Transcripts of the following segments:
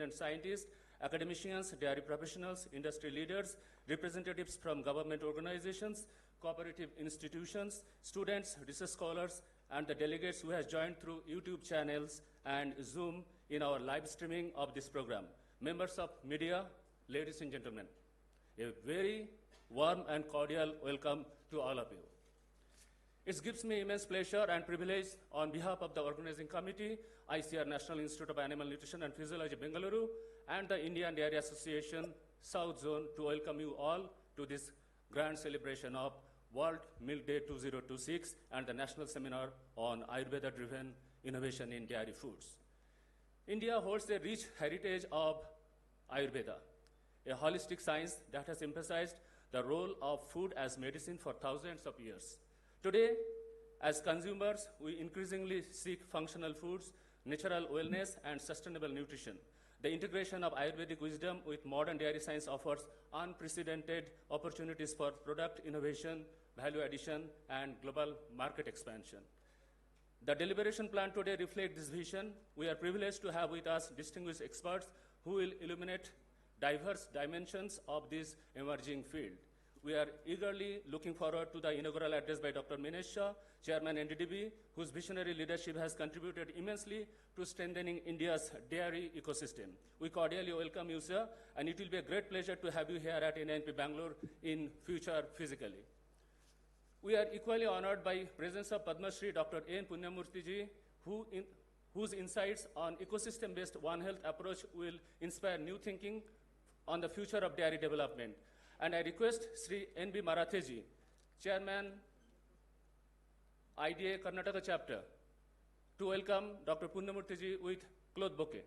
and scientists, academicians, dairy professionals, industry leaders, representatives from government organizations, cooperative institutions, students, research scholars, and the delegates who has joined through YouTube channels and Zoom in our live streaming of this program. Members of media, ladies and gentlemen, a very warm and cordial welcome to all of you. It gives me immense pleasure and privilege on behalf of the organizing committee, ICR National Institute of Animal Nutrition and Physiology, Bengaluru, and the Indian Dairy Association, South Zone, to welcome you all to this grand celebration of World Milk Day 2026 and the National Seminar on Ayurveda-driven innovation in dairy foods. India holds a rich heritage of Ayurveda, a holistic science that has emphasized the role of food as medicine for thousands of years. Today, as consumers, we increasingly seek functional foods, natural wellness, and sustainable nutrition. The integration of Ayurvedic wisdom with modern dairy science offers unprecedented opportunities for product innovation, value addition, and global market expansion. The deliberation plan today reflects this vision. We are privileged to have with us distinguished experts who will illuminate diverse dimensions of this emerging field. We are eagerly looking forward to the inaugural address by Dr. Minesh Shah, Chairman NDDB, whose visionary leadership has contributed immensely to strengthening India's dairy ecosystem. We cordially welcome you, sir, and it will be a great pleasure to have you here at NINP Bangalore in future physically. We are equally honored by presence of Padma Shri Dr. N. Punyamurthy ji, whose insights on ecosystem-based One Health approach will inspire new thinking on the future of dairy development. And I request Sri N.B. Maratheji, Chairman, IDA Karnataka chapter, to welcome Dr. Punyamurthy ji with cloth bouquet.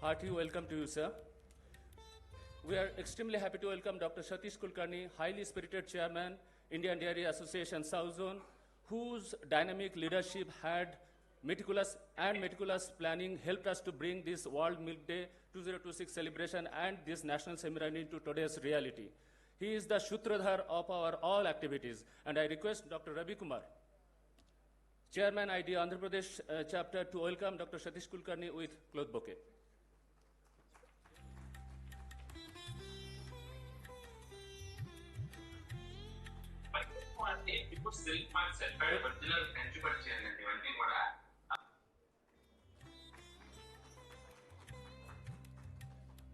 Hearty welcome to you, sir. We are extremely happy to welcome Dr. Satish Kulkarni, highly spirited chairman, Indian Dairy Association South Zone, whose dynamic leadership had meticulous planning helped us to bring this World Milk Day 2026 celebration and this national seminar into today's reality. He is the Shutradhar of our all activities, and I request Dr. Ravi Kumar, Chairman IDA Andhra Pradesh chapter, to welcome Dr. Satish Kulkarni with cloth bouquet.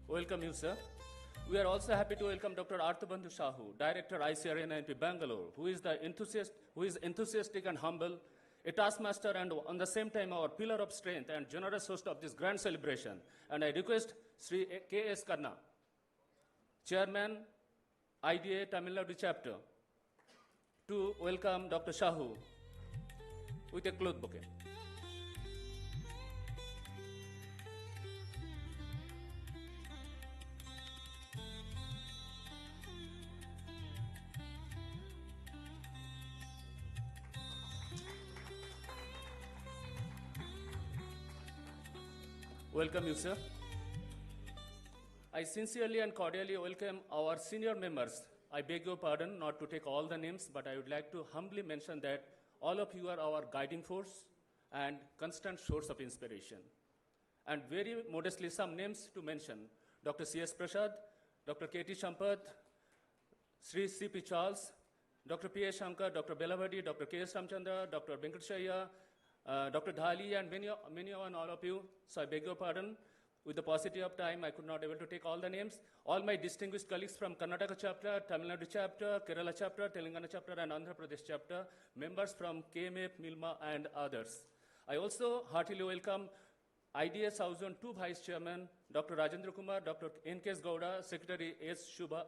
Welcome you, sir. We are also happy to welcome Dr. Arthabandhu Shahu, Director ICR NINP Bangalore, who is enthusiastic and humble, a taskmaster and on the same time our pillar of strength and generous host of this grand celebration. And I request Sri K.S. Karna, Chairman IDA Tamil Nadu chapter, to welcome Dr. Shahu with a cloth bouquet. Welcome you, sir. I sincerely and cordially welcome our senior members. I beg your pardon not to take all the names, but I would like to humbly mention that all of you are our guiding force and constant source of inspiration. And very modestly, some names to mention: Dr. C.S. Prasad, Dr. K.T. Champath, Sri C.P. Charles, Dr. P.A. Shankar, Dr. Belavadi, Dr. K.S. Ramchandra, Dr. Venkateshaya, Dr. Dhali, and many and all of you. So I beg your pardon. With the paucity of time, I could not able to take all the names. All my distinguished colleagues from Karnataka chapter, Tamil Nadu chapter, Kerala chapter, Telangana chapter, and Andhra Pradesh chapter, members from KMF, Milma, and others. I also heartily welcome IDA South Zone 2 Vice Chairman, Dr. Rajendra Kumar, Dr. N.K. Gowda, Secretary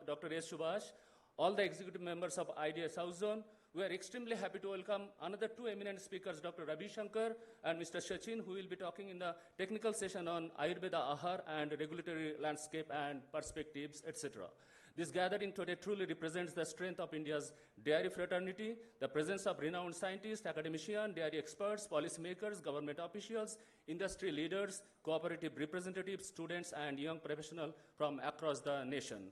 Dr. S. Subhash, all the executive members of IDA South Zone. We are extremely happy to welcome another two eminent speakers, Dr. Ravi Shankar and Mr. Sachin, who will be talking in the technical session on Ayurveda Ahar and regulatory landscape and perspectives, etc. This gathering today truly represents the strength of India's dairy fraternity, the presence of renowned scientists, academicians, dairy experts, policymakers, government officials, industry leaders, cooperative representatives, students, and young professionals from across the nation.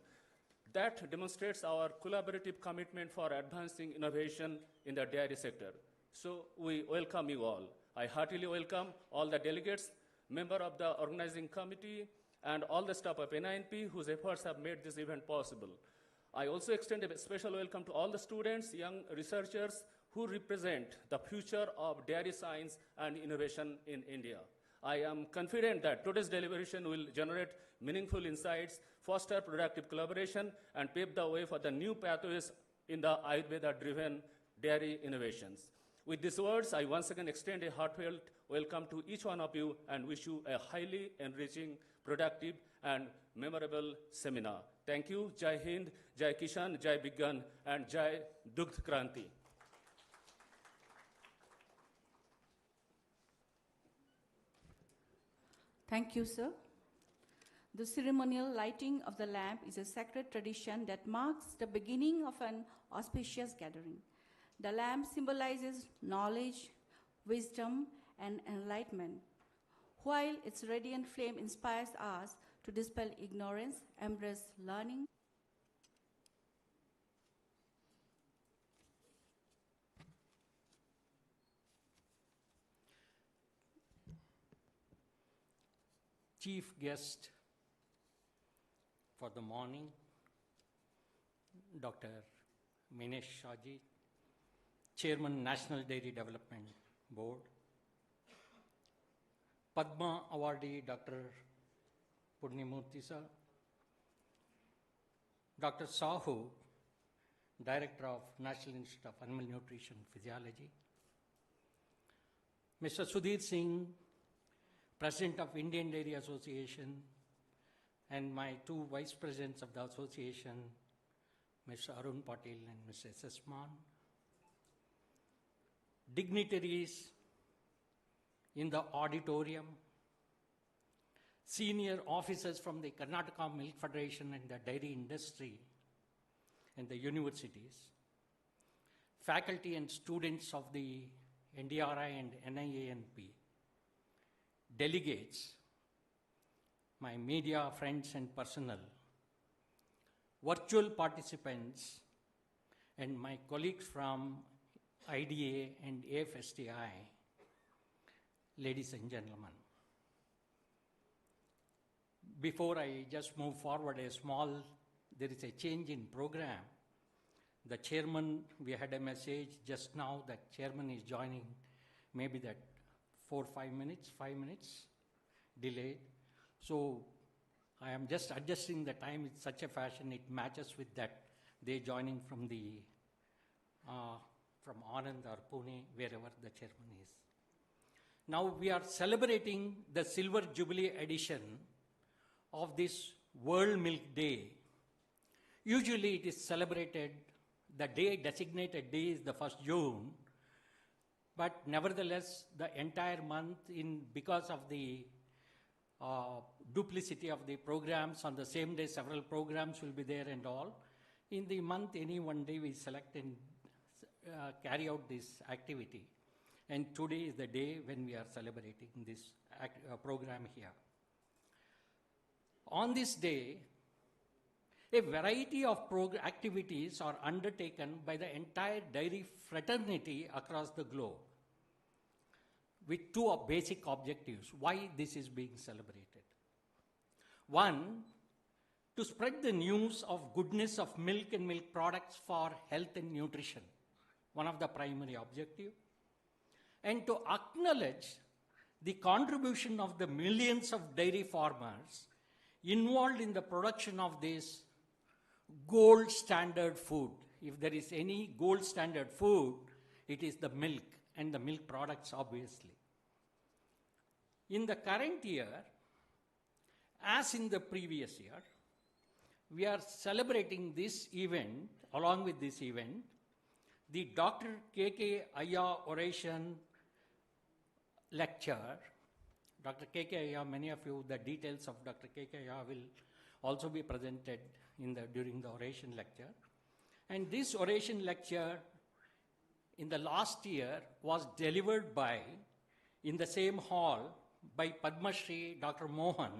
That demonstrates our collaborative commitment for advancing innovation in the dairy sector. So we welcome you all. I heartily welcome all the delegates, members of the organizing committee, and all the staff of NINP whose efforts have made this event possible. I also extend a special welcome to all the students, young researchers who represent the future of dairy science and innovation in India. I am confident that today's deliberation will generate meaningful insights, foster productive collaboration, and pave the way for the new pathways in the Ayurveda-driven dairy innovations. With these words, I once again extend a heartfelt welcome to each one of you and wish you a highly enriching, productive, and memorable seminar. Thank you. Jai Hind, Jai Kishan, Jai Bigyan, and Jai Dugdh Kranti. Thank you, sir. The ceremonial lighting of the lamp is a sacred tradition that marks the beginning of an auspicious gathering. The lamp symbolizes knowledge, wisdom, and enlightenment, while its radiant flame inspires us to dispel ignorance, embrace learning. Chief guest for the morning, Dr. Minesh Shahji, Chairman, National Dairy Development Board, Padma Awardee Dr. Punyamurthy sir, Dr. Sahu, Director of National Institute of Animal Nutrition Physiology, Mr. Sudhir Singh, President of Indian Dairy Association, and my two Vice Presidents of the Association, Mr. Arun Patil and Mr. S.S. Mann, dignitaries in the auditorium, senior officers from the Karnataka Milk Federation and the dairy industry and the universities, faculty and students of the NDRI and NIANP, delegates, my media friends and personnel, virtual participants, and my colleagues from IDA and AFSTI, ladies and gentlemen. Before I just move forward, there is a change in program. The chairman, we had a message just now that chairman is joining, maybe that 5 minutes delayed. So I am just adjusting the time in such a fashion it matches with that they joining from the from Anand or Pune, wherever the chairman is. Now we are celebrating the Silver Jubilee edition of this World Milk Day. Usually it is celebrated, the day designated day is the 1st June, but nevertheless the entire month, because of the duplicity of the programs, on the same day several programs will be there and all. In the month, any one day we select and carry out this activity. And today is the day when we are celebrating this program here. On this day, a variety of activities are undertaken by the entire dairy fraternity across the globe with two basic objectives. Why this is being celebrated? One, to spread the news of goodness of milk and milk products for health and nutrition, one of the primary objectives, and to acknowledge the contribution of the millions of dairy farmers involved in the production of this gold standard food. If there is any gold standard food, it is the milk and the milk products, obviously. In the current year, as in the previous year, we are celebrating this event, along with this event, the Dr. K.K. Ayya Oration Lecture. Dr. K.K. Ayya, many of you, the details of Dr. K.K. Ayya will also be presented during the oration lecture. And this oration lecture in the last year was delivered in the same hall by Padma Shri Dr. Mohan.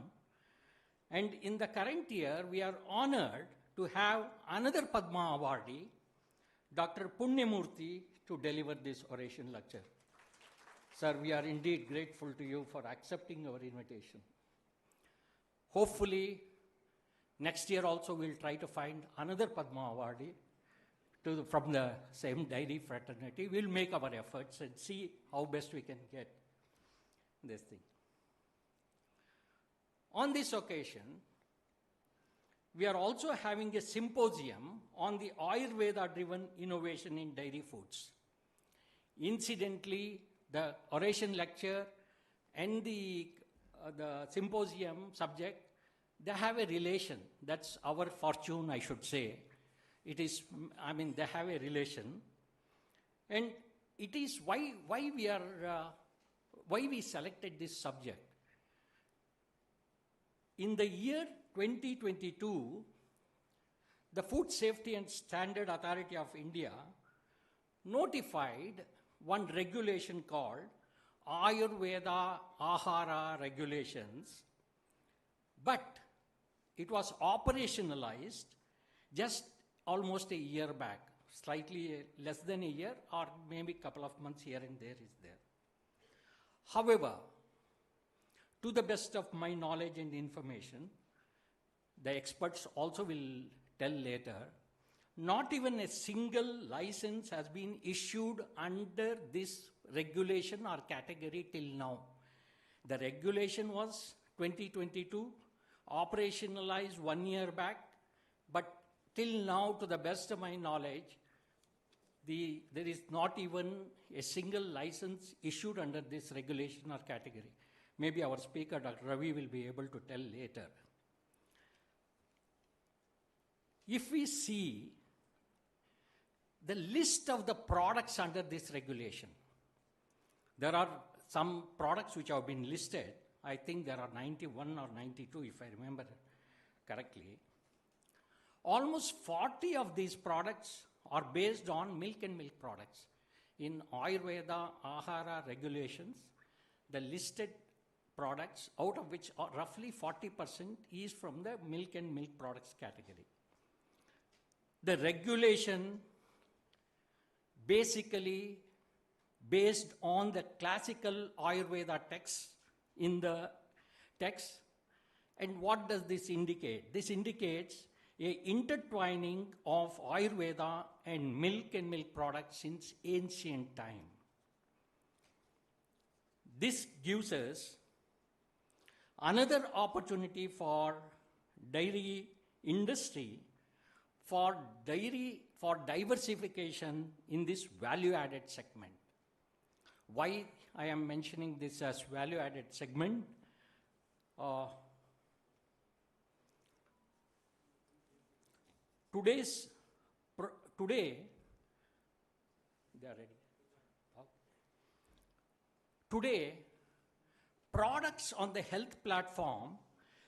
And in the current year, we are honored to have another Padma awardee, Dr. Punyamurthy, to deliver this oration lecture. Sir, we are indeed grateful to you for accepting our invitation. Hopefully, next year also we'll try to find another Padma awardee from the same dairy fraternity. We'll make our efforts and see how best we can get this thing. On this occasion, we are also having a symposium on the Ayurveda-driven innovation in dairy foods. Incidentally, the oration lecture and the symposium subject, they have a relation. That's our fortune, I should say. They have a relation. And it is why we selected this subject. In the year 2022, the Food Safety and Standard Authority of India notified one regulation called Ayurveda Ahara Regulations, but it was operationalized just almost a year back, slightly less than a year, or maybe a couple of months here and there is there. However, to the best of my knowledge and information, the experts also will tell later, not even a single license has been issued under this regulation or category till now. The regulation was 2022, operationalized 1 year back, but till now, to the best of my knowledge, there is not even a single license issued under this regulation or category. Maybe our speaker, Dr. Ravi, will be able to tell later. If we see the list of the products under this regulation, there are some products which have been listed. I think there are 91 or 92, if I remember correctly. Almost 40 of these products are based on milk and milk products. In Ayurveda Ahara regulations, the listed products, out of which roughly 40% is from the milk and milk products category. The regulation basically based on the classical Ayurveda text in the text. And what does this indicate? This indicates a intertwining of Ayurveda and milk products since ancient time. This gives us another opportunity for dairy industry for diversification in this value-added segment. Why I am mentioning this as value-added segment? Today, they are ready. Today, products on the health platform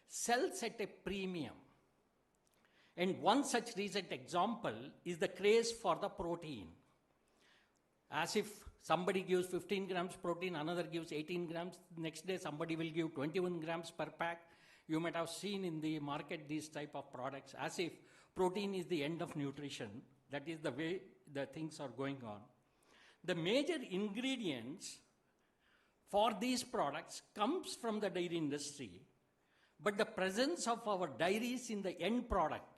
sells at a premium. And one such recent example is the craze for the protein. As if somebody gives 15 grams protein, another gives 18 grams, next day somebody will give 21 grams per pack. You might have seen in the market these type of products, as if protein is the end of nutrition. That is the way the things are going on. The major ingredients for these products comes from the dairy industry, but the presence of our dairies in the end product,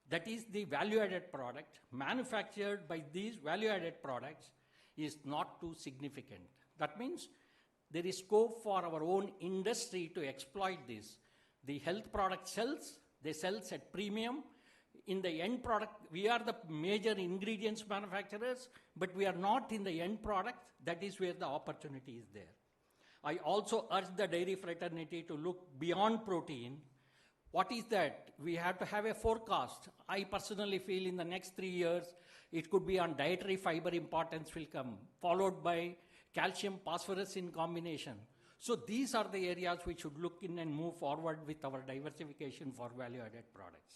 that is the value-added product, manufactured by these value-added products, is not too significant. That means there is scope for our own industry to exploit this. The health product sells, they sell at premium. In the end product, we are the major ingredients manufacturers, but we are not in the end product. That is where the opportunity is there. I also urge the dairy fraternity to look beyond protein. What is that? We have to have a forecast. I personally feel in the next 3 years, it could be on dietary fiber importance will come, followed by calcium phosphorus in combination. So these are the areas we should look in and move forward with our diversification for value-added products.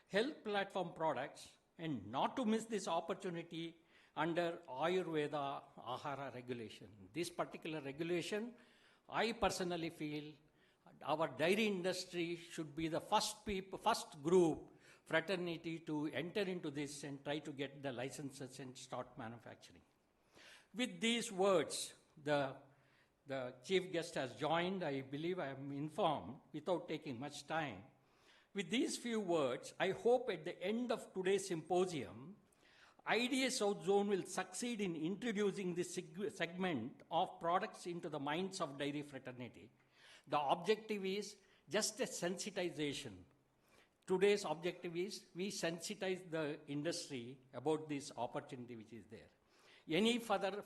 Health platform products, and not to miss this opportunity under Ayurveda Ahara regulation. This particular regulation, I personally feel our dairy industry should be the first group, fraternity to enter into this and try to get the licenses and start manufacturing. With these words, the chief guest has joined, I believe I am informed, without taking much time. With these few words, I hope at the end of today's symposium, IDA South Zone will succeed in introducing this segment of products into the minds of dairy fraternity. The objective is just a sensitization. Today's objective is we sensitize the industry about this opportunity which is there. Any further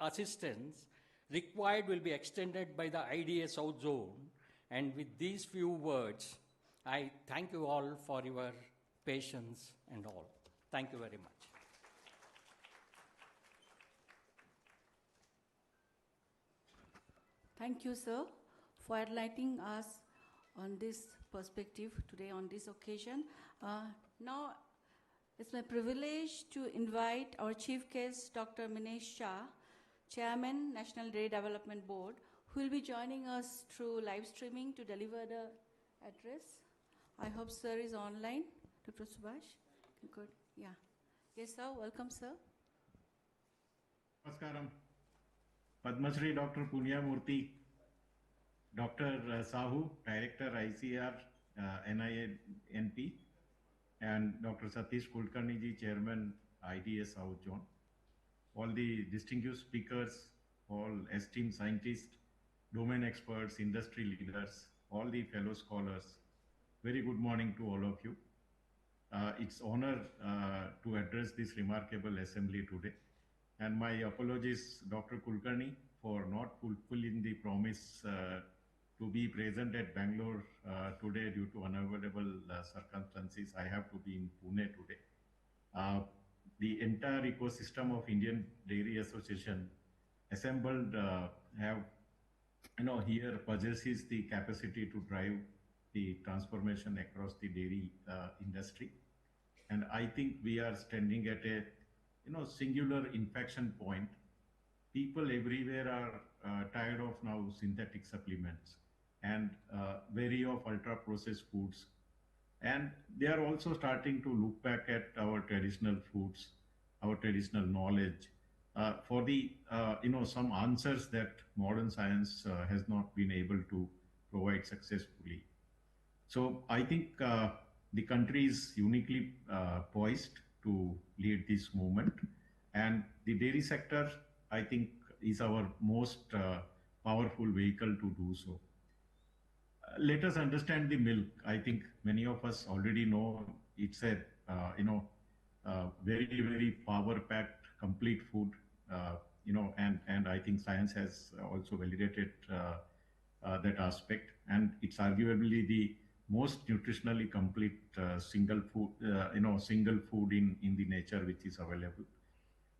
assistance required will be extended by the IDA South Zone. And with these few words, I thank you all for your patience and all. Thank you very much. Thank you, sir, for enlightening us on this perspective today on this occasion. Now, it's my privilege to invite our chief guest, Dr. Minesh Shah, Chairman, National Dairy Development Board, who will be joining us through live streaming to deliver the address. I hope sir is online. Dr. Subhash? Good. Yeah. Yes, sir. Welcome, sir. Namaskaram. Padma Shri Dr. Punya Murthy, Dr. Sahu, Director ICR, NINP, and Dr. Satish Kulkarni ji, Chairman IDA South Zone. All the distinguished speakers, all esteemed scientists, domain experts, industry leaders, all the fellow scholars, very good morning to all of you. It's honor to address this remarkable assembly today. And my apologies, Dr. Kulkarni, for not fulfilling the promise to be present at Bangalore today due to unavoidable circumstances. I have to be in Pune today. The entire ecosystem of Indian Dairy Association assembled here possesses the capacity to drive the transformation across the dairy industry. And I think we are standing at a singular inflection point. People everywhere are tired of now synthetic supplements and wary of ultra processed foods. And they are also starting to look back at our traditional foods, our traditional knowledge for the, some answers that modern science has not been able to provide successfully. So I think the country is uniquely poised to lead this movement. And the dairy sector, I think, is our most powerful vehicle to do so. Let us understand the milk. I think many of us already know it's a, very, very power-packed, complete food, and I think science has also validated that aspect. And it's arguably the most nutritionally complete single food in the nature which is available.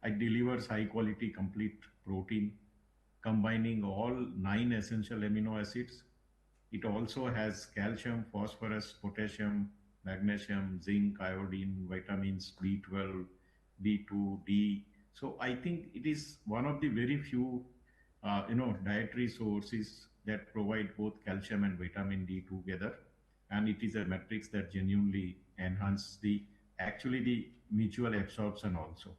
It delivers high quality complete protein, combining all 9 essential amino acids. It also has calcium, phosphorus, potassium, magnesium, zinc, iodine, vitamins B12, B2, D. So I think it is one of the very few, dietary sources that provide both calcium and vitamin D together. And it is a matrix that genuinely enhances the mutual absorption also.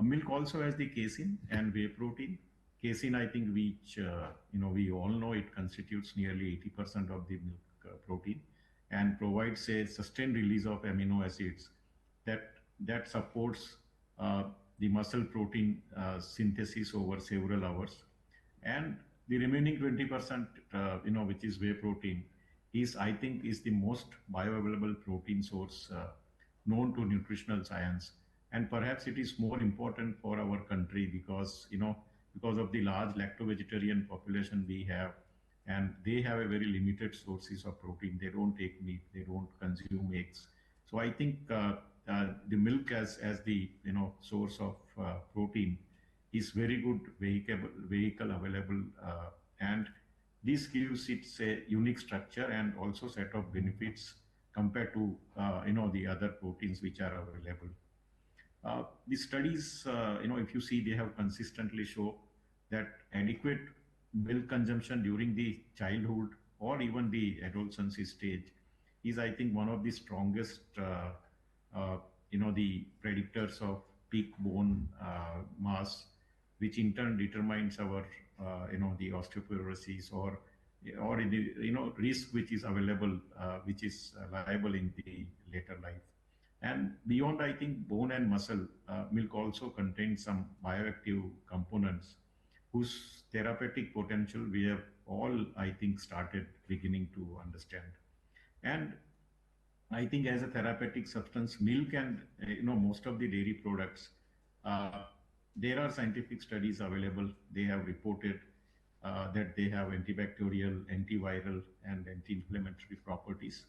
Milk also has the casein and whey protein. Casein, I think, which, we all know it constitutes nearly 80% of the milk protein and provides a sustained release of amino acids that supports the muscle protein synthesis over several hours. And the remaining 20%, which is whey protein, I think, is the most bioavailable protein source known to nutritional science. And perhaps it is more important for our country because of the large lacto-vegetarian population we have, and they have a very limited sources of protein. They don't take meat, they don't consume eggs. So I think the milk as the source of protein is very good vehicle available And this gives it a unique structure and also set of benefits compared to the other proteins which are available. The studies, if you see, they have consistently show that adequate milk consumption during the childhood or even the adolescence stage is, I think, one of the strongest, the predictors of peak bone mass, which in turn determines our, the osteoporosis or the, risk which is available, which is liable in the later life. And beyond, I think, bone and muscle, milk also contains some bioactive components whose therapeutic potential we have all, I think, started beginning to understand. And I think as a therapeutic substance, milk and most of the dairy products, uh, there are scientific studies available. They have reported that they have antibacterial, antiviral, and anti-inflammatory properties.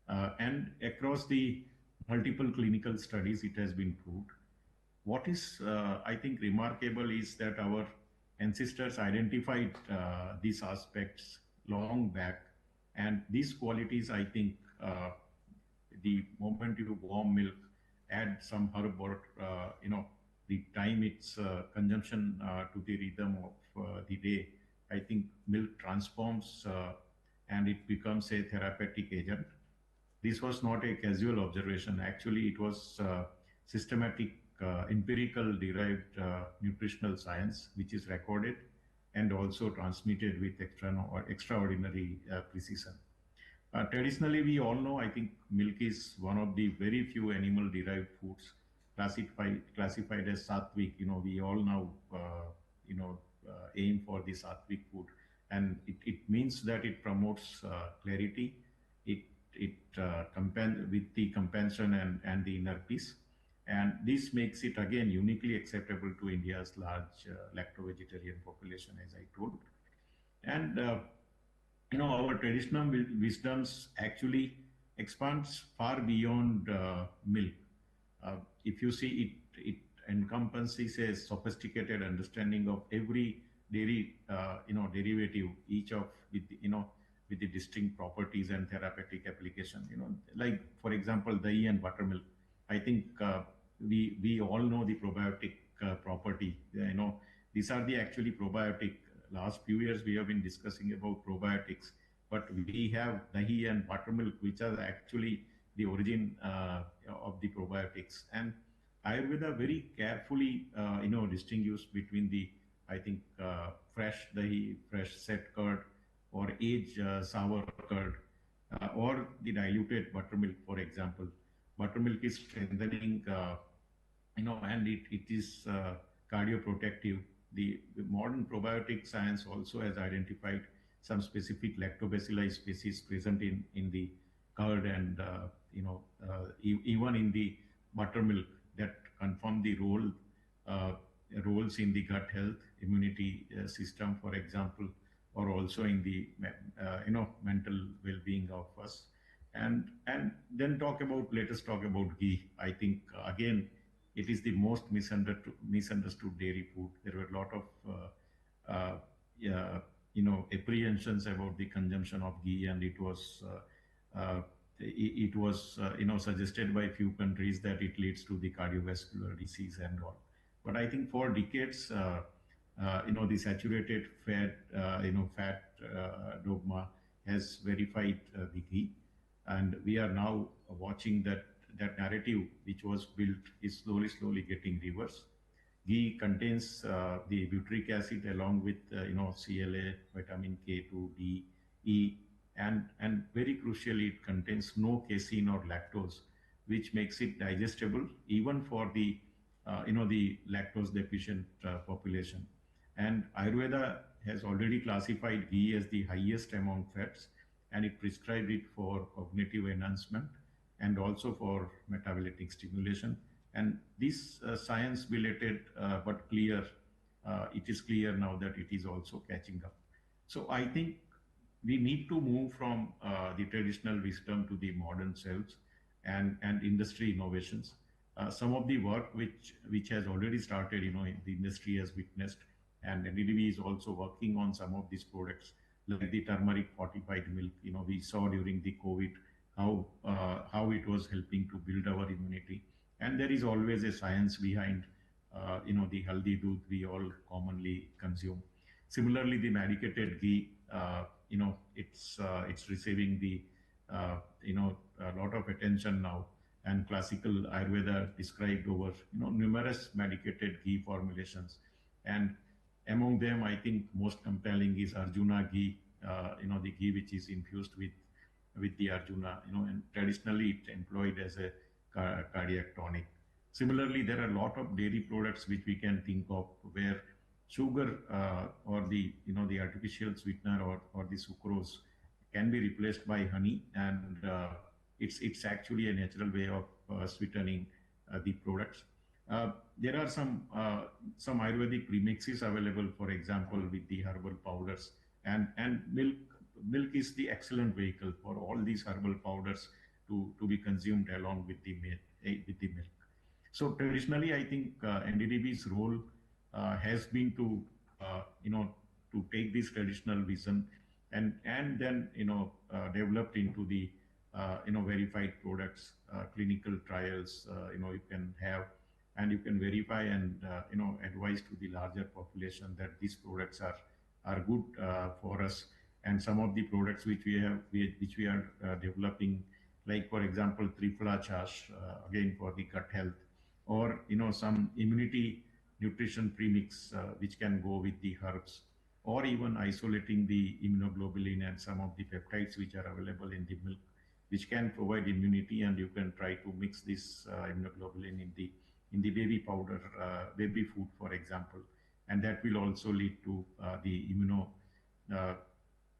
And across the multiple clinical studies, it has been proved. What is, I think, remarkable is that our ancestors identified these aspects long back, and these qualities, I think, the moment you warm milk, add some herb or the time its consumption to the rhythm of the day, I think milk transforms and it becomes a therapeutic agent. This was not a casual observation. Actually, it was systematic, empirical derived nutritional science, which is recorded and also transmitted with extraordinary precision. Traditionally, we all know, I think, milk is one of the very few animal-derived foods classified as sattvic. We all now, aim for the sattvic food, and it means that it promotes clarity. It with the compassion and the inner peace, and this makes it again uniquely acceptable to India's large lacto-vegetarian population, as I told. And our traditional wisdoms actually expands far beyond milk. If you see it, it encompasses a sophisticated understanding of every dairy, derivative, each of with the distinct properties and therapeutic application. Like for example, dahi and buttermilk. I think we all know the probiotic property. These are the actually probiotic. Last few years we have been discussing about probiotics, but we have dahi and buttermilk, which are actually the origin of the probiotics. And Ayurveda very carefully, distinguishes between the, I think, fresh dahi, fresh set curd, or aged sour curd, or the diluted buttermilk, for example. Buttermilk is strengthening, and it is cardioprotective. The modern probiotic science also has identified some specific lactobacilli species present in the curd and even in the buttermilk that confirm the uh, roles in the gut health, immunity system, for example, or also in the mental well-being of us. And then let us talk about ghee. I think again it is the most misunderstood dairy food. There were a lot of yeah, apprehensions about the consumption of ghee, and it was suggested by a few countries that it leads to the cardiovascular disease and all. But I think for decades, the saturated fat dogma has verified the ghee, and we are now watching that narrative which was built is slowly getting reversed. Ghee contains the butyric acid along with CLA, vitamin K2, D, E, and very crucially, it contains no casein or lactose, which makes it digestible even for the lactose deficient population. And Ayurveda has already classified ghee as the highest among fats, and it prescribed it for cognitive enhancement and also for metabolic stimulation. And this science related but clear, it is clear now that it is also catching up. So I think we need to move from the traditional wisdom to the modern selves and industry innovations. Some of the work which has already started, the industry has witnessed and NDDB is also working on some of these products, like the turmeric fortified milk. We saw during the COVID how it was helping to build our immunity, and there is always a science behind the haldi doodh we all commonly consume. Similarly, the medicated ghee, it's receiving the a lot of attention now, and classical Ayurveda described over numerous medicated ghee formulations, and among them, I think most compelling is Arjuna ghee, the ghee which is infused with the Arjuna, and traditionally it employed as a cardiac tonic. Similarly, there are a lot of dairy products which we can think of where sugar or the artificial sweetener or the sucrose can be replaced by honey, and it's actually a natural way of sweetening the products. There are some Ayurvedic premixes available, for example, with the herbal powders, and milk. Milk is the excellent vehicle for all these herbal powders to be consumed along with the milk. So traditionally, I think NDDB's role has been to take this traditional vision and then developed into the verified products, clinical trials. You can have, and you can verify and advise to the larger population that these products are good for us. And some of the products which we are developing, like for example Triphala Chash, again for the gut health, or some immunity nutrition premix which can go with the herbs, or even isolating the immunoglobulin and some of the peptides which are available in the milk, which can provide immunity, and you can try to mix this immunoglobulin in the baby powder, baby food, for example, and that will also lead to the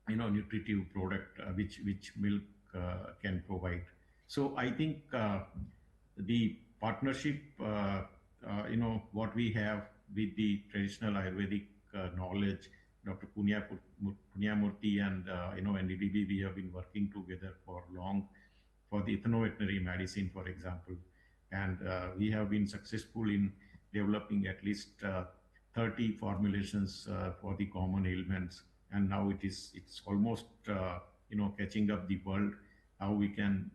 nutritive product which milk can provide. So I think the partnership, what we have with the traditional Ayurvedic knowledge, Dr. Punyamurthy and NDDB, we have been working together for long for the ethnoveterinary medicine, for example, and we have been successful in developing at least 30 formulations for the common ailments, and now it's almost catching up the world how we can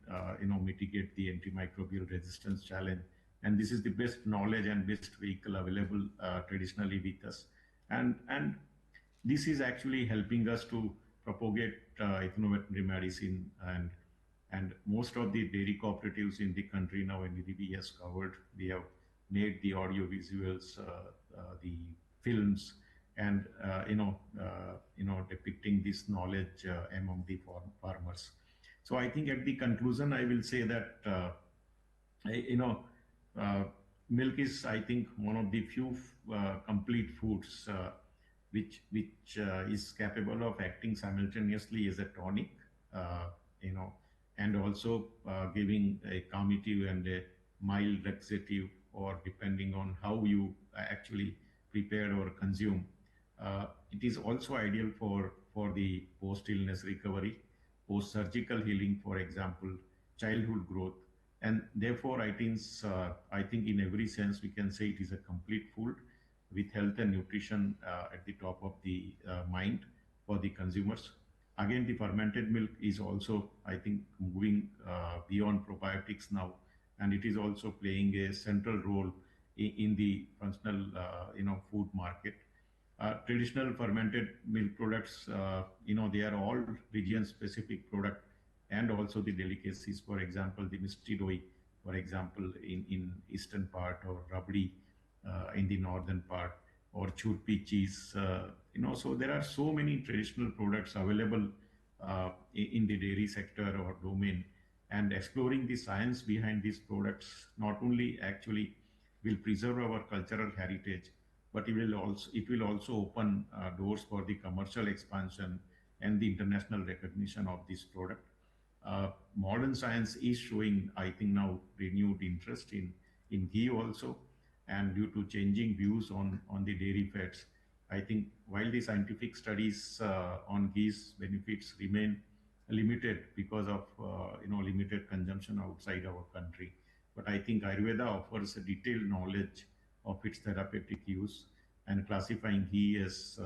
mitigate the antimicrobial resistance challenge. And this is the best knowledge and best vehicle available traditionally with us, and this is actually helping us to propagate ethnoveterinary medicine, and most of the dairy cooperatives in the country now NDDB has covered. We have made the audio visuals, the films, and depicting this knowledge among the farmers. So I think at the conclusion, I will say that milk is, I think, one of the few complete foods which is capable of acting simultaneously as a tonic, and also giving a calmative and a mild laxative, or depending on how you actually prepare or consume. It is also ideal for the post-illness recovery, post-surgical healing, for example, childhood growth, and therefore I think in every sense we can say it is a complete food with health and nutrition at the top of the mind for the consumers. Again, the fermented milk is also, I think, moving beyond probiotics now, and it is also playing a central role in the functional food market. Traditional fermented milk products, they are all region specific product, and also the delicacies. For example, the misti doi, for example, in eastern part, or rabdi in the northern part, or churpi cheese. So there are so many traditional products available in the dairy sector or domain, and exploring the science behind these products not only actually will preserve our cultural heritage, but it will also open doors for the commercial expansion and the international recognition of this product. Modern science is showing, I think, now renewed interest in ghee also, and due to changing views on the dairy fats, I think while the scientific studies on ghee's benefits remain limited because of limited consumption outside our country, but I think Ayurveda offers a detailed knowledge of its therapeutic use, and classifying ghee as,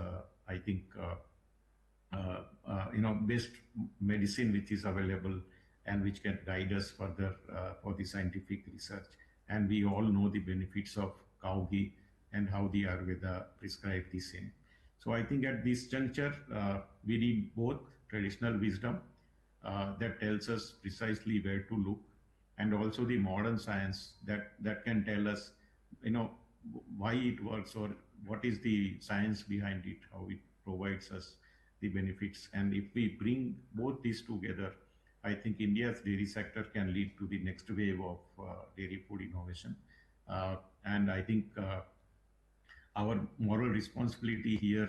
I think, best medicine which is available and which can guide us further for the scientific research. And we all know the benefits of cow ghee and how the Ayurveda prescribe the same. So I think at this juncture, we need both traditional wisdom that tells us precisely where to look, and also the modern science that can tell us, why it works, or what is the science behind it, how it provides us the benefits. And if we bring both these together, I think India's dairy sector can lead to the next wave of dairy food innovation. And I think our moral responsibility here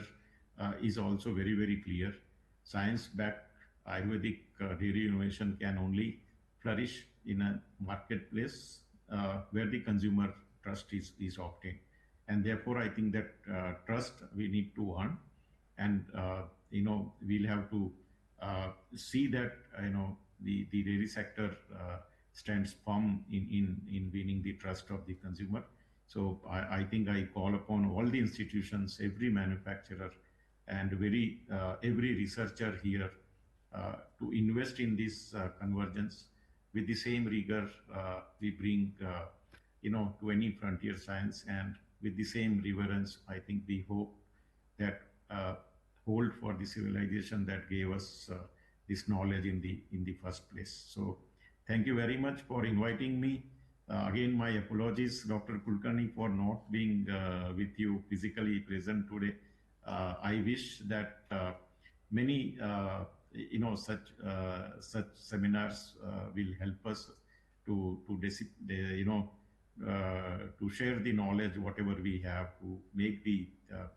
is also very, very clear. Science-backed Ayurvedic dairy innovation can only flourish in a marketplace where the consumer trust is obtained. And therefore, I think that trust we need to earn, and we'll have to see that the dairy sector stands firm in winning the trust of the consumer. So I think I call upon all the institutions, every manufacturer, and every researcher here to invest in this convergence with the same rigor we bring to any frontier science, and with the same reverence. I think we hope that hold for the civilization that gave us this knowledge in the first place. So thank you very much for inviting me. Again, my apologies, Dr. Kulkarni, for not being with you physically present today. I wish that many such seminars will help us to share the knowledge whatever we have, to make the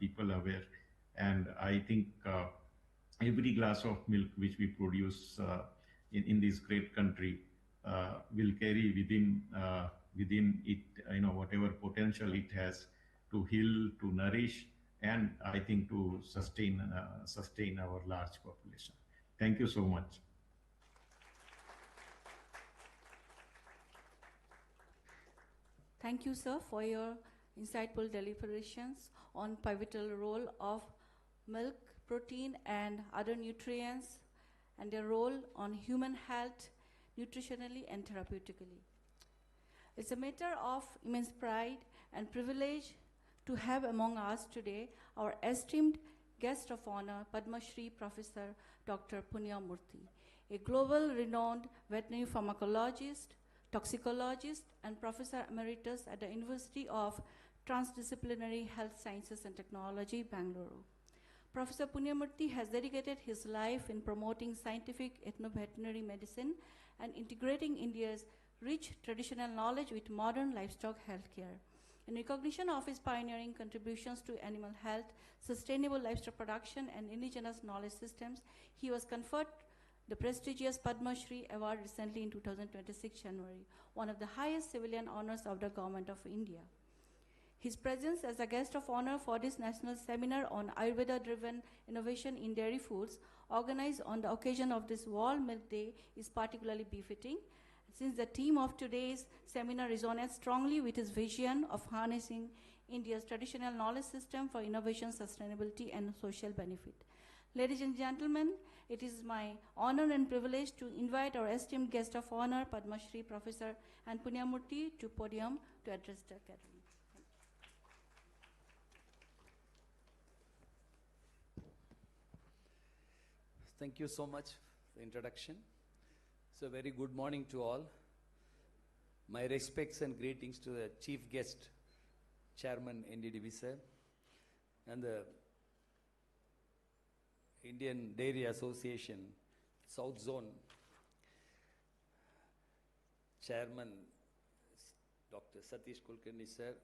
people aware. And I think every glass of milk which we produce in this great country will carry within it whatever potential it has to heal, to nourish, and I think to sustain our large population. Thank you so much. Thank you, sir, for your insightful deliberations on pivotal role of milk, protein, and other nutrients, and their role on human health, nutritionally and therapeutically. It's a matter of immense pride and privilege to have among us today our esteemed guest of honor, Padma Shri Professor Dr. Punya Murthy, a global renowned veterinary pharmacologist, toxicologist, and Professor Emeritus at the University of Transdisciplinary Health Sciences and Technology, Bangalore. Professor Punya Murthy has dedicated his life in promoting scientific ethno-veterinary medicine and integrating India's rich traditional knowledge with modern livestock healthcare. In recognition of his pioneering contributions to animal health, sustainable livestock production, and indigenous knowledge systems, he was conferred the prestigious Padma Shri Award recently in 2026 January, one of the highest civilian honors of the Government of India. His presence as a guest of honor for this national seminar on Ayurveda-driven innovation in dairy foods, organized on the occasion of this World Milk Day, is particularly befitting, since the theme of today's seminar resonates strongly with his vision of harnessing India's traditional knowledge system for innovation, sustainability, and social benefit. Ladies and gentlemen, it is my honor and privilege to invite our esteemed guest of honor, Padma Shri Professor and Punya Murthy, to podium to address the gathering. Thank you so much for the introduction. So very good morning to all. My respects and greetings to the chief guest, Chairman NDDB sir, and the Indian Dairy Association South Zone Chairman Dr. Satish Kulkarni sir,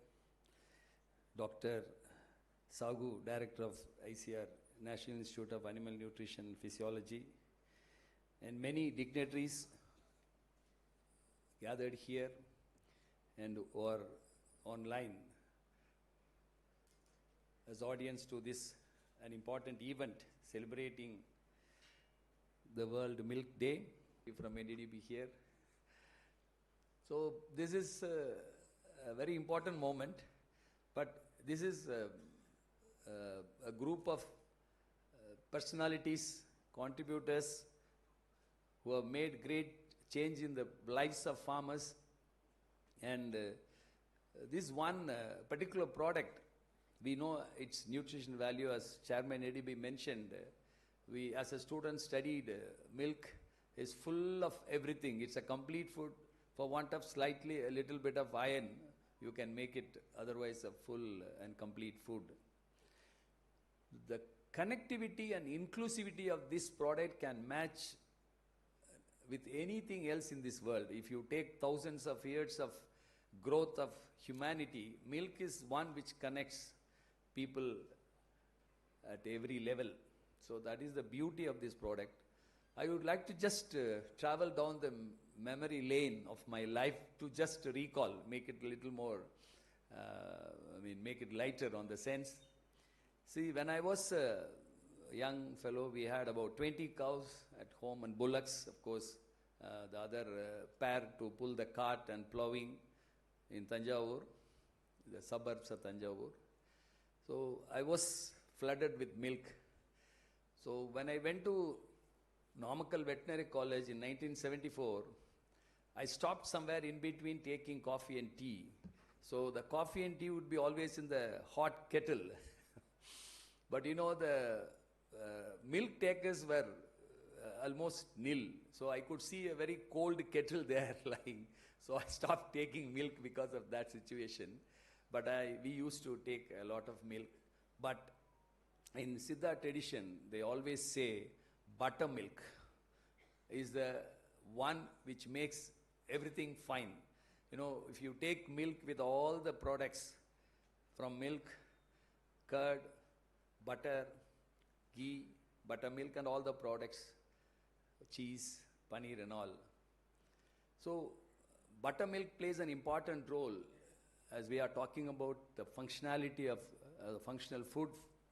Dr. Sagu, Director of ICR, National Institute of Animal Nutrition and Physiology, and many dignitaries gathered here and who are online as audience to this an important event celebrating the World Milk Day from NDDB here. So this is a very important moment, but this is a group of personalities, contributors who have made great change in the lives of farmers. And this one particular product, we know its nutrition value, as Chairman ADB mentioned. We, as a student, studied milk is full of everything. It's a complete food. For want of slightly a little bit of iron, you can make it otherwise a full and complete food. The connectivity and inclusivity of this product can match with anything else in this world. If you take thousands of years of growth of humanity, milk is one which connects people at every level. So that is the beauty of this product. I would like to just travel down the memory lane of my life to just recall, make it a little more, make it lighter on the sense. See, when I was a young fellow, we had about 20 cows at home and bullocks, of course, the other pair to pull the cart and plowing in Tanjavur, the suburbs of Tanjavur. So I was flooded with milk. So when I went to Namakkal Veterinary College in 1974, I stopped somewhere in between taking coffee and tea. So the coffee and tea would be always in the hot kettle. But you know, the milk takers were almost nil. So I could see a very cold kettle there lying. So I stopped taking milk because of that situation. But we used to take a lot of milk. But in Siddha tradition, they always say buttermilk is the one which makes everything fine. You know, if you take milk with all the products from milk, curd, butter, ghee, buttermilk and all the products, cheese, paneer and all. So buttermilk plays an important role as we are talking about the functionality of functional food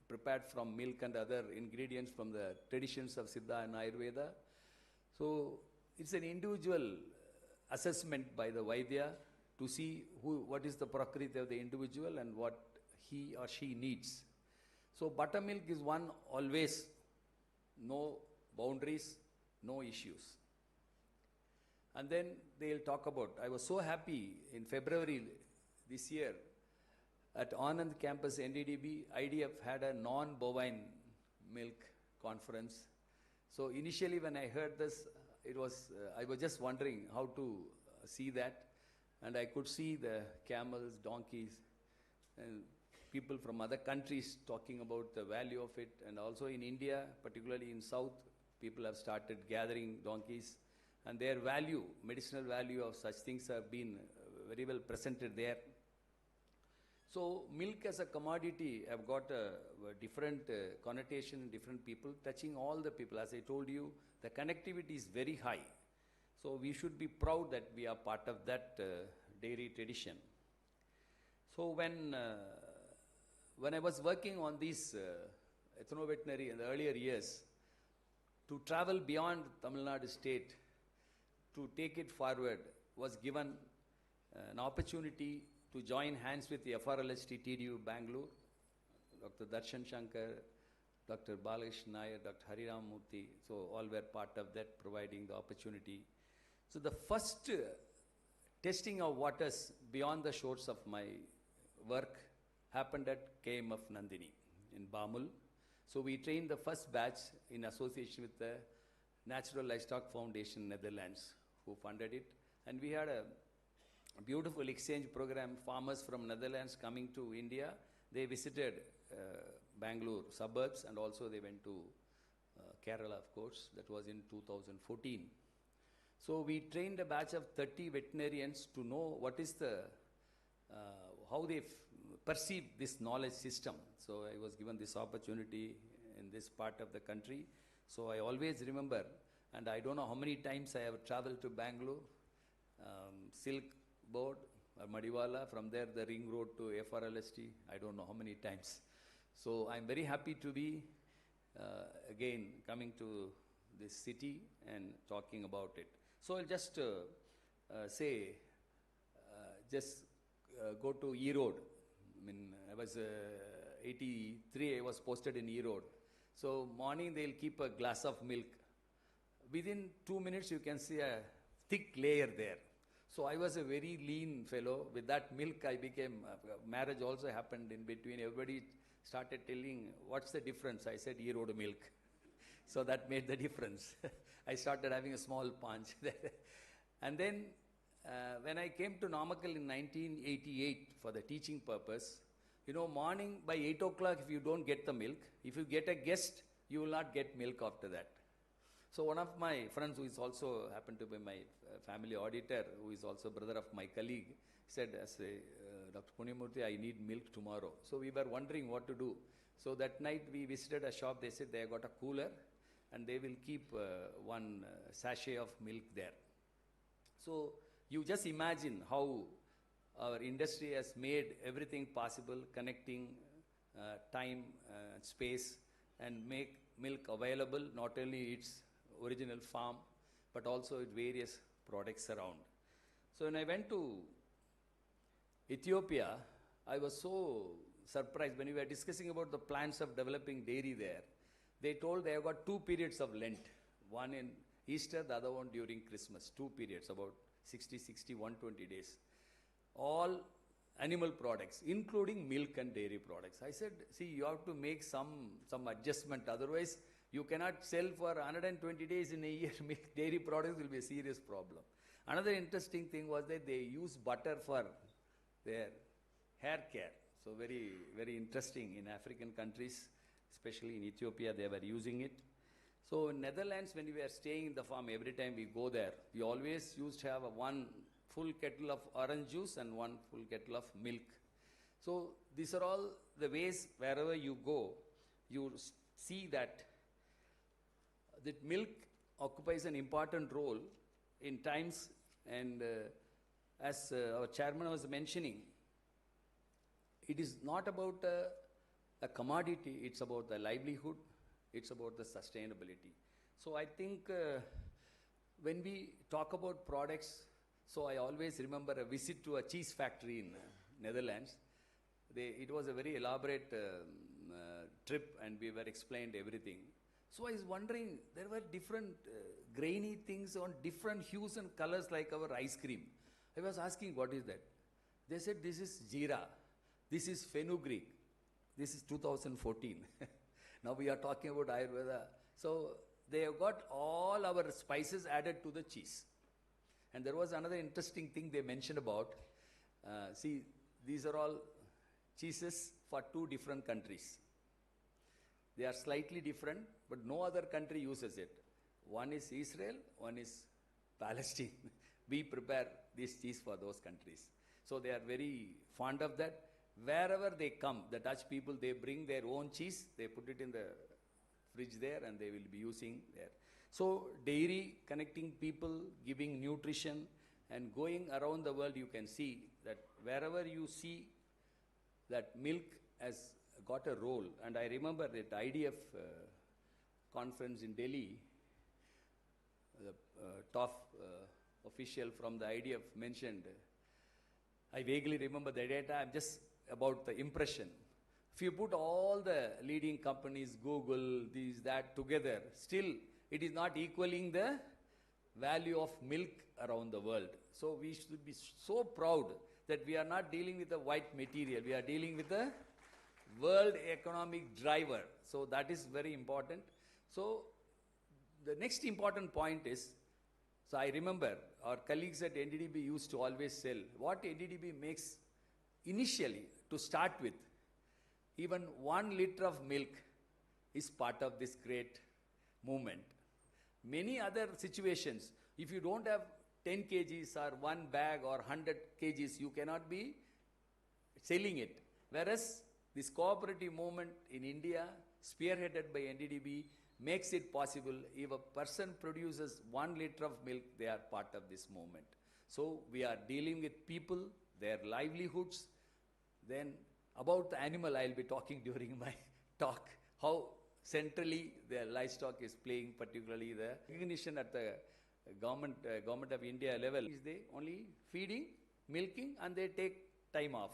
prepared from milk and other ingredients from the traditions of Siddha and Ayurveda. So it's an individual assessment by the Vaidya to see what is the prakriti of the individual and what he or she needs. So buttermilk is one always, no boundaries, no issues. And then they'll talk about, I was so happy in February this year at Anand campus NDDB, IDF had a non-bovine milk conference. So initially when I heard this, it was, I was just wondering how to see that. And I could see the camels, donkeys, and people from other countries talking about the value of it. And also in India, particularly in South, people have started gathering donkeys. And their value, medicinal value of such things have been very well presented there. So milk as a commodity have got a different connotation in different people, touching all the people. As I told you, the connectivity is very high. So we should be proud that we are part of that dairy tradition. So when I was working on this ethno-veterinary in the earlier years, to travel beyond Tamil Nadu state, to take it forward, was given an opportunity to join hands with the FRLST TDU Bangalore, Dr. Darshan Shankar, Dr. Balakrishnan Nair, Dr. Hariram Murthy, so all were part of that, providing the opportunity. So the first testing of waters beyond the shores of my work happened at KMF Nandini in Bamul. So we trained the first batch in association with the Natural Livestock Foundation Netherlands, who funded it. And we had a beautiful exchange program, farmers from Netherlands coming to India. They visited Bangalore suburbs and also they went to Kerala, of course. That was in 2014. So we trained a batch of 30 veterinarians to know what is the, how they perceive this knowledge system. So I was given this opportunity in this part of the country. So I always remember, and I don't know how many times I have traveled to Bangalore, Silk Board or Madiwala, from there the ring road to FRLST, I don't know how many times. So I'm very happy to be again coming to this city and talking about it. So I'll just say, go to E Road. I mean, I was 83, I was posted in Erode. So morning they'll keep a glass of milk. Within 2 minutes you can see a thick layer there. So I was a very lean fellow. With that milk I became, marriage also happened in between. Everybody started telling, what's the difference? I said, Erode milk. So that made the difference. I started having a small punch there. And then when I came to Namakkal in 1988 for the teaching purpose, morning by 8 o'clock, if you don't get the milk, if you get a guest, you will not get milk after that. So one of my friends, who is also happened to be my family auditor, who is also brother of my colleague, said, Dr. Punyamurthy, I need milk tomorrow. So we were wondering what to do. So that night we visited a shop. They said they got a cooler and they will keep one sachet of milk there. So you just imagine how our industry has made everything possible, connecting time, space, and make milk available, not only its original farm, but also its various products around. So when I went to Ethiopia, I was so surprised when we were discussing about the plans of developing dairy there. They told they have got 2 periods of Lent, one in Easter, the other one during Christmas, 2 periods, about 60, 120 days. All animal products, including milk and dairy products. I said, see, you have to make some adjustment, otherwise you cannot sell for 120 days in a year. Milk, dairy products will be a serious problem. Another interesting thing was that they use butter for their hair care. So very, very interesting in African countries, especially in Ethiopia, they were using it. So in Netherlands, when we were staying in the farm, every time we go there, we always used to have one full kettle of orange juice and one full kettle of milk. So these are all the ways wherever you go, you see that milk occupies an important role in times, and as our chairman was mentioning, it is not about a commodity, it's about the livelihood, it's about the sustainability. So I think when we talk about products, so I always remember a visit to a cheese factory in Netherlands. It was a very elaborate trip, and we were explained everything. So I was wondering, there were different grainy things on different hues and colors like our ice cream. I was asking, what is that? They said, this is jeera, this is fenugreek, this is 2014. Now we are talking about Ayurveda. So they have got all our spices added to the cheese. And there was another interesting thing they mentioned about, see, these are all cheeses for 2 different countries. They are slightly different, but no other country uses it. One is Israel, one is Palestine. We prepare this cheese for those countries. So they are very fond of that. Wherever they come, the Dutch people, they bring their own cheese, they put it in the fridge there, and they will be using there. So dairy, connecting people, giving nutrition, and going around the world, you can see that wherever you see that milk has got a role. And I remember at IDF conference in Delhi, the top official from the IDF mentioned, I vaguely remember the data, I'm just about the impression. If you put all the leading companies, Google, these, that together, still it is not equaling the value of milk around the world. So we should be so proud that we are not dealing with a white material, we are dealing with a world economic driver. So that is very important. So the next important point is, so I remember our colleagues at NDDB used to always sell what NDDB makes initially to start with. Even 1 liter of milk is part of this great movement. Many other situations, if you don't have 10 kgs or 1 bag or 100 kgs, you cannot be selling it. Whereas this cooperative movement in India, spearheaded by NDDB, makes it possible. If a person produces 1 liter of milk, they are part of this movement. So we are dealing with people, their livelihoods. Then about the animal, I'll be talking during my talk, how centrally the livestock is playing, particularly the recognition at the government of India level is they only feeding, milking, and they take time off.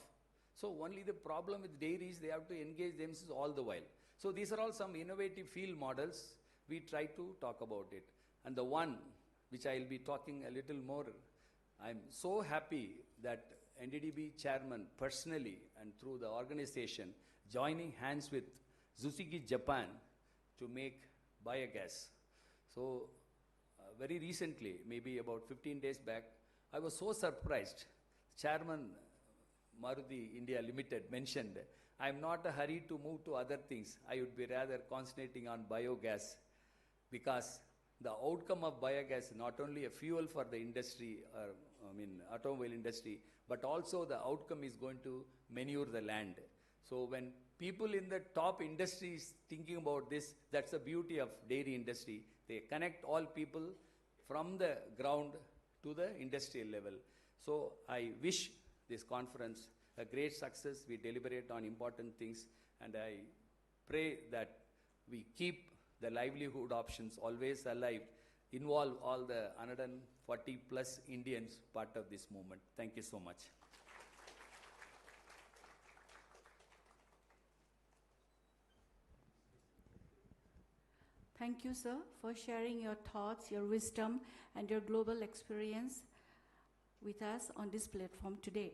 So only the problem with dairies, they have to engage themselves all the while. So these are all some innovative field models. We try to talk about it. And the one which I will be talking a little more, I'm so happy that NDDB chairman personally and through the organization joining hands with Zuzuki Japan to make biogas. So very recently, maybe about 15 days back, I was so surprised. Chairman Maruti India Limited mentioned, I am not in a hurry to move to other things. I would be rather concentrating on biogas because the outcome of biogas is not only a fuel for the industry, automobile industry, but also the outcome is going to manure the land. So when people in the top industries thinking about this, that's the beauty of dairy industry. They connect all people from the ground to the industrial level. So I wish this conference a great success. We deliberate on important things, and I pray that we keep the livelihood options always alive, involve all the 140 plus Indians part of this movement. Thank you so much. Thank you, sir, for sharing your thoughts, your wisdom, and your global experience with us on this platform today.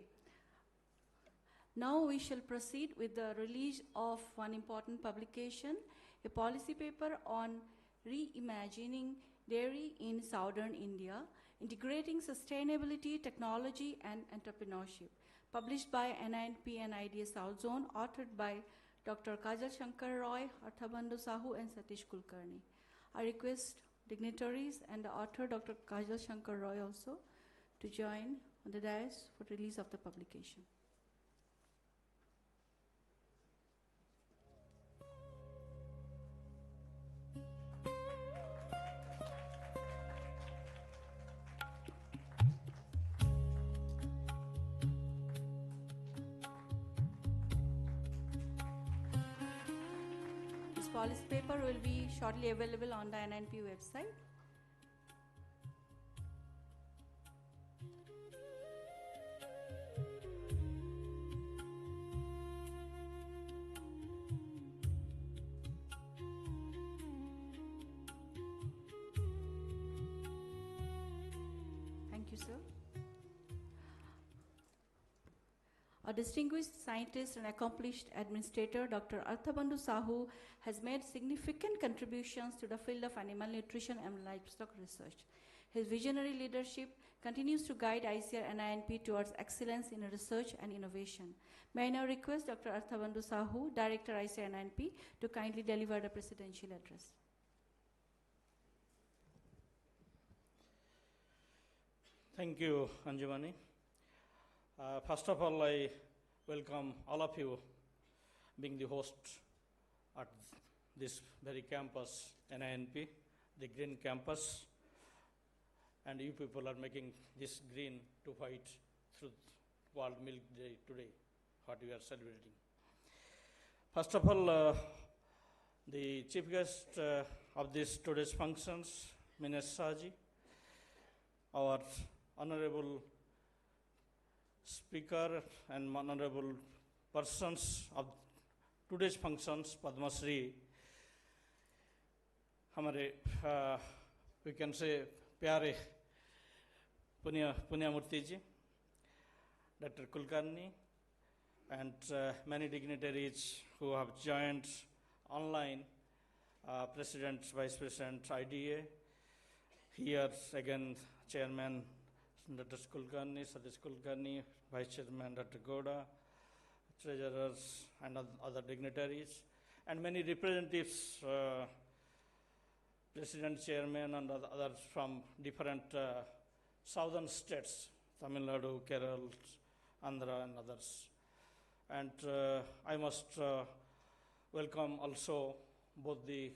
Now we shall proceed with the release of one important publication, a policy paper on reimagining dairy in southern India, integrating sustainability, technology, and entrepreneurship, published by NINP and IDA South Zone, authored by Dr. Kajal Shankar Roy, Arthabandhu Sahu, and Satish Kulkarni. I request dignitaries and the author, Dr. Kajal Shankar Roy, also to join on the dais for release of the publication. This policy paper will be shortly available on the NNP website. Thank you, sir. A distinguished scientist and accomplished administrator, Dr. Arthabandhu Sahu, has made significant contributions to the field of animal nutrition and livestock research. His visionary leadership continues to guide ICAR and NINP towards excellence in research and innovation. May I now request Dr. Arthabandhu Sahu, Director ICAR and NINP, to kindly deliver the presidential address. Thank you, Anjumani. First of all, I welcome all of you being the host at this very campus, NINP, the green campus, and you people are making this green to fight through World Milk Day today, what we are celebrating. First of all, the chief guest of this today's functions, Minesh Saji, our honorable speaker and honorable persons of today's functions, Padma Shri, हमारे we can say प्यारे पुण्यमूर्ति जी, Dr. Kulkarni, and many dignitaries who have joined online, President, Vice President, IDA, here again Chairman Dr. Kulkarni, Satish Kulkarni, Vice Chairman Dr. Goda, treasurers and other dignitaries, and many representatives, President, Chairman, and others from different southern states, Tamil Nadu, Kerala, Andhra, and others. And I must welcome also both the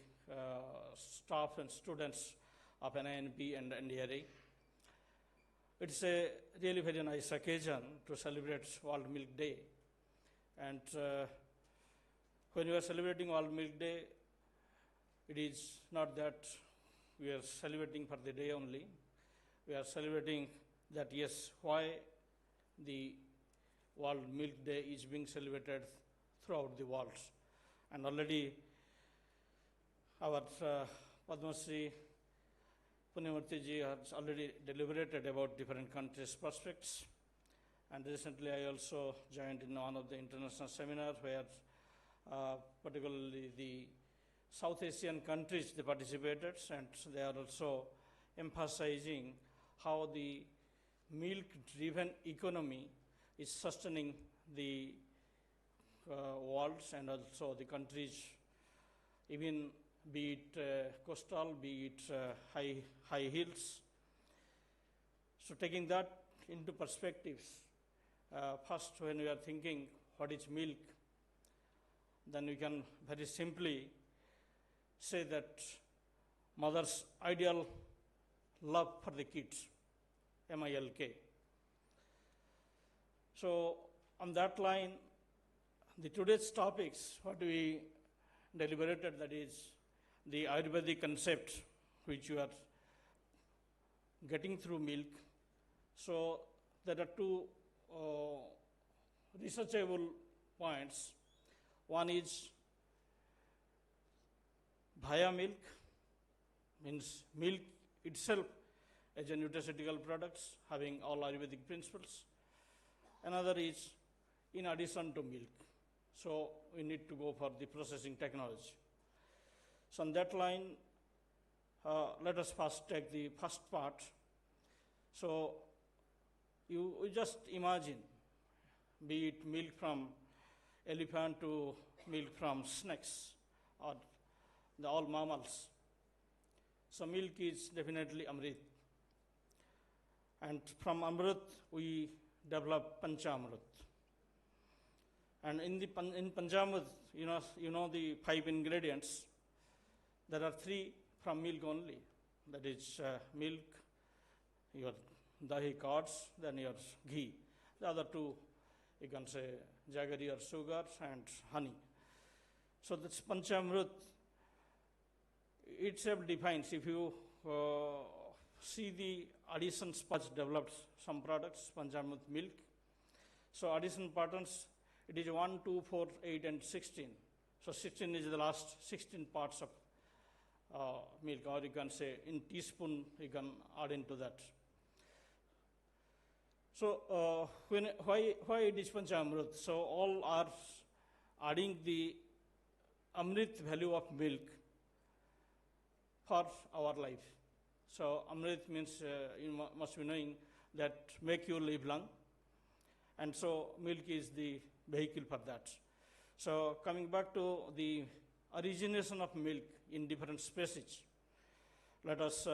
staff and students of NINP and NDRA. It's a really very nice occasion to celebrate World Milk Day. And when we are celebrating World Milk Day, it is not that we are celebrating for the day only. We are celebrating that, yes, why the World Milk Day is being celebrated throughout the world. And already our Padma Shri Punyamurti ji has already deliberated about different countries' prospects. And recently I also joined in one of the international seminars where particularly the South Asian countries they participated, and they are also emphasizing how the milk-driven economy is sustaining the world and also the countries, even be it coastal, be it high hills. So taking that into perspectives, first when we are thinking what is milk, then we can very simply say that mother's ideal love for the kids, MILK. So on that line, the today's topics, what we deliberated, that is the Ayurvedic concept which you are getting through milk. So there are two researchable points. One is via milk, means milk itself as a nutraceutical products having all Ayurvedic principles. Another is in addition to milk. So we need to go for the processing technology. So on that line, let us first take the first part. So you just imagine, be it milk from elephant to milk from snakes or all mammals. So milk is definitely Amrit. And from Amrit, we develop Panchamrit. And in Panchamrit, you know the 5 ingredients. There are 3 from milk only. That is milk, your dahi curds, then your ghee. The other 2, you can say jaggery or sugar and honey. So this Panchamrit itself defines, if you see the addition patterns developed some products, Panchamrit milk. So addition patterns, it is 1, 2, 4, 8, and 16. So 16 is the last 16 parts of milk, or you can say in teaspoon you can add into that. So why it is Panchamrit? So all are adding the Amrit value of milk for our life. So Amrit means you must be knowing that make you live long, and so milk is the vehicle for that. So coming back to the origination of milk in different species, let us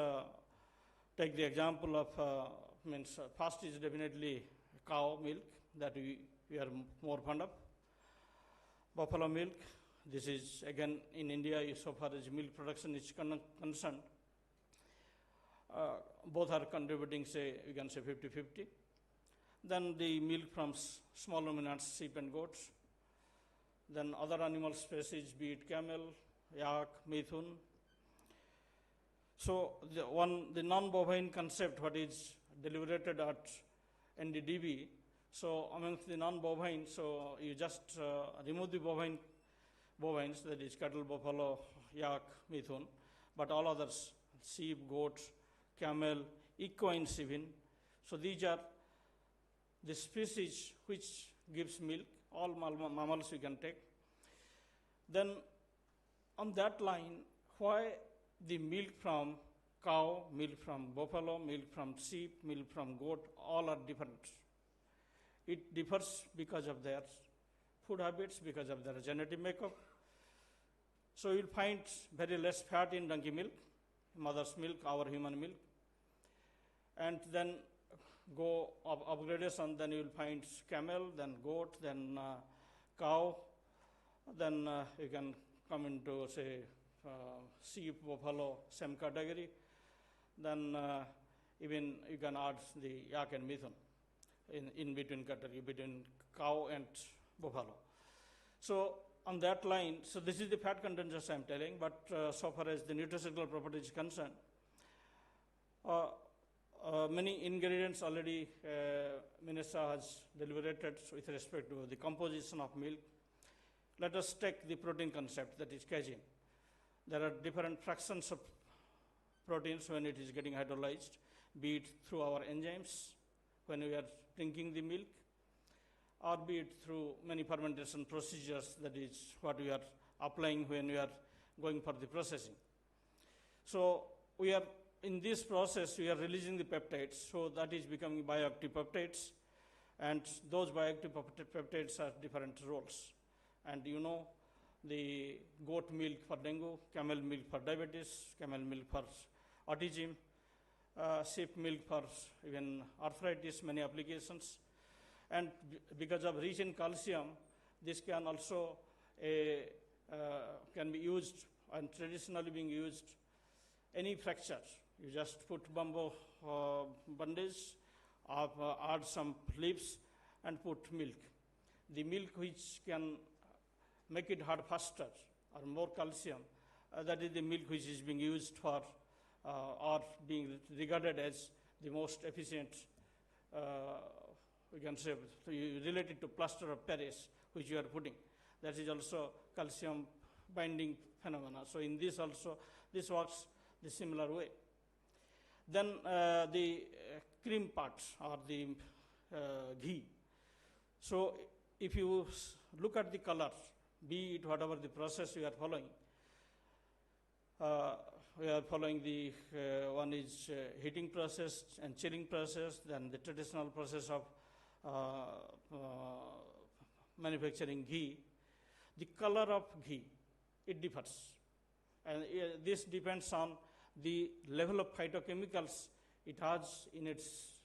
take the example of first is definitely cow milk that we are more fond of. Buffalo milk, this is again in India so far as milk production is concerned. Both are contributing, say, you can say 50-50. Then the milk from small ruminants, sheep and goats. Then other animal species, be it camel, yak, mithun. So the non-bovine concept, what is deliberated at NDDB. So amongst the non-bovine, so you just remove the bovines, that is cattle, buffalo, yak, mithun, but all others, sheep, goat, camel, equines even. So these are the species which gives milk. All mammals you can take. Then on that line, why the milk from cow, milk from buffalo, milk from sheep, milk from goat, all are different. It differs because of their food habits, because of their genetic makeup. So you'll find very less fat in donkey milk, mother's milk, our human milk. And then go upgradation, then you will find camel, then goat, then cow, then you can come into, say, sheep, buffalo, same category. Then even you can add the yak and mithun in between category, between cow and buffalo. So on that line, so this is the fat content just I am telling, but so far as the nutraceutical property is concerned, many ingredients already Minister has deliberated with respect to the composition of milk. Let us take the protein concept, that is casein. There are different fractions of proteins when it is getting hydrolyzed, be it through our enzymes when we are drinking the milk, or be it through many fermentation procedures, that is what we are applying when we are going for the processing. So we are in this process, we are releasing the peptides, so that is becoming bioactive peptides, and those bioactive peptides have different roles. And you know, the goat milk for dengue, camel milk for diabetes, camel milk for autism, sheep milk for even arthritis, many applications. And because of rich in calcium, this can also can be used, and traditionally being used any fracture. You just put bamboo bandage, add some leaves, and put milk. The milk which can make it hard faster or more calcium, that is the milk which is being used for or being regarded as the most efficient, we can say, related to plaster of Paris, which you are putting. That is also calcium binding phenomena. So in this also, this works the similar way. Then the cream part, or the ghee. So if you look at the color, be it whatever the process we are following the one is heating process and chilling process, then the traditional process of manufacturing ghee. The color of ghee, it differs. And this depends on the level of phytochemicals it has in its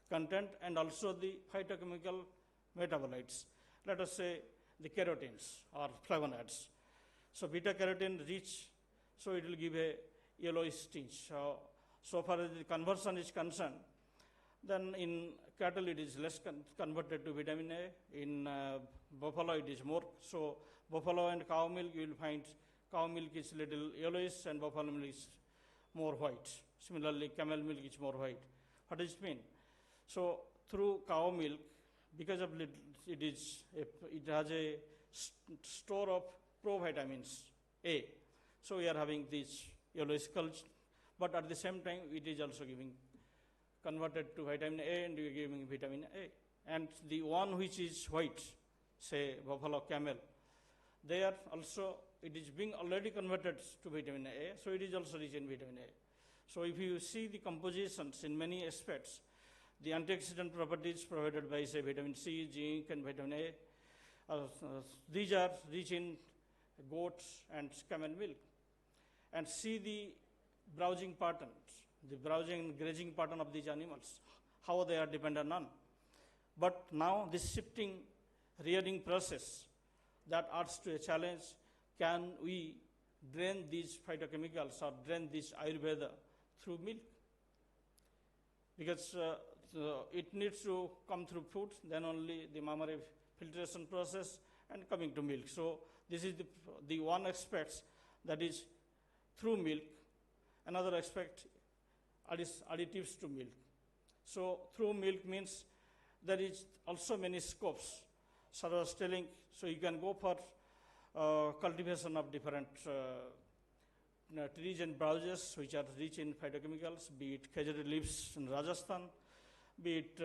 content, and also the phytochemical metabolites. Let us say the carotenes or flavonoids. So beta carotene rich, so it will give a yellowish tinge. So far as the conversion is concerned, then in cattle it is less converted to vitamin A. In buffalo it is more. So buffalo and cow milk, you will find cow milk is little yellowish and buffalo milk is more white. Similarly, camel milk is more white. What does it mean? So through cow milk, because of it has a store of provitamins A. So we are having this yellowish color, but at the same time it is also giving converted to vitamin A, and we are giving vitamin A. And the one which is white, say buffalo, camel, there also it is being already converted to vitamin A, so it is also rich in vitamin A. So if you see the compositions in many aspects, the antioxidant properties provided by, say, vitamin C, zinc, and vitamin A, these are rich in goat and camel milk. And see the browsing patterns, the browsing and grazing pattern of these animals, how they are dependent on. But now this shifting rearing process that adds to a challenge, can we drain these phytochemicals or drain this Ayurveda through milk? Because it needs to come through food, then only the mammary filtration process and coming to milk. So this is the one aspect, that is through milk. Another aspect is additives to milk. So through milk means there is also many scopes. So I was telling, so you can go for cultivation of different trees and browses which are rich in phytochemicals, be it khajuri leaves in Rajasthan, be it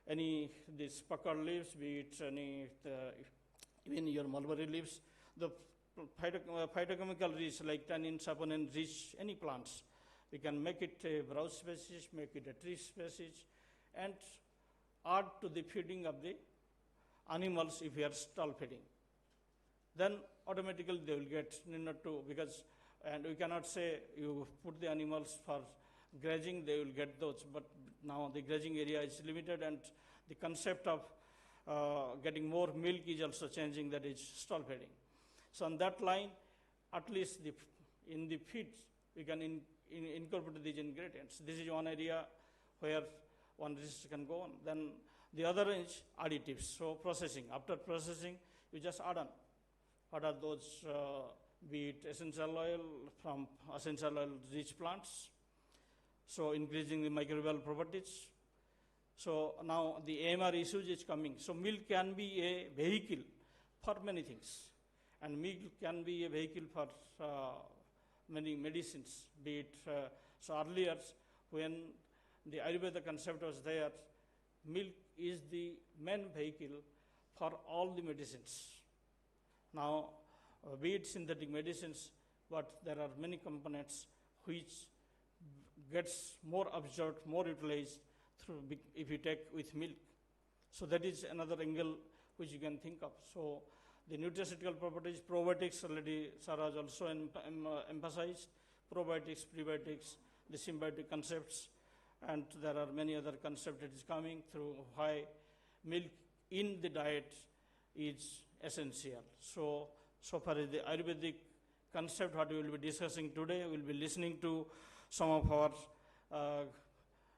any these pakar leaves, be it any even your mulberry leaves. The phytochemical rich like tannin, saponin rich any plants. We can make it a browse species, make it a tree species, and add to the feeding of the animals if we are stall feeding. Then automatically they will get because, and we cannot say you put the animals for grazing, they will get those, but now the grazing area is limited, and the concept of getting more milk is also changing, that is stall feeding. So on that line, at least in the feed, we can incorporate these ingredients. This is one area where one research can go on. Then the other is additives. So processing, after processing, you just add on. What are those, be it essential oil from essential oil rich plants, so increasing the microbial properties. So now the AMR issues is coming. So milk can be a vehicle for many things, and milk can be a vehicle for many medicines, be it, so earlier when the Ayurveda concept was there, milk is the main vehicle for all the medicines. Now, be it synthetic medicines, but there are many components which gets more absorbed, more utilized through if you take with milk. So that is another angle which you can think of. So the nutraceutical properties, probiotics already Sarah has also emphasized, probiotics, prebiotics, the symbiotic concepts, and there are many other concepts that is coming through why milk in the diet is essential. So far as the Ayurvedic concept what we will be discussing today, we will be listening to some of our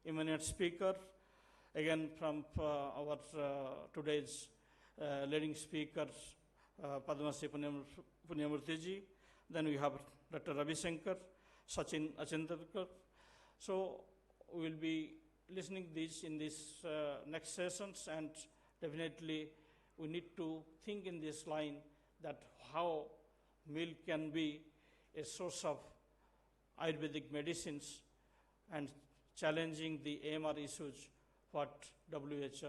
eminent speaker, again from our today's leading speaker, Padma Shri Punyamurthy ji. Then we have Dr. Ravi Shankar, Sachin Achindarkar. So we will be listening this in this next sessions, and definitely we need to think in this line that how milk can be a source of Ayurvedic medicines and challenging the AMR issues, what WHO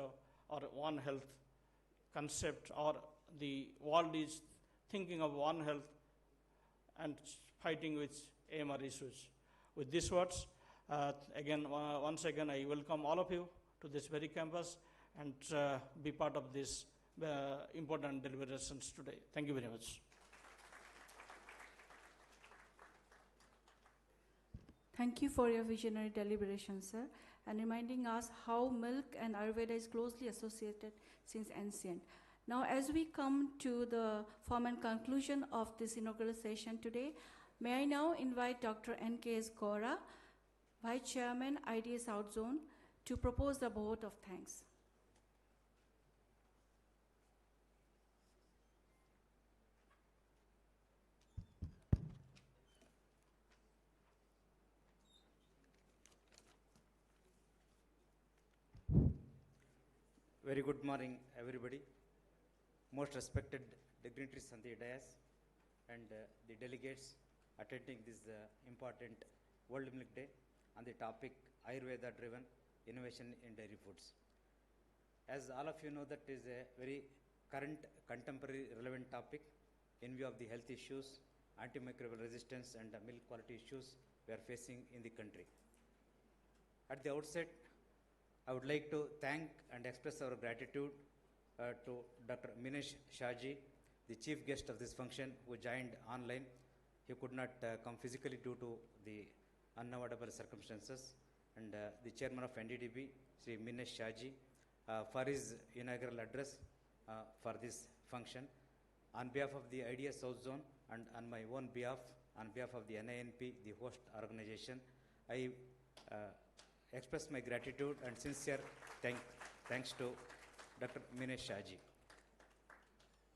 or One Health concept or the world is thinking of One Health and fighting with AMR issues. With these words, once again, I welcome all of you to this very campus and be part of this important deliberations today. Thank you very much. Thank you for your visionary deliberation, sir, and reminding us how milk and Ayurveda is closely associated since ancient. Now, as we come to the form and conclusion of this inaugural session today, may I now invite Dr. N.K.S. Gora, Vice Chairman, IDA South Zone, to propose the vote of thanks. Very good morning, everybody. Most respected dignitaries on the dais and the delegates attending this important World Milk Day on the topic Ayurveda-driven innovation in dairy foods. As all of you know, that is a very current, contemporary, relevant topic in view of the health issues, antimicrobial resistance, and milk quality issues we are facing in the country. At the outset, I would like to thank and express our gratitude to Dr. Minesh Shahji, the chief guest of this function, who joined online. He could not come physically due to the unavoidable circumstances, and the chairman of NDDB, Sri Minesh Shahji, for his inaugural address for this function. On behalf of the IDA South Zone and on my own behalf, on behalf of the NINP, the host organization, I express my gratitude and sincere thanks to Dr. Minesh Shahji.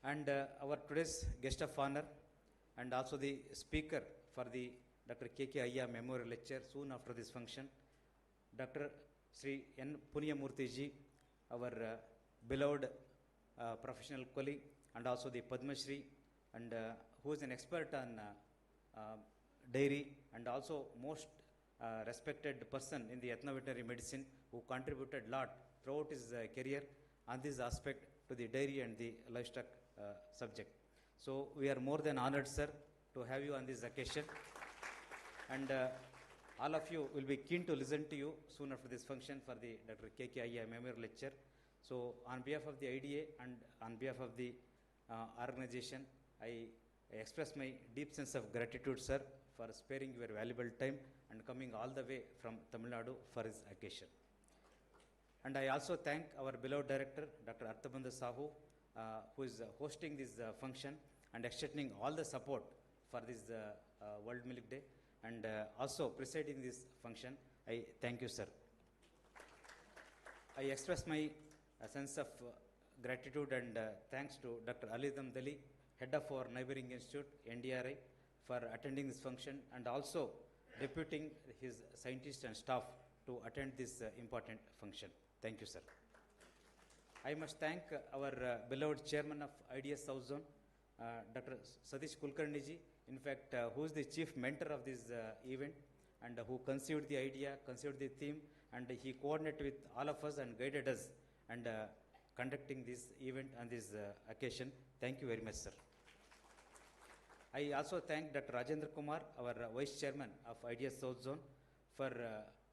And our today's guest of honor and also the speaker for the Dr. K.K. Ayya Memorial Lecture soon after this function, Dr. Sri N. Punyamurthy ji, our beloved professional colleague and also the Padma Shri, and who is an expert on dairy and also most respected person in the ethno-veterinary medicine, who contributed a lot throughout his career on this aspect to the dairy and the livestock subject. So we are more than honored, sir, to have you on this occasion. And all of you will be keen to listen to you soon after this function for the Dr. K.K. Ayya Memorial Lecture. So on behalf of the IDA and on behalf of the organization, I express my deep sense of gratitude, sir, for sparing your valuable time and coming all the way from Tamil Nadu for his occasion. And I also thank our beloved director, Dr. Arthabandha Sahu, who is hosting this function and extending all the support for this World Milk Day, and also presiding this function. I thank you, sir. I express my sense of gratitude and thanks to Dr. Alidam Dali, head of our neighboring institute, NDRI, for attending this function, and also deputing his scientists and staff to attend this important function. Thank you, sir. I must thank our beloved chairman of IDS South Zone, Dr. Satish Kulkarniji, in fact, who is the chief mentor of this event and who conceived the idea, conceived the theme, and he coordinated with all of us and guided us and conducting this event on this occasion. Thank you very much, sir. I also thank Dr. Rajendra Kumar, our vice chairman of IDS South Zone, for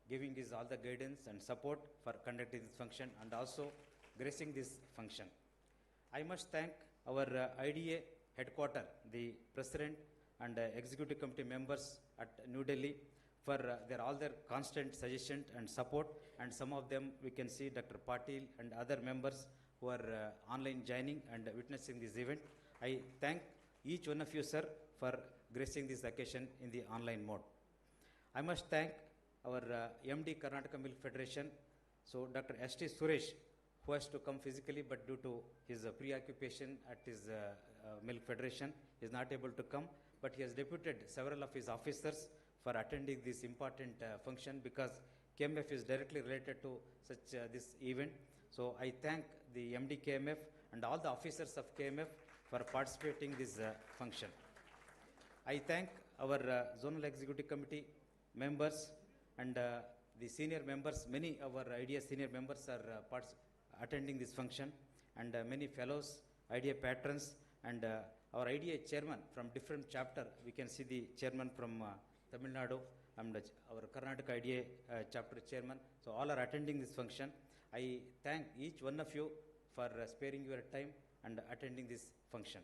giving us all the guidance and support for conducting this function and also gracing this function. I must thank our IDA headquarter, the president and executive committee members at New Delhi for all their constant suggestion and support, and some of them we can see Dr. Patil and other members who are online joining and witnessing this event. I thank each one of you, sir, for gracing this occasion in the online mode. I must thank our MD Karnataka Milk Federation, so Dr. S.T. Suresh, who has to come physically, but due to his preoccupation at his Milk Federation, he is not able to come, but he has deputed several of his officers for attending this important function because KMF is directly related to such this event. So I thank the MD KMF and all the officers of KMF for participating this function. I thank our Zonal Executive Committee members and the senior members. Many of our IDEA senior members are attending this function, and many fellows, IDEA patrons, and our IDEA chairman from different chapter. We can see the chairman from Tamil Nadu and our Karnataka IDEA chapter chairman. So all are attending this function. I thank each one of you for sparing your time and attending this function.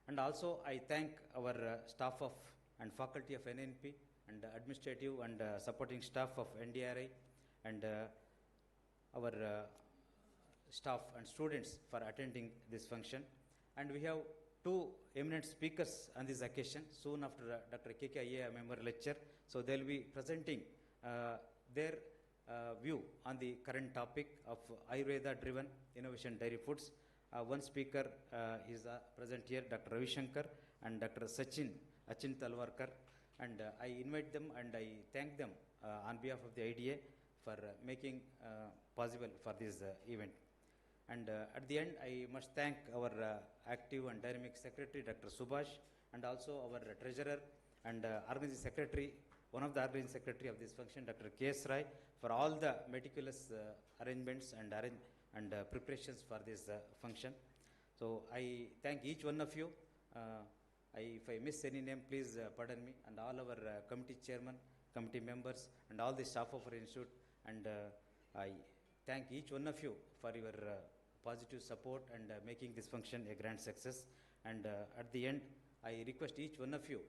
And also I thank our staff of and faculty of NNP and administrative and supporting staff of NDRI and our staff and students for attending this function. And we have two eminent speakers on this occasion. Soon after Dr. KKIA memorial lecture, so they will be presenting their view on the current topic of Ayurveda-driven innovation dairy foods. One speaker is present here, Dr. Ravi Shankar and Dr. Achin Talwarkar, and I invite them and I thank them on behalf of the IDA for making possible for this event. And at the end, I must thank our active and dynamic secretary, Dr. Subhash, and also our treasurer and organizing secretary, one of the organizing secretary of this function, Dr. K.S. Rai, for all the meticulous arrangements and preparations for this function. So I thank each one of you. If I miss any name, please pardon me, and all our committee chairman, committee members, and all the staff of our institute. And I thank each one of you for your positive support and making this function a grand success. And at the end, I request each one of you,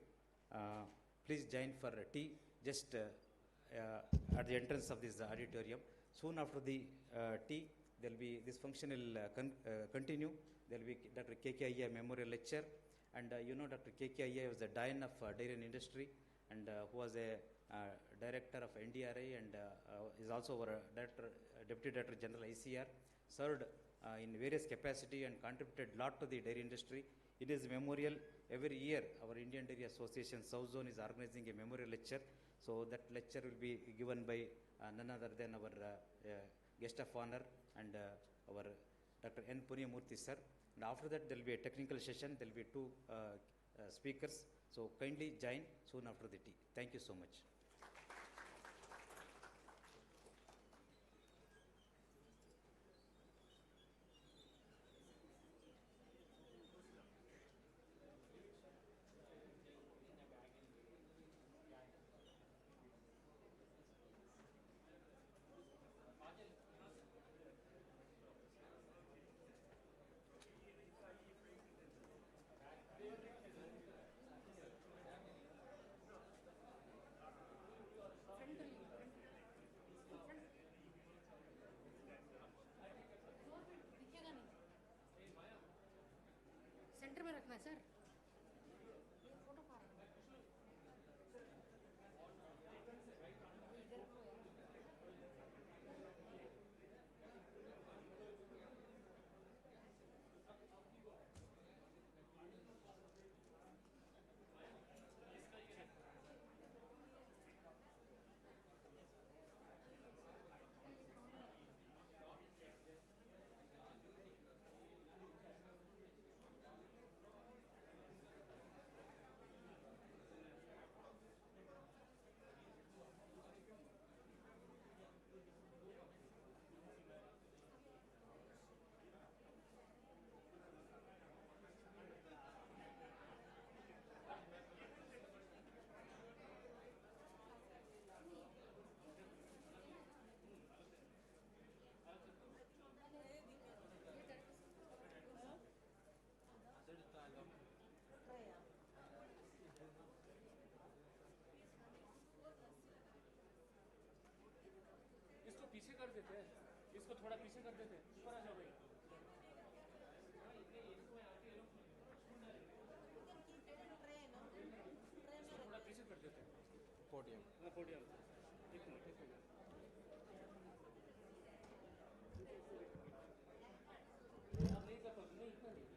please join for tea just at the entrance of this auditorium. Soon after the tea, there will be, this function will continue. There will be Dr. KKIA memorial lecture. And you know, Dr. KKIA was the Dean of dairy industry and who was a director of NDRI and is also our Deputy Director General ICR, served in various capacity and contributed a lot to the dairy industry. It is a memorial. Every year, our Indian Dairy Association South Zone is organizing a memorial lecture. So that lecture will be given by none other than our guest of honor and our Dr. N. Punyamurthy sir. And after that, there will be a technical session. There will be two speakers. So kindly join soon after the tea. Thank you so much. Centre में रखना है sir पीछे कर देते हैं, इसको थोड़ा पीछे कर देते हैं, ऊपर आ जाओ भाई। थोड़ा पीछे कर देते हैं, पोडियम, हाँ पोडियम, एक मिनट एक मिनट। आप नहीं कर पाओगे, नहीं इतना नहीं।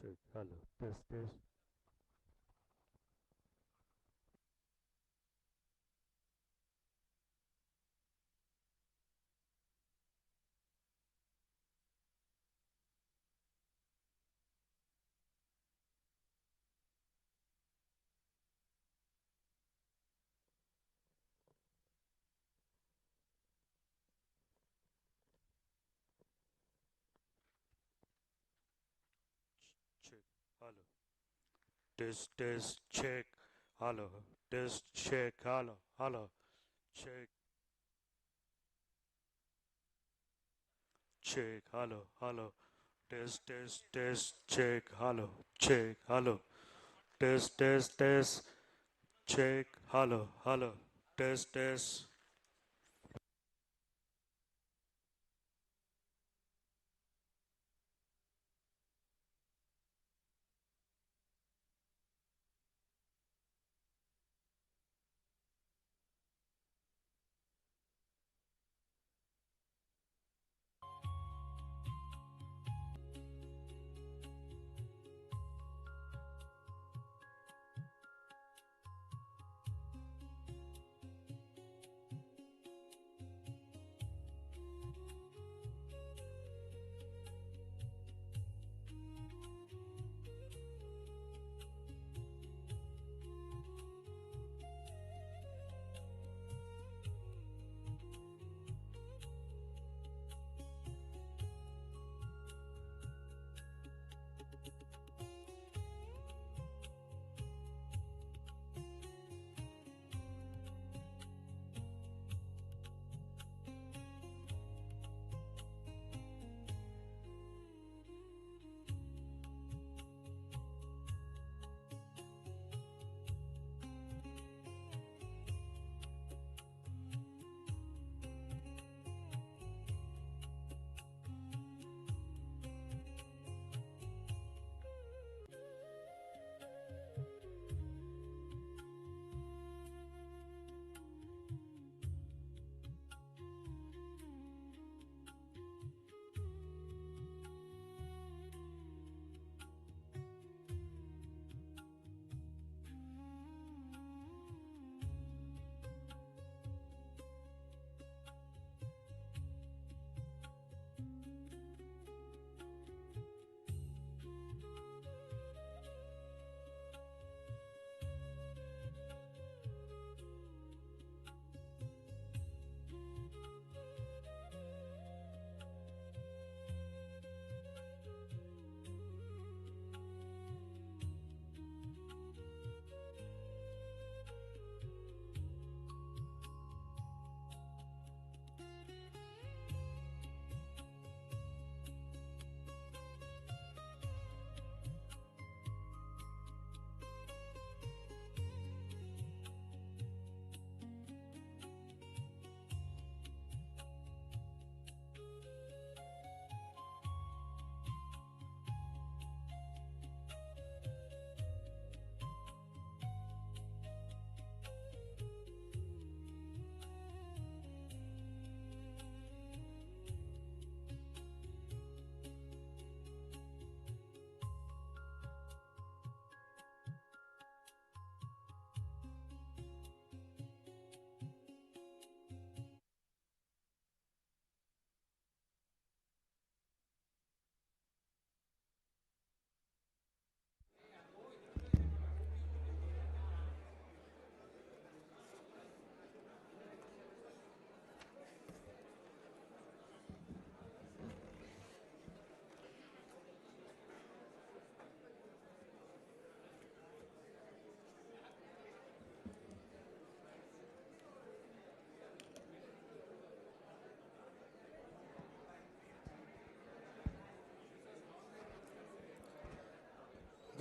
Check. Hello. Test, test. Check. Hello. Test, test. Check. Hello. Test, check. Hello. Hello. Check. Check. Hello. Hello. Test, test, test. Check. Hello. Check. Hello. Test, test, test. Check. Hello. Hello. Test, test.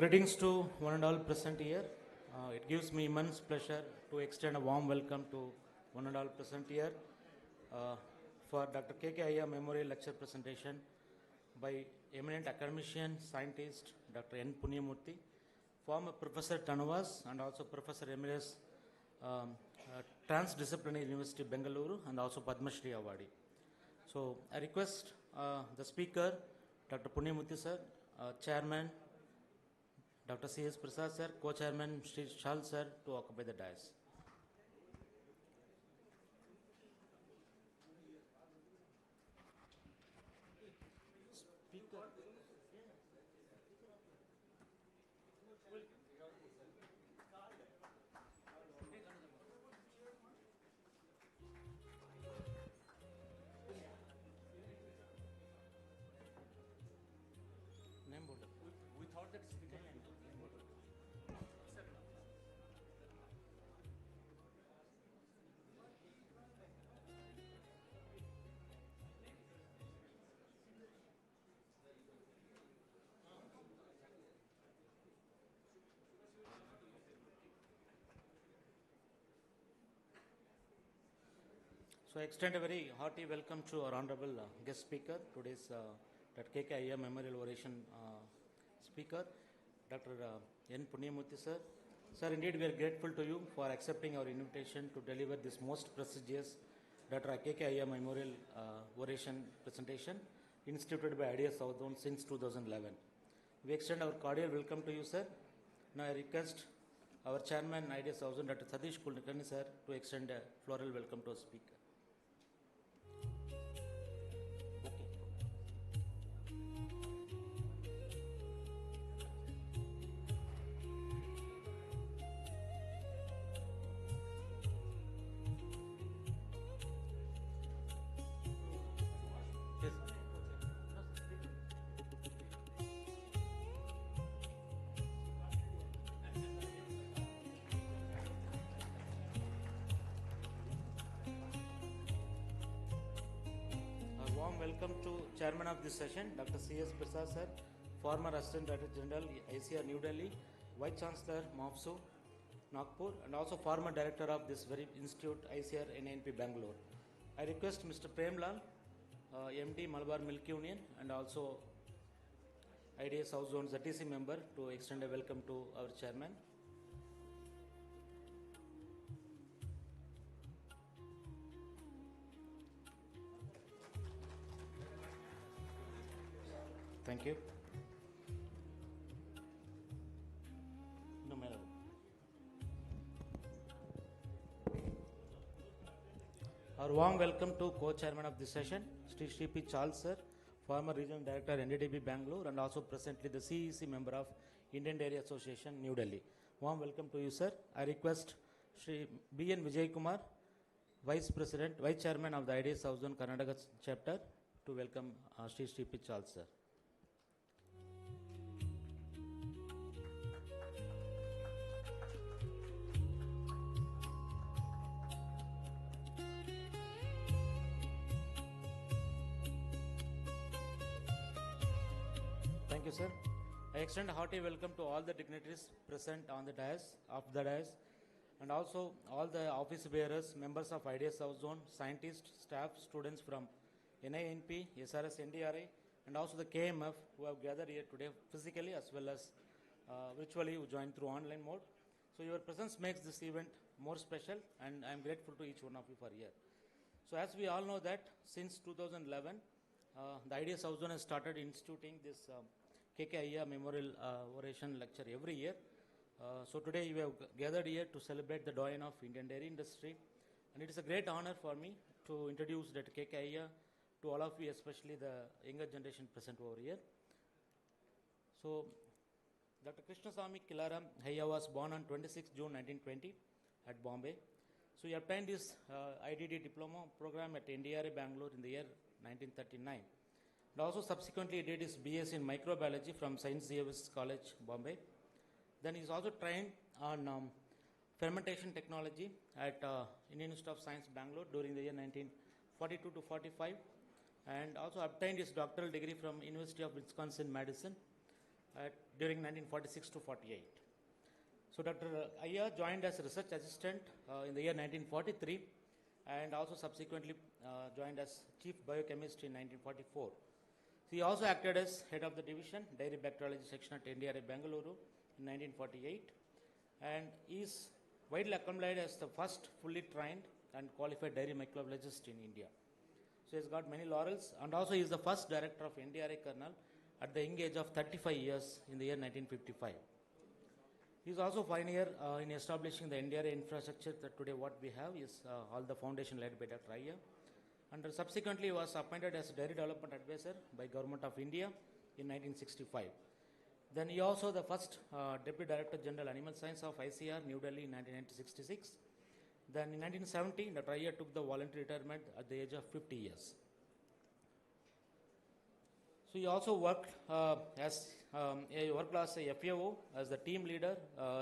Greetings to one and all present here. It gives me immense pleasure to extend a warm welcome to one and all present here for Dr. K.K. Iyer Memorial Lecture Presentation by eminent academician, scientist, Dr. N. Punyamurthy, former Professor Tanuvas and also Professor Emeritus Transdisciplinary University, Bengaluru, and also Padma Shri Awadi. So I request the speaker, Dr. Punyamurthy sir, Chairman, Dr. C.S. Prasad sir, Co-Chairman Sri Shal sir to occupy the dais. So I extend a very hearty welcome to our honorable guest speaker, today's Dr. K.K. Iyer Memorial Oration speaker, Dr. N. Punyamurthy sir. Sir, indeed we are grateful to you for accepting our invitation to deliver this most prestigious Dr. K.K. Iyer Memorial Oration presentation instituted by IDS Southern since 2011. We extend our cordial welcome to you, sir. Now I request our chairman, IDS Southern, Dr. Satish Kulkarni sir, to extend a floral welcome to our speaker. Warm welcome to Chairman of this session, Dr. C.S. Prasad sir, former Assistant Director General, ICR New Delhi, Vice Chancellor, MOPSU, Nagpur, and also former Director of this very institute, ICR NANP Bangalore. I request Mr. Premlal, MD Malabar Milk Union, and also IDS South Zone ZTC member to extend a welcome to our Chairman. Thank you. No matter. Our warm welcome to co-chairman of this session, Sri P. Charles sir, former regional director NDDB Bangalore and also presently the CEC member of Indian Dairy Association, New Delhi. Warm welcome to you, sir. I request Sri B. N. Vijay Kumar, Vice President, Vice Chairman of the IDS South Zone Karnataka chapter, to welcome Sri P. Charles sir. Thank you, sir. I extend a hearty welcome to all the dignitaries present on the dais, and also all the office bearers, members of IDS South Zone, scientists, staff, students from NINP, SRS, NDRI, and also the KMF who have gathered here today physically as well as virtually who joined through online mode. So your presence makes this event more special, and I am grateful to each one of you for here. So as we all know that since 2011, the IDS South Zone has started instituting this K.K. Iyer Memorial Oration Lecture every year. So today we have gathered here to celebrate the doyen of Indian dairy industry, and it is a great honor for me to introduce Dr. K.K. Iyer to all of you, especially the younger generation present over here. So Dr. Krishnasamy Kilaram Iyer was born on 26 June 1920 at Bombay. So he obtained his IDD diploma program at NDRI Bangalore in the year 1939. And also subsequently he did his BS in microbiology from St. Xavier's College, Bombay. Then he's also trained on fermentation technology at Indian Institute of Science, Bangalore during the year 1942 to 45, and also obtained his doctoral degree from University of Wisconsin, Madison. during 1946 to 48. So Dr. Iyer joined as research assistant in the year 1943 and also subsequently joined as chief biochemist in 1944. He also acted as head of the division, dairy bacteriology section at NDRA Bengaluru in 1948, and is widely acclaimed as the first fully trained and qualified dairy microbiologist in India. So he's got many laurels, and also he is the first director of NDRA kernel at the young age of 35 years in the year 1955. He is also pioneer in establishing the NDRA infrastructure that today what we have is all the foundation led by Dr. Iyer. And subsequently he was appointed as Dairy Development Advisor by Government of India in 1965. Then he also the first Deputy Director General Animal Science of ICR, New Delhi in 1966. Then in 1970, Dr. Iyer took the voluntary retirement at the age of 50 years. So he also worked as a FAO as the team leader,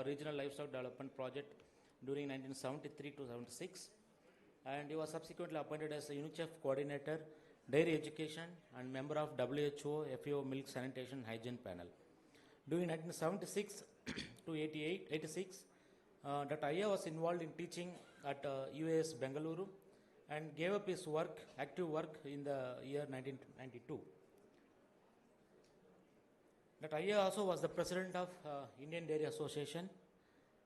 Regional Livestock Development Project during 1973 to 76. And he was subsequently appointed as a UNICEF coordinator, dairy education, and member of WHO FAO Milk Sanitation Hygiene Panel. During 1976 to 86, Dr. Iyer was involved in teaching at UAS Bengaluru and gave up his work, active work, in the year 1992. Dr. Iyer also was the president of Indian Dairy Association.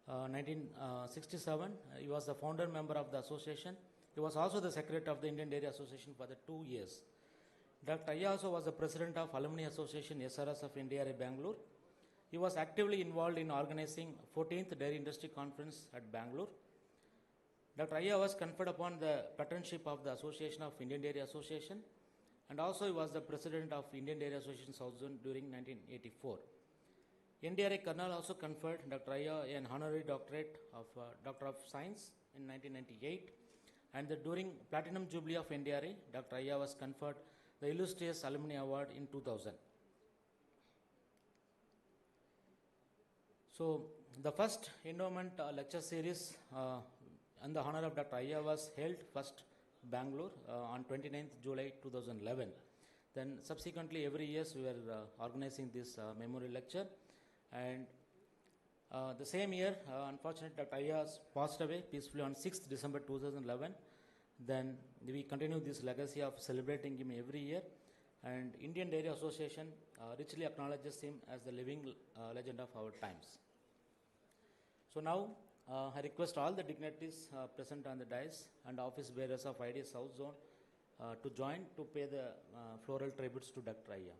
1967, he was the founder member of the association. He was also the secretary of the Indian Dairy Association for the 2 years. Dr. Iyer also was the president of Alumni Association SRS of India Bangalore. He was actively involved in organizing 14th Dairy Industry Conference at Bangalore. Dr. Iyer was conferred upon the patronship of the Association of Indian Dairy Association, and also he was the president of Indian Dairy Association South Zone during 1984. NDRA Kernel also conferred Dr. Iyer an honorary doctorate of Doctor of Science in 1998, and during Platinum Jubilee of NDRA, Dr. Iyer was conferred the Illustrious Alumni Award in 2000. So the first endowment lecture series in the honor of Dr. Iyer was held first Bangalore on 29th July 2011. Then subsequently every year we were organizing this memorial lecture. And the same year, unfortunately, Dr. Iyer passed away peacefully on 6th December 2011. Then we continue this legacy of celebrating him every year. And Indian Dairy Association richly acknowledges him as the living legend of our times. So now I request all the dignitaries present on the dais and office bearers of IDS South Zone to join to pay the floral tributes to Dr. Iyer.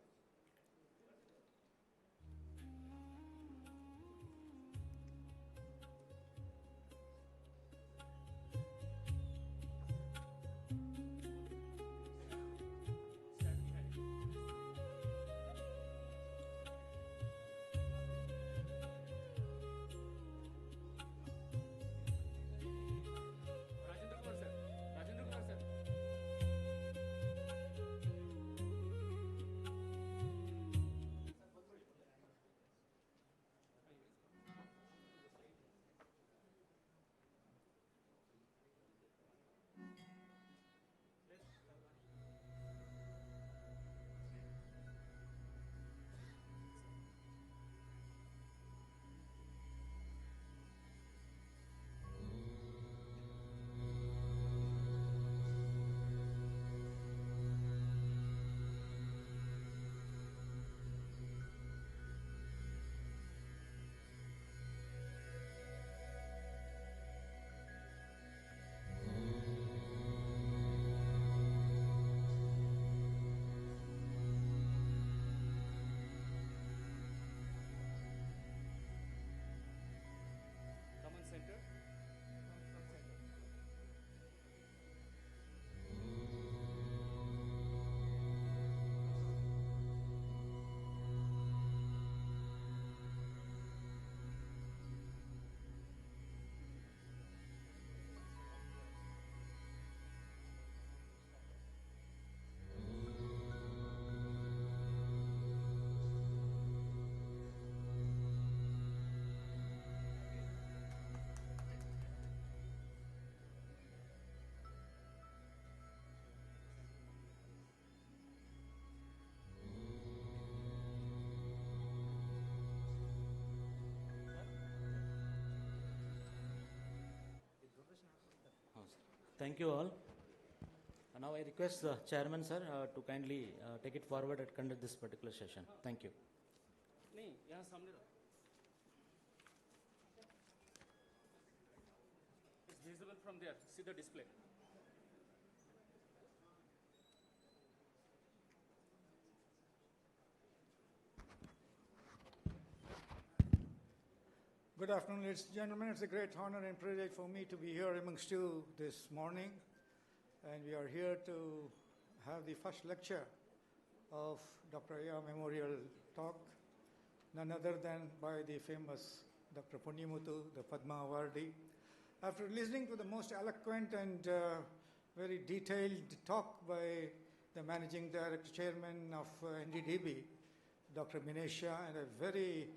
Thank you all. Now I request the chairman, sir, to kindly take it forward and conduct this particular session. Thank you. नहीं, यहाँ सामने रहो. It's visible from there. See the display. Good afternoon, ladies and gentlemen. It's a great honor and privilege for me to be here amongst you this morning. And we are here to have the first lecture of Dr. Aya Memorial Talk, none other than by the famous Dr. Punyamuthu, the Padma Awardee. After listening to the most eloquent and very detailed talk by the Managing Director Chairman of NDDB, Dr. Minesha, and a very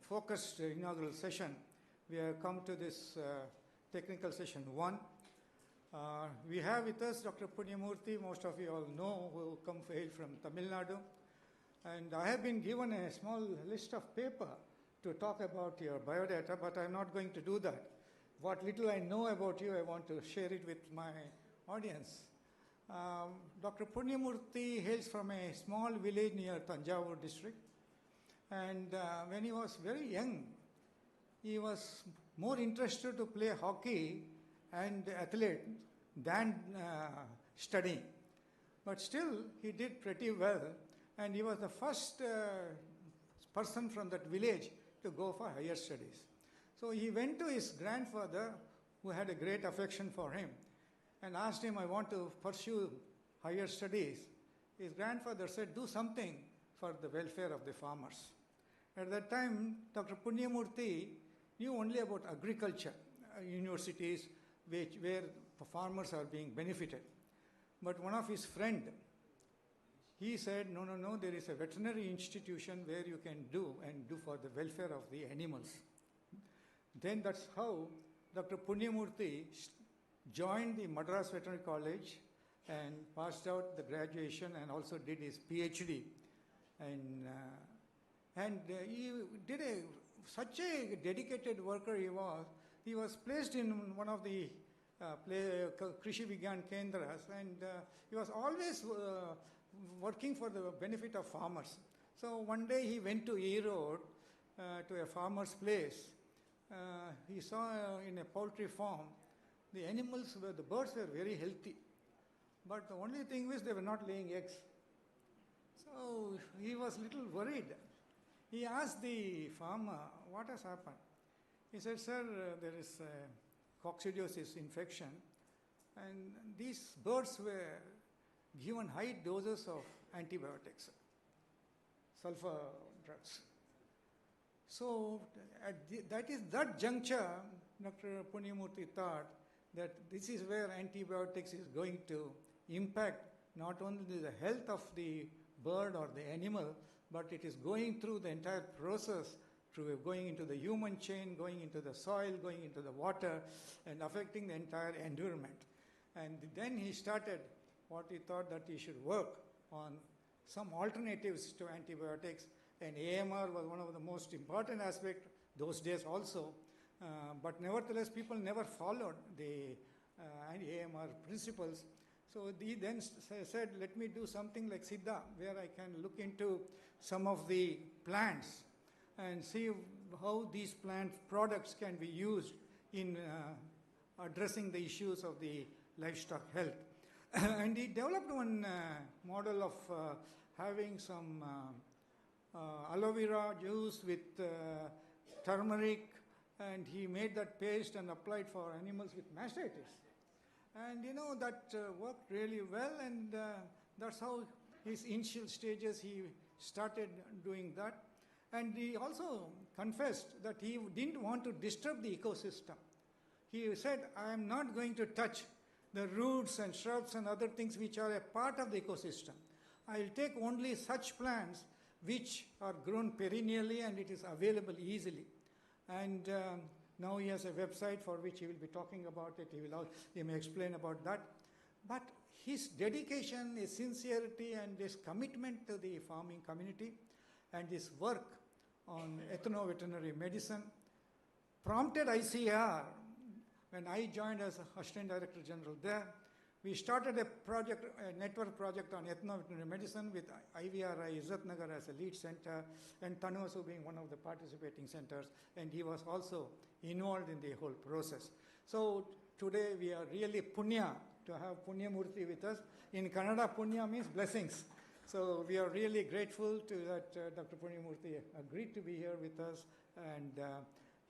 focused inaugural session, we have come to this technical session 1. We have with us Dr. Punyamurthy, most of you all know, who come hail from Tamil Nadu. And I have been given a small list of paper to talk about your biodata, but I'm not going to do that. What little I know about you, I want to share it with my audience. Dr. Punyamurthy hails from a small village near Tanjavur district. And when he was very young, he was more interested to play hockey and athlete than studying. But still, he did pretty well, and he was the first person from that village to go for higher studies. So he went to his grandfather, who had a great affection for him, and asked him, I want to pursue higher studies. His grandfather said, do something for the welfare of the farmers. At that time, Dr. Punyamurthy knew only about agriculture, universities where farmers are being benefited. But one of his friend, he said, no, there is a veterinary institution where you can do for the welfare of the animals. Then that's how Dr. Punyamurthy joined the Madras Veterinary College and passed out the graduation and also did his PhD. And he did such a dedicated worker he was. He was placed in one of the Krishi Vigyan Kendras, and he was always working for the benefit of farmers. So one day he went to Erode to a farmer's place. He saw in a poultry farm, the birds were very healthy. But the only thing was they were not laying eggs. So he was a little worried. He asked the farmer, what has happened? He said, sir, there is a coccidiosis infection, and these birds were given high doses of antibiotics, sulfur drugs. So at that juncture, Dr. Punyamurthy thought that this is where antibiotics is going to impact not only the health of the bird or the animal, but it is going through the entire process, through going into the human chain, going into the soil, going into the water, and affecting the entire environment. And then he started what he thought that he should work on some alternatives to antibiotics, and AMR was one of the most important aspects those days also. But nevertheless, people never followed the AMR principles. So he then said, let me do something like Siddha, where I can look into some of the plants and see how these plant products can be used in addressing the issues of the livestock health. And he developed one model of having some aloe vera juice with turmeric, and he made that paste and applied for animals with mastitis. And that worked really well, and that's how his initial stages he started doing that. And he also confessed that he didn't want to disturb the ecosystem. He said, I am not going to touch the roots and shrubs and other things which are a part of the ecosystem. I will take only such plants which are grown perennially and it is available easily. And now he has a website for which he will be talking about it. He may explain about that. But his dedication, his sincerity, and his commitment to the farming community and his work on ethno-veterinary medicine prompted ICAR when I joined as Assistant Director General there. We started a project, a network project on ethno-veterinary medicine with IVRI Izzat Nagar as a lead center and Tanuasu being one of the participating centers, and he was also involved in the whole process. So today we are really punya to have Punya Murthy with us. In Kannada, punya means blessings. So we are really grateful to that Dr. Punya Murthy agreed to be here with us, and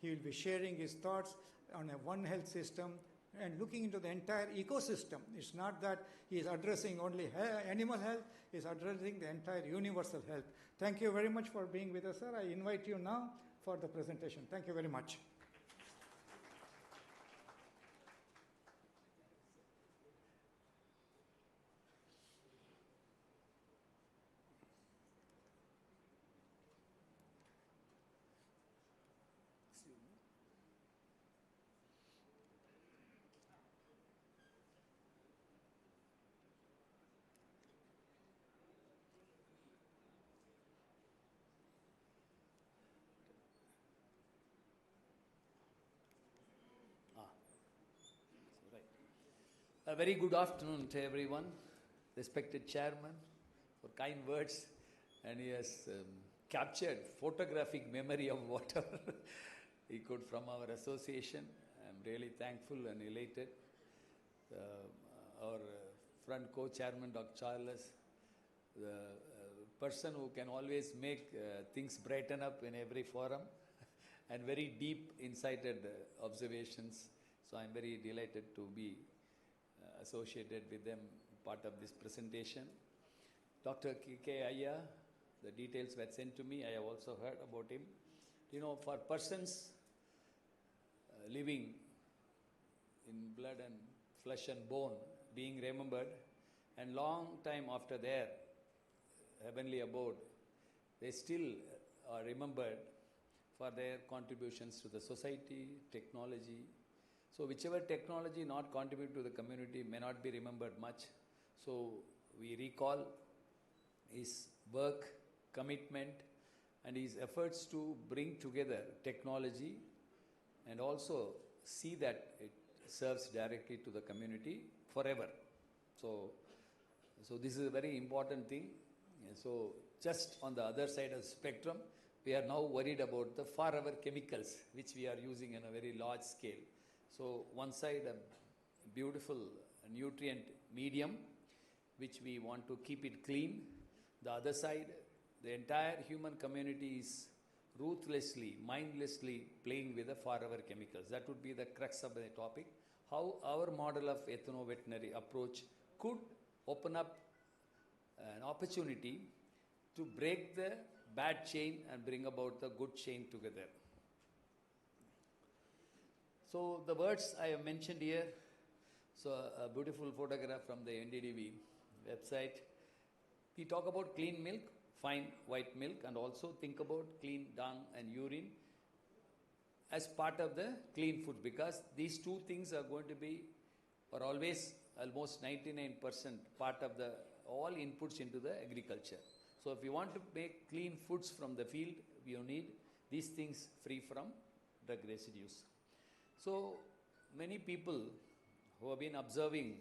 he will be sharing his thoughts on a One Health system and looking into the entire ecosystem. It's not that he is addressing only animal health, he is addressing the entire universal health. Thank you very much for being with us, sir. I invite you now for the presentation. Thank you very much. A very good afternoon to everyone, respected chairman, for kind words, and he has captured photographic memory of whatever he could from our association. I'm really thankful and elated. Our front co-chairman, Dr. Charles, the person who can always make things brighten up in every forum, and very deep, insighted observations. So I'm very delighted to be associated with them, part of this presentation. Dr. K. Ayya, the details were sent to me. I have also heard about him. You know, for persons living in blood and flesh and bone, being remembered, and long time after their heavenly abode, they still are remembered for their contributions to the society, technology. So whichever technology not contribute to the community may not be remembered much. So we recall his work, commitment, and his efforts to bring together technology and also see that it serves directly to the community forever. So this is a very important thing. So just on the other side of the spectrum, we are now worried about the forever chemicals which we are using in a very large scale. So one side, a beautiful nutrient medium, which we want to keep it clean. The other side, the entire human community is ruthlessly, mindlessly playing with the forever chemicals. That would be the crux of the topic. How our model of ethno-veterinary approach could open up an opportunity to break the bad chain and bring about the good chain together. So the words I have mentioned here, so a beautiful photograph from the NDDB website. We talk about clean milk, fine white milk, and also think about clean dung and urine as part of the clean food, because these two things are going to be, or always almost 99% part of the all inputs into the agriculture. So if you want to make clean foods from the field, you need these things free from drug residues. So many people who have been observing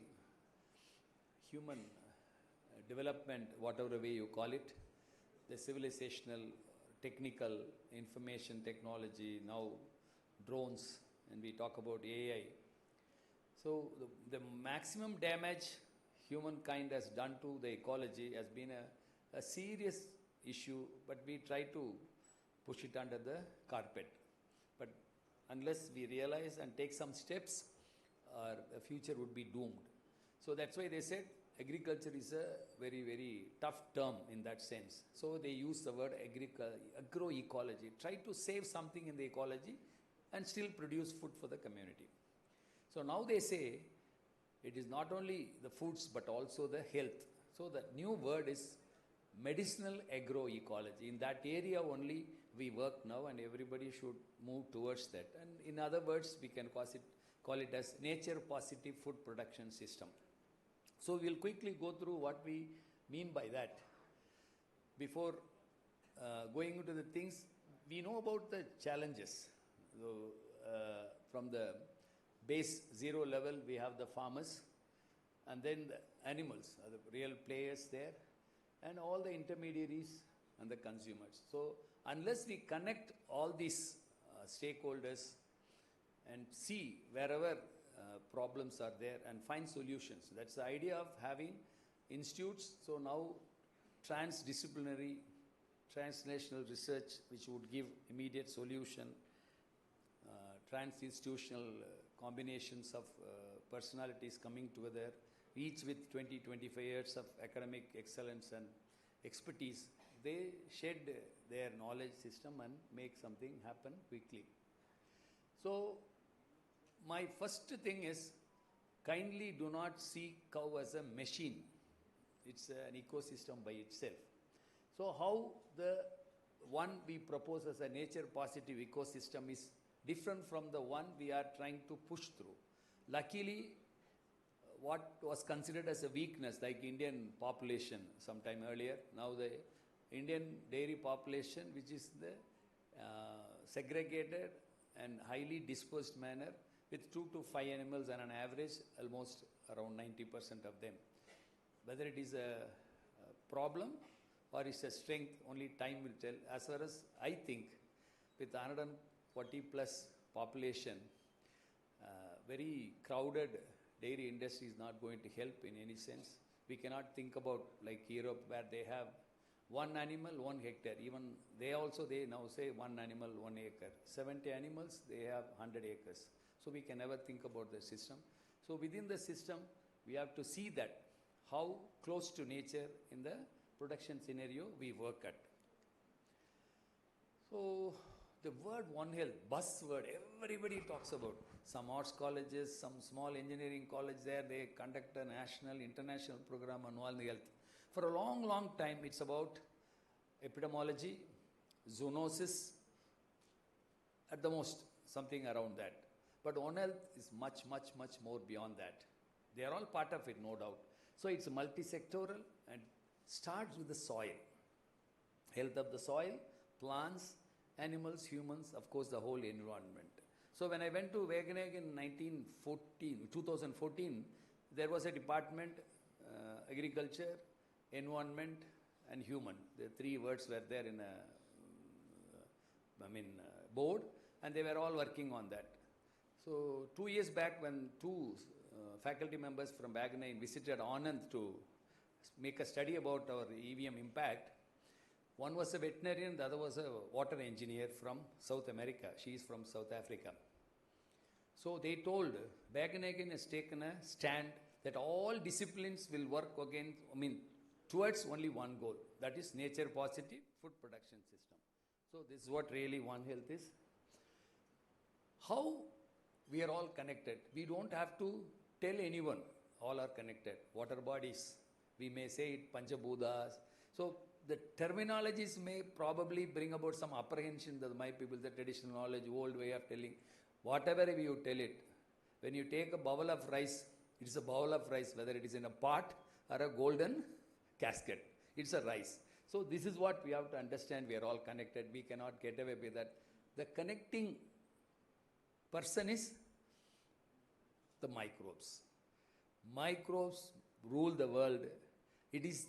human development, whatever way you call it, the civilizational, technical, information technology, now drones, and we talk about AI. So the maximum damage humankind has done to the ecology has been a serious issue, but we try to push it under the carpet. But unless we realize and take some steps, our future would be doomed. So that's why they said agriculture is a very, very tough term in that sense. So they use the word agroecology. Try to save something in the ecology and still produce food for the community. So now they say it is not only the foods but also the health. So the new word is medicinal agroecology. In that area only we work now, and everybody should move towards that. And in other words, we can call it as nature positive food production system. So we'll quickly go through what we mean by that. Before going into the things, we know about the challenges from the base zero level, we have the farmers, and then the animals are the real players there, and all the intermediaries and the consumers. So unless we connect all these stakeholders and see wherever problems are there and find solutions. That's the idea of having institutes. So now transdisciplinary, transnational research which would give immediate solution, trans-institutional combinations of personalities coming together, each with 20, 25 years of academic excellence and expertise. They shed their knowledge system and make something happen quickly. So my first thing is, kindly do not see cow as a machine. It's an ecosystem by itself. So how the one we propose as a nature positive ecosystem is different from the one we are trying to push through. Luckily, what was considered as a weakness, like Indian population sometime earlier, now the Indian dairy population, which is the segregated and highly dispersed manner, with 2 to 5 animals on an average, almost around 90% of them. Whether it is a problem or it's a strength, only time will tell. As far as I think, with 140 plus population, very crowded dairy industry is not going to help in any sense. We cannot think about like Europe, where they have 1 animal, 1 hectare. Even they now say 1 animal, 1 acre. 70 animals, they have 100 acres. So we can never think about the system. So within the system, we have to see that how close to nature in the production scenario we work at. So the word One Health, buzzword, everybody talks about. Some arts colleges, some small engineering college there, they conduct a national, international program on One Health. For a long, long time, it's about epidemiology, zoonosis, at the most, something around that. But One Health is much, much, much more beyond that. They are all part of it, no doubt. So it's multi-sectoral and starts with the soil. Health of the soil, plants, animals, humans, of course, the whole environment. So when I went to Wageningen in 2014, there was a department, agriculture, environment, and human. The 3 words were there in a board, and they were all working on that. So 2 years back, when 2 faculty members from Wageningen visited Anand to make a study about our EVM impact, one was a veterinarian, the other was a water engineer from South America. She is from South Africa. So they told, Wageningen has taken a stand that all disciplines will work again, towards only one goal, that is nature positive food production system. So this is what really One Health is. How we are all connected. We don't have to tell anyone, all are connected. Water bodies, we may say it, Panchabhutas. So the terminologies may probably bring about some apprehension that my people, the traditional knowledge, old way of telling. Whatever you tell it, when you take a bowl of rice, it's a bowl of rice, whether it is in a pot or a golden casket. It's a rice. So this is what we have to understand. We are all connected. We cannot get away with that. The connecting person is the microbes. Microbes rule the world. It is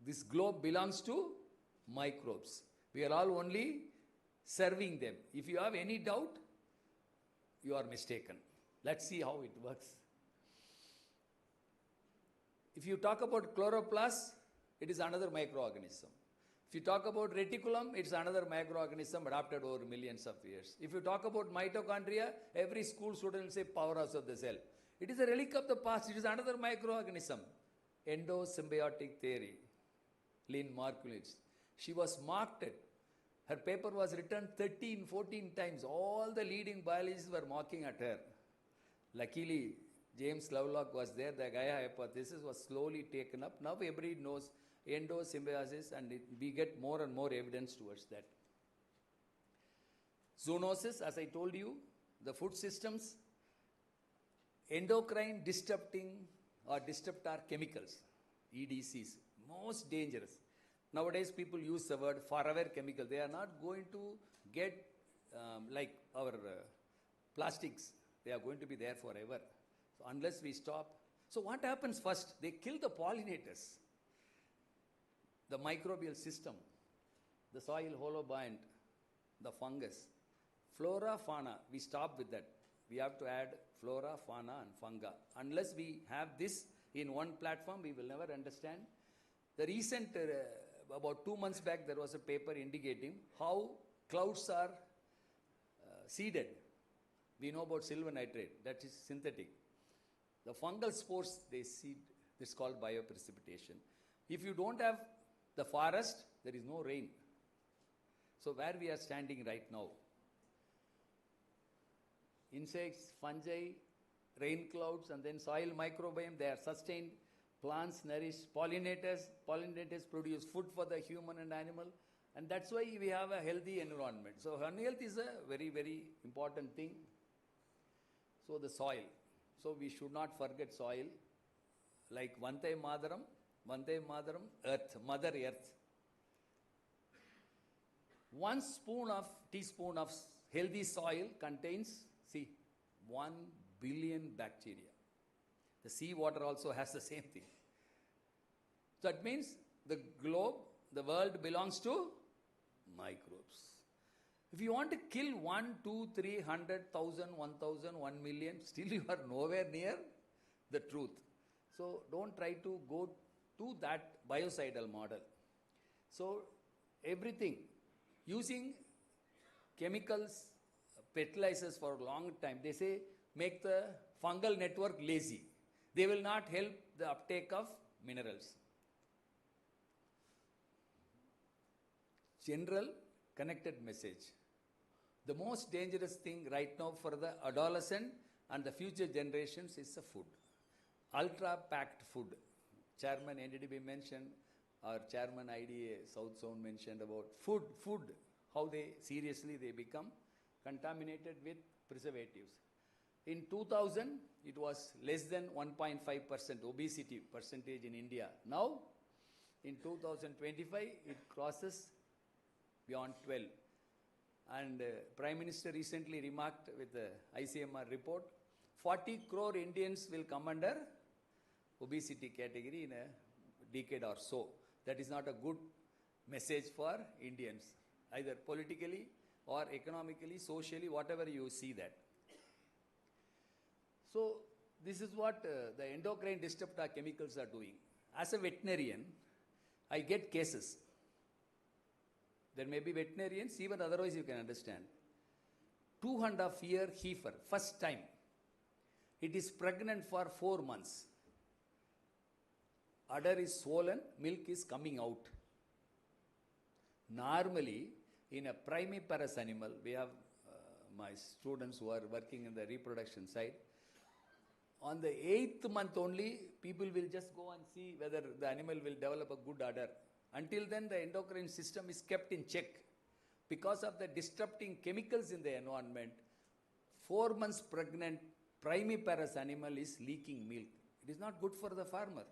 this globe belongs to microbes. We are all only serving them. If you have any doubt, you are mistaken. Let's see how it works. If you talk about chloroplast, it is another microorganism. If you talk about reticulum, it's another microorganism adapted over millions of years. If you talk about mitochondria, every school student will say powerhouse of the cell. It is a relic of the past. It is another microorganism. Endosymbiotic theory. Lynn Margulis. She was marked. Her paper was written 13, 14 times. All the leading biologists were mocking at her. Luckily, James Lovelock was there. The Gaia hypothesis was slowly taken up. Now everybody knows endosymbiosis, and we get more and more evidence towards that. Zoonosis, as I told you, the food systems, endocrine disrupting or disruptor chemicals, EDCs, most dangerous. Nowadays, people use the word forever chemical. They are not going to get like our plastics. They are going to be there forever. So unless we stop. So what happens first? They kill the pollinators, the microbial system, the soil holobiont, the fungus. Flora, fauna, we stop with that. We have to add flora, fauna and fungi. Unless we have this in one platform, we will never understand. The recent, about 2 months back, there was a paper indicating how clouds are seeded. We know about silver nitrate, that is synthetic. The fungal spores they seed, this is called bioprecipitation. If you don't have the forest, there is no rain. So where we are standing right now, insects, fungi, rain clouds, and then soil microbiome, they are sustained. Plants nourish, pollinators produce food for the human and animal, and that's why we have a healthy environment. So health is a very, very important thing. So the soil. So we should not forget soil. Like Vande Madaram, earth, Mother Earth. 1 teaspoon of healthy soil contains, 1 billion bacteria. The sea water also has the same thing. So that means the globe, the world belongs to microbes. If you want to kill 1, 2, 3, 100,000, 1,000, 1 million, still you are nowhere near the truth. So don't try to go to that biocidal model. So everything, using chemicals, fertilizers for a long time, they say make the fungal network lazy. They will not help the uptake of minerals. General connected message. The most dangerous thing right now for the adolescent and the future generations is the food. Ultra-packed food. Chairman NDDB mentioned, or Chairman IDA South Zone mentioned about food, how they seriously they become contaminated with preservatives. In 2000, it was less than 1.5% obesity percentage in India. Now, in 2025, it crosses beyond 12. And Prime Minister recently remarked with the ICMR report, 40 crore Indians will come under obesity category in a decade or so. That is not a good message for Indians, either politically or economically, socially, whatever you see that. So this is what the endocrine disruptor chemicals are doing. As a veterinarian, I get cases. There may be veterinarians, even otherwise you can understand. 2.5-year heifer, first time. It is pregnant for 4 months. Udder is swollen, milk is coming out. Normally, in a primiparous animal, we have my students who are working in the reproduction side. On the 8th month only, people will just go and see whether the animal will develop a good udder. Until then, the endocrine system is kept in check. Because of the disrupting chemicals in the environment, 4 months pregnant primiparous animal is leaking milk. It is not good for the farmer.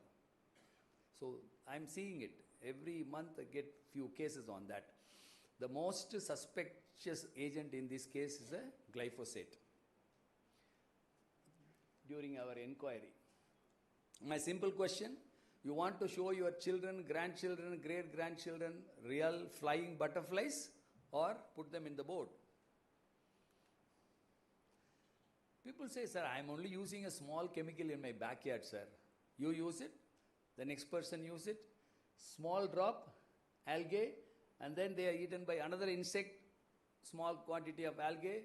So I am seeing it. Every month I get few cases on that. The most suspicious agent in this case is a glyphosate. During our inquiry, my simple question, you want to show your children, grandchildren, great-grandchildren real flying butterflies or put them in the board? People say, sir, I am only using a small chemical in my backyard, sir. You use it, the next person use it, small drop, algae, and then they are eaten by another insect, small quantity of algae,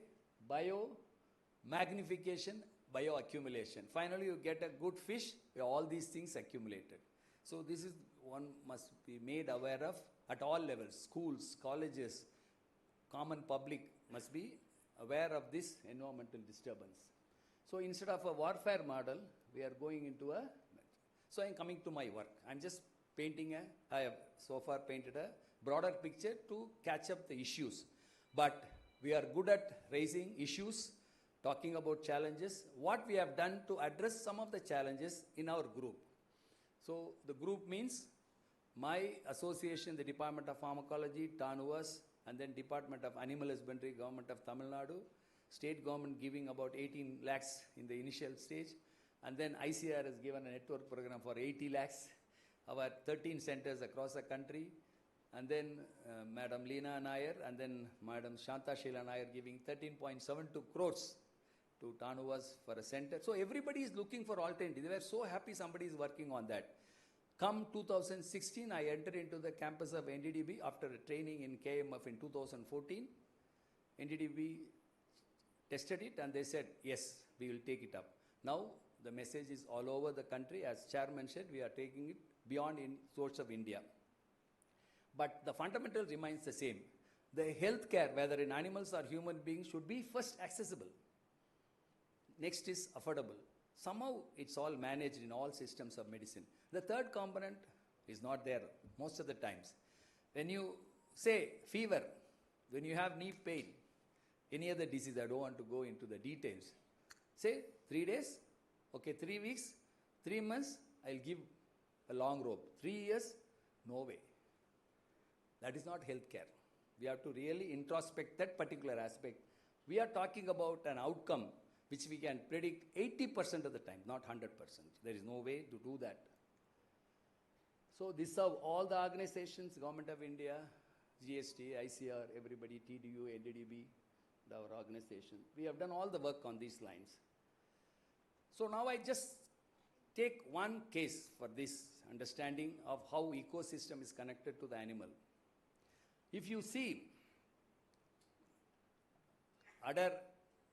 magnification, bioaccumulation. Finally, you get a good fish, where all these things accumulated. So this is one must be made aware of at all levels. Schools, colleges, common public must be aware of this environmental disturbance. So instead of a warfare model, we are going into a... So I am coming to my work. I am just painting I have so far painted a broader picture to catch up the issues. But we are good at raising issues, talking about challenges, what we have done to address some of the challenges in our group. So the group means my association, the Department of Pharmacology, TANUVAS, and then Department of Animal Husbandry, Government of Tamil Nadu, state government giving about 18 lakhs in the initial stage, and then ICR has given a network program for 80 lakhs. Our 13 centers across the country, and then Madam Leena Nair, and then Madam Shanta Sheila Nair giving 13.72 crores to Tanuvas for a center. So everybody is looking for alternatives. They were so happy somebody is working on that. Come 2016, I entered into the campus of NDDB after a training in KMF in 2014. NDDB tested it and they said, yes, we will take it up. Now the message is all over the country. As chairman said, we are taking it beyond in source of India. But the fundamental remains the same. The healthcare, whether in animals or human beings, should be first accessible. Next is affordable. Somehow it's all managed in all systems of medicine. The third component is not there most of the times. When you say fever, when you have knee pain, any other disease, I don't want to go into the details. Say 3 days, okay, 3 weeks, 3 months, I'll give a long rope. 3 years, no way. That is not healthcare. We have to really introspect that particular aspect. We are talking about an outcome which we can predict 80% of the time, not 100%. There is no way to do that. So these are all the organizations, Government of India, GST, ICR, everybody, TDU, NDDB, our organization. We have done all the work on these lines. So now I just take one case for this understanding of how ecosystem is connected to the animal. If you see udder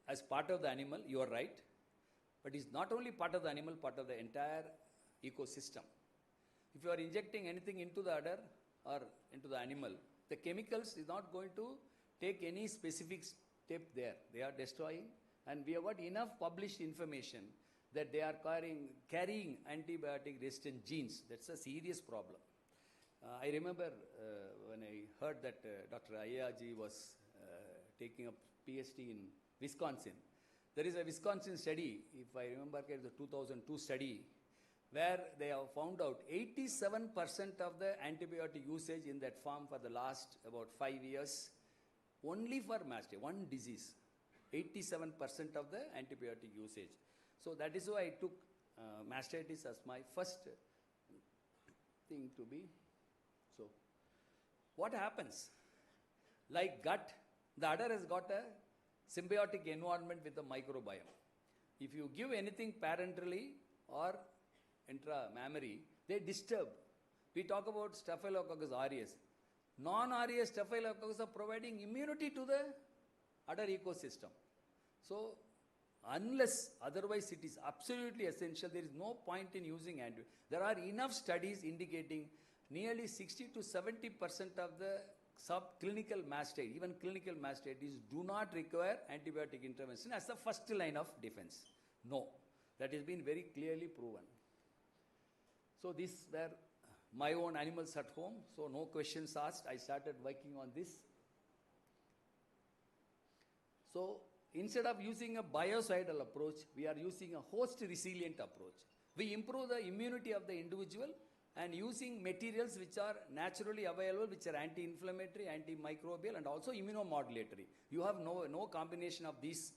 as part of the animal, you are right, but it's not only part of the animal, part of the entire ecosystem. If you are injecting anything into the udder or into the animal, the chemicals is not going to take any specific step there. They are destroying, and we have got enough published information that they are carrying antibiotic resistant genes. That's a serious problem. I remember when I heard that Dr. Ayaji was taking up PhD in Wisconsin. There is a Wisconsin study, if I remember correctly, the 2002 study, where they have found out 87% of the antibiotic usage in that farm for the last about 5 years, only for mastitis, one disease, 87% of the antibiotic usage. So that is why I took mastitis as my first thing to be. So what happens? Like gut, the udder has got a symbiotic environment with the microbiome. If you give anything parenterally or intramammary, they disturb. We talk about Staphylococcus aureus. Non-aureus Staphylococcus are providing immunity to the udder ecosystem. So unless otherwise it is absolutely essential, there is no point in using antibiotics. There are enough studies indicating nearly 60 to 70% of the subclinical mastitis, even clinical mastitis, do not require antibiotic intervention as the first line of defense. No, that has been very clearly proven. So these were my own animals at home, so no questions asked. I started working on this. So instead of using a biocidal approach, we are using a host resilient approach. We improve the immunity of the individual and using materials which are naturally available, which are anti-inflammatory, antimicrobial, and also immunomodulatory. You have no combination of these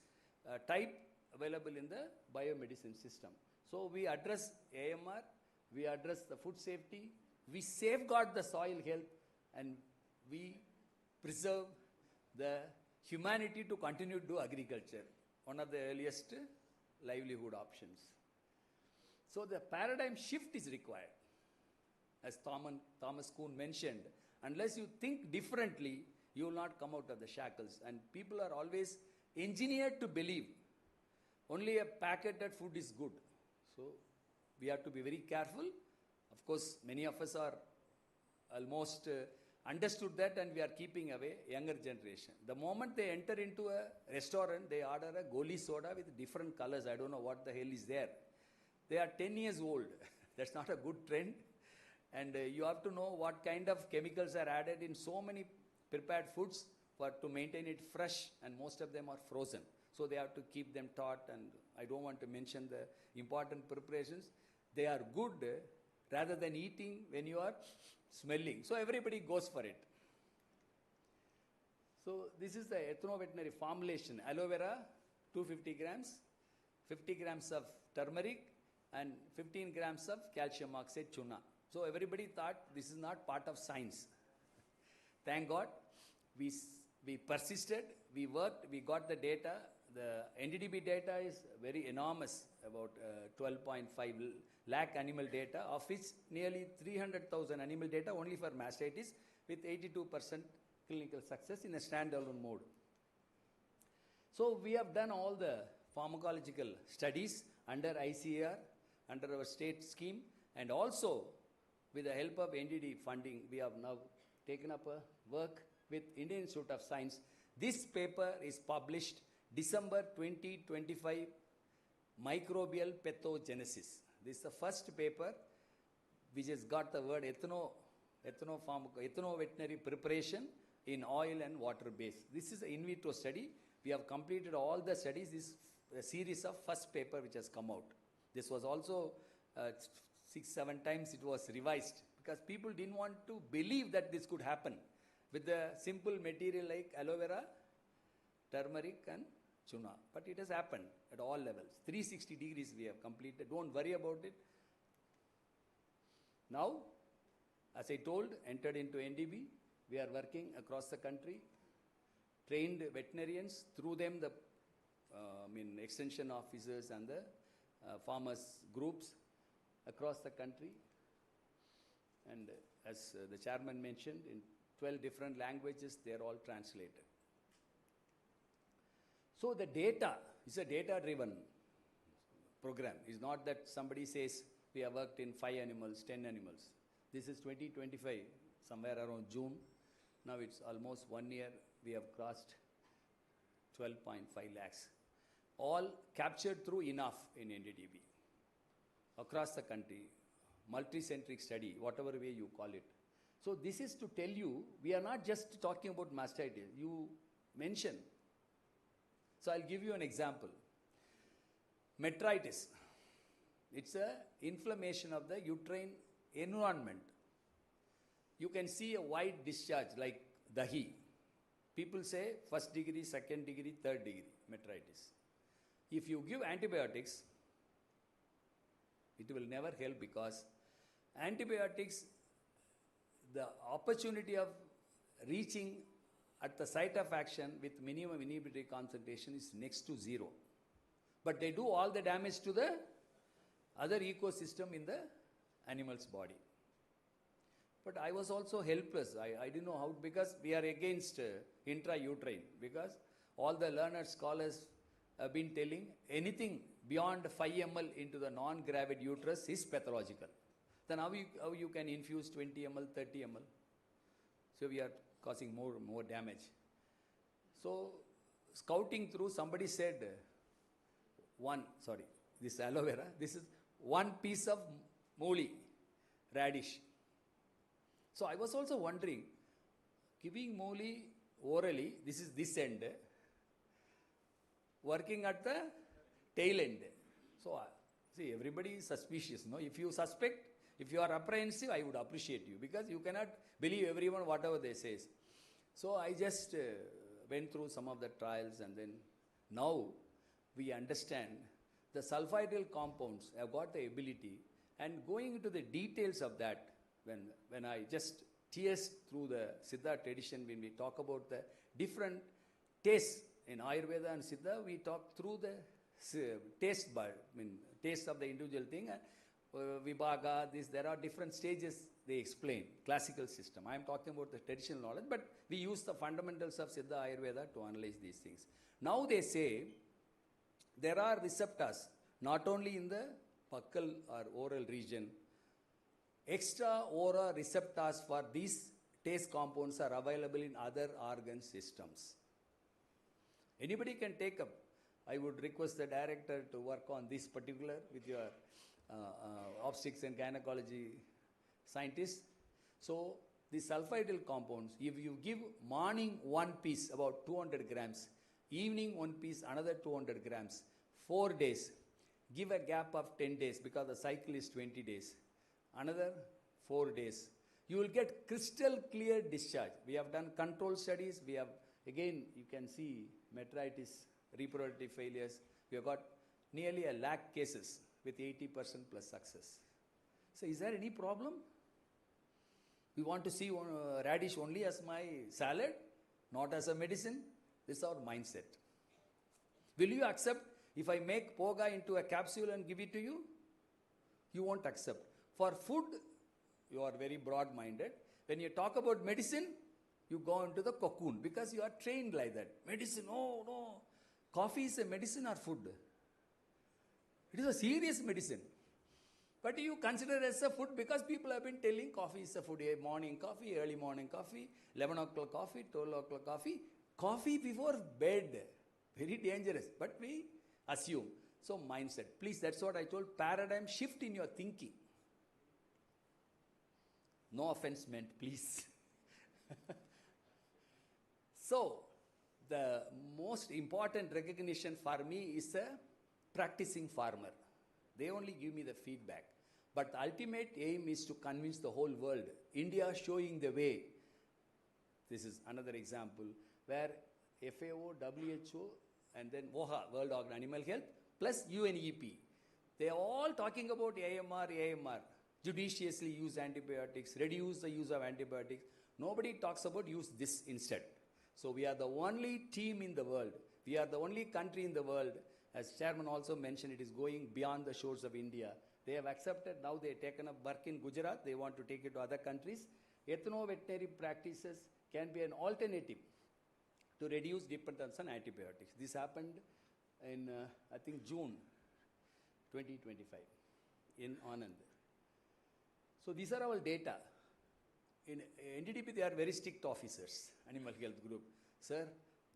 type available in the biomedicine system. So we address AMR, we address the food safety, we safeguard the soil health, and we preserve the humanity to continue to do agriculture, one of the earliest livelihood options. So the paradigm shift is required. As Thomas Kuhn mentioned, unless you think differently, you will not come out of the shackles. And people are always engineered to believe only a packaged food is good. So we have to be very careful. Of course, many of us are almost understood that, and we are keeping away younger generation. The moment they enter into a restaurant, they order a goli soda with different colors. I don't know what the hell is there. They are 10 years old. That's not a good trend. And you have to know what kind of chemicals are added in so many prepared foods to maintain it fresh, and most of them are frozen. So they have to keep them taut, and I don't want to mention the important preparations. They are good rather than eating when you are smelling. So everybody goes for it. So this is the ethno-veterinary formulation. Aloe vera, 250 grams, 50 grams of turmeric, and 15 grams of calcium oxide tuna. So everybody thought this is not part of science. Thank God, we persisted, we worked, we got the data. The NDDB data is very enormous, about 12.5 lakh animal data, of which nearly 300,000 animal data only for mastitis, with 82% clinical success in a standalone mode. So we have done all the pharmacological studies under ICAR, under our state scheme, and also with the help of NDD funding, we have now taken up a work with Indian Institute of Science. This paper is published December 2025, Microbial Pathogenesis. This is the first paper which has got the word ethno-veterinary preparation in oil and water base. This is an in vitro study. We have completed all the studies. This is a series of first paper which has come out. This was also 6-7 times it was revised because people didn't want to believe that this could happen with the simple material like aloe vera, turmeric and tuna. But it has happened at all levels. 360 degrees we have completed. Don't worry about it. Now, as I told, entered into NDB. We are working across the country. Trained veterinarians, through them the extension officers and the farmers groups across the country. And as the chairman mentioned, in 12 different languages, they are all translated. So the data is a data-driven program. It's not that somebody says we have worked in 5 animals, 10 animals. This is 2025, somewhere around June. Now it's almost 1 year. We have crossed 12.5 lakhs. All captured through enough in NDDB. Across the country, multi-centric study, whatever way you call it. So this is to tell you, we are not just talking about mastitis. You mentioned. So I'll give you an example. Metritis. It's a inflammation of the uterine environment. You can see a white discharge like dahi. People say first degree, second degree, third degree metritis. If you give antibiotics, it will never help because antibiotics, the opportunity of reaching at the site of action with minimum inhibitory concentration is next to 0. But they do all the damage to the other ecosystem in the animal's body. But I was also helpless. I didn't know how, because we are against intrauterine, because all the learned scholars have been telling anything beyond 5 ml into the non-gravid uterus is pathological. Then how you can infuse 20 ml, 30 ml? So we are causing more damage. So scouting through, somebody said, this aloe vera, this is 1 piece of moli, radish. So I was also wondering, giving moli orally, this is this end, working at the tail end. So see, everybody is suspicious. No? If you suspect, if you are apprehensive, I would appreciate you, because you cannot believe everyone whatever they say. So I just went through some of the trials, and then now we understand the sulfhydryl compounds have got the ability, and going into the details of that, when I just tears through the Siddha tradition, when we talk about the different tastes in Ayurveda and Siddha, we talk through the taste bud, taste of the individual thing. Vibhaga, there are different stages they explain, classical system. I am talking about the traditional knowledge, but we use the fundamentals of Siddha Ayurveda to analyze these things. Now they say there are receptors, not only in the buccal or oral region, extra oral receptors for these taste compounds are available in other organ systems. Anybody can take up. I would request the director to work on this particular with your obstetrics and gynecology scientists. So the sulfhydryl compounds, if you give morning 1 piece, about 200 grams, evening 1 piece, another 200 grams, 4 days, give a gap of 10 days because the cycle is 20 days, another 4 days, you will get crystal clear discharge. We have done control studies, we have Again, you can see metritis, reproductive failures. We have got nearly 1 lakh cases with 80% plus success. So is there any problem? We want to see radish only as my salad, not as a medicine? This is our mindset. Will you accept if I make poga into a capsule and give it to you? You won't accept. For food, you are very broad-minded. When you talk about medicine, you go into the cocoon because you are trained like that. Medicine, oh no. Coffee is a medicine or food? It is a serious medicine. But you consider it as a food because people have been telling coffee is a food. Morning coffee, early morning coffee, 11 o'clock coffee, 12 o'clock coffee. Coffee before bed. Very dangerous. But we assume. So mindset. Please, that's what I told. Paradigm shift in your thinking. No offense meant, please. So, the most important recognition for me is a practicing farmer. They only give me the feedback. But the ultimate aim is to convince the whole world. India showing the way. This is another example where FAO, WHO, and then WOHA, World Organ Animal Health, plus UNEP. They are all talking about AMR. Judiciously use antibiotics, reduce the use of antibiotics. Nobody talks about use this instead. So we are the only team in the world. We are the only country in the world. As Chairman also mentioned, it is going beyond the shores of India. They have accepted, now they have taken up work in Gujarat. They want to take it to other countries. Ethno-veterinary practices can be an alternative to reduce dependence on antibiotics. This happened in, I think, June 2025 in Anand. So these are our data. In NDDP, they are very strict officers, Animal Health Group. Sir,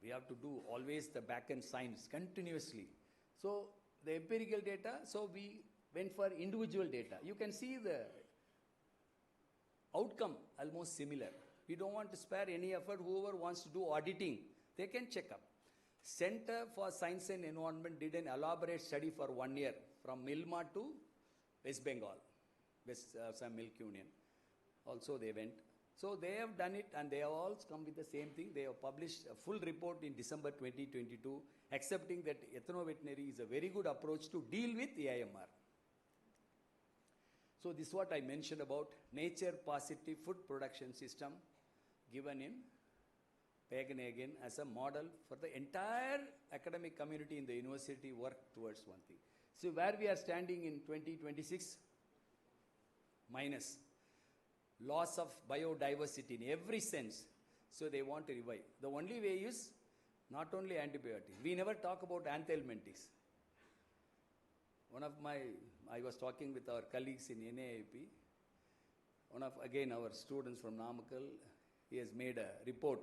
we have to do always the back-end science continuously. So the empirical data, so we went for individual data. You can see the outcome almost similar. We don't want to spare any effort. Whoever wants to do auditing, they can check up. Center for Science and Environment did an elaborate study for 1 year from Milma to West Bengal, West Assam Milk Union. Also they went. So they have done it and they have all come with the same thing. They have published a full report in December 2022 accepting that ethno-veterinary is a very good approach to deal with AIMR. So this is what I mentioned about nature positive food production system given in Copenhagen as a model for the entire academic community in the university work towards one thing. So where we are standing in 2026, minus loss of biodiversity in every sense. So they want to revive. The only way is not only antibiotics. We never talk about anthelmintics. I was talking with our colleagues in NAIP. Again, our students from Namakkal, he has made a report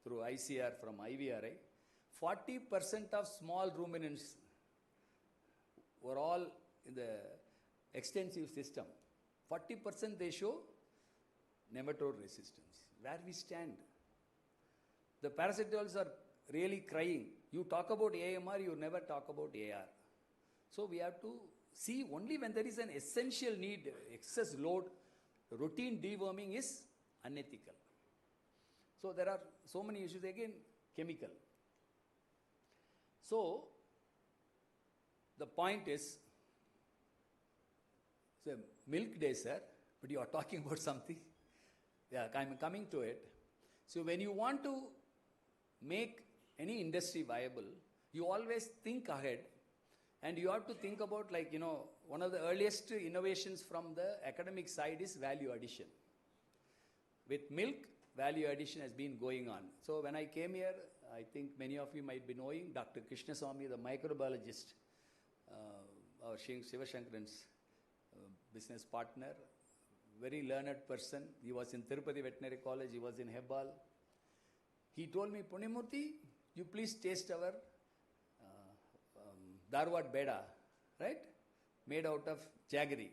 through ICR from IVRI. 40% of small ruminants were all in the extensive system. 40% they show nematode resistance. Where we stand? The parasitols are really crying. You talk about AMR, you never talk about AR. So we have to see only when there is an essential need, excess load, routine deworming is unethical. So there are so many issues, again, chemical. So the point is, it's a milk day, sir, but you are talking about something. Yeah, I'm coming to it. So when you want to make any industry viable, you always think ahead and you have to think about, like, one of the earliest innovations from the academic side is value addition. With milk, value addition has been going on. So when I came here, I think many of you might be knowing Dr. Krishnaswamy, the microbiologist, our Shivashankaran's business partner, very learned person. He was in Tirupati Veterinary College, he was in Hebbal. He told me, Punimurthy, you please taste our Dharwad Beda, right? Made out of jaggery.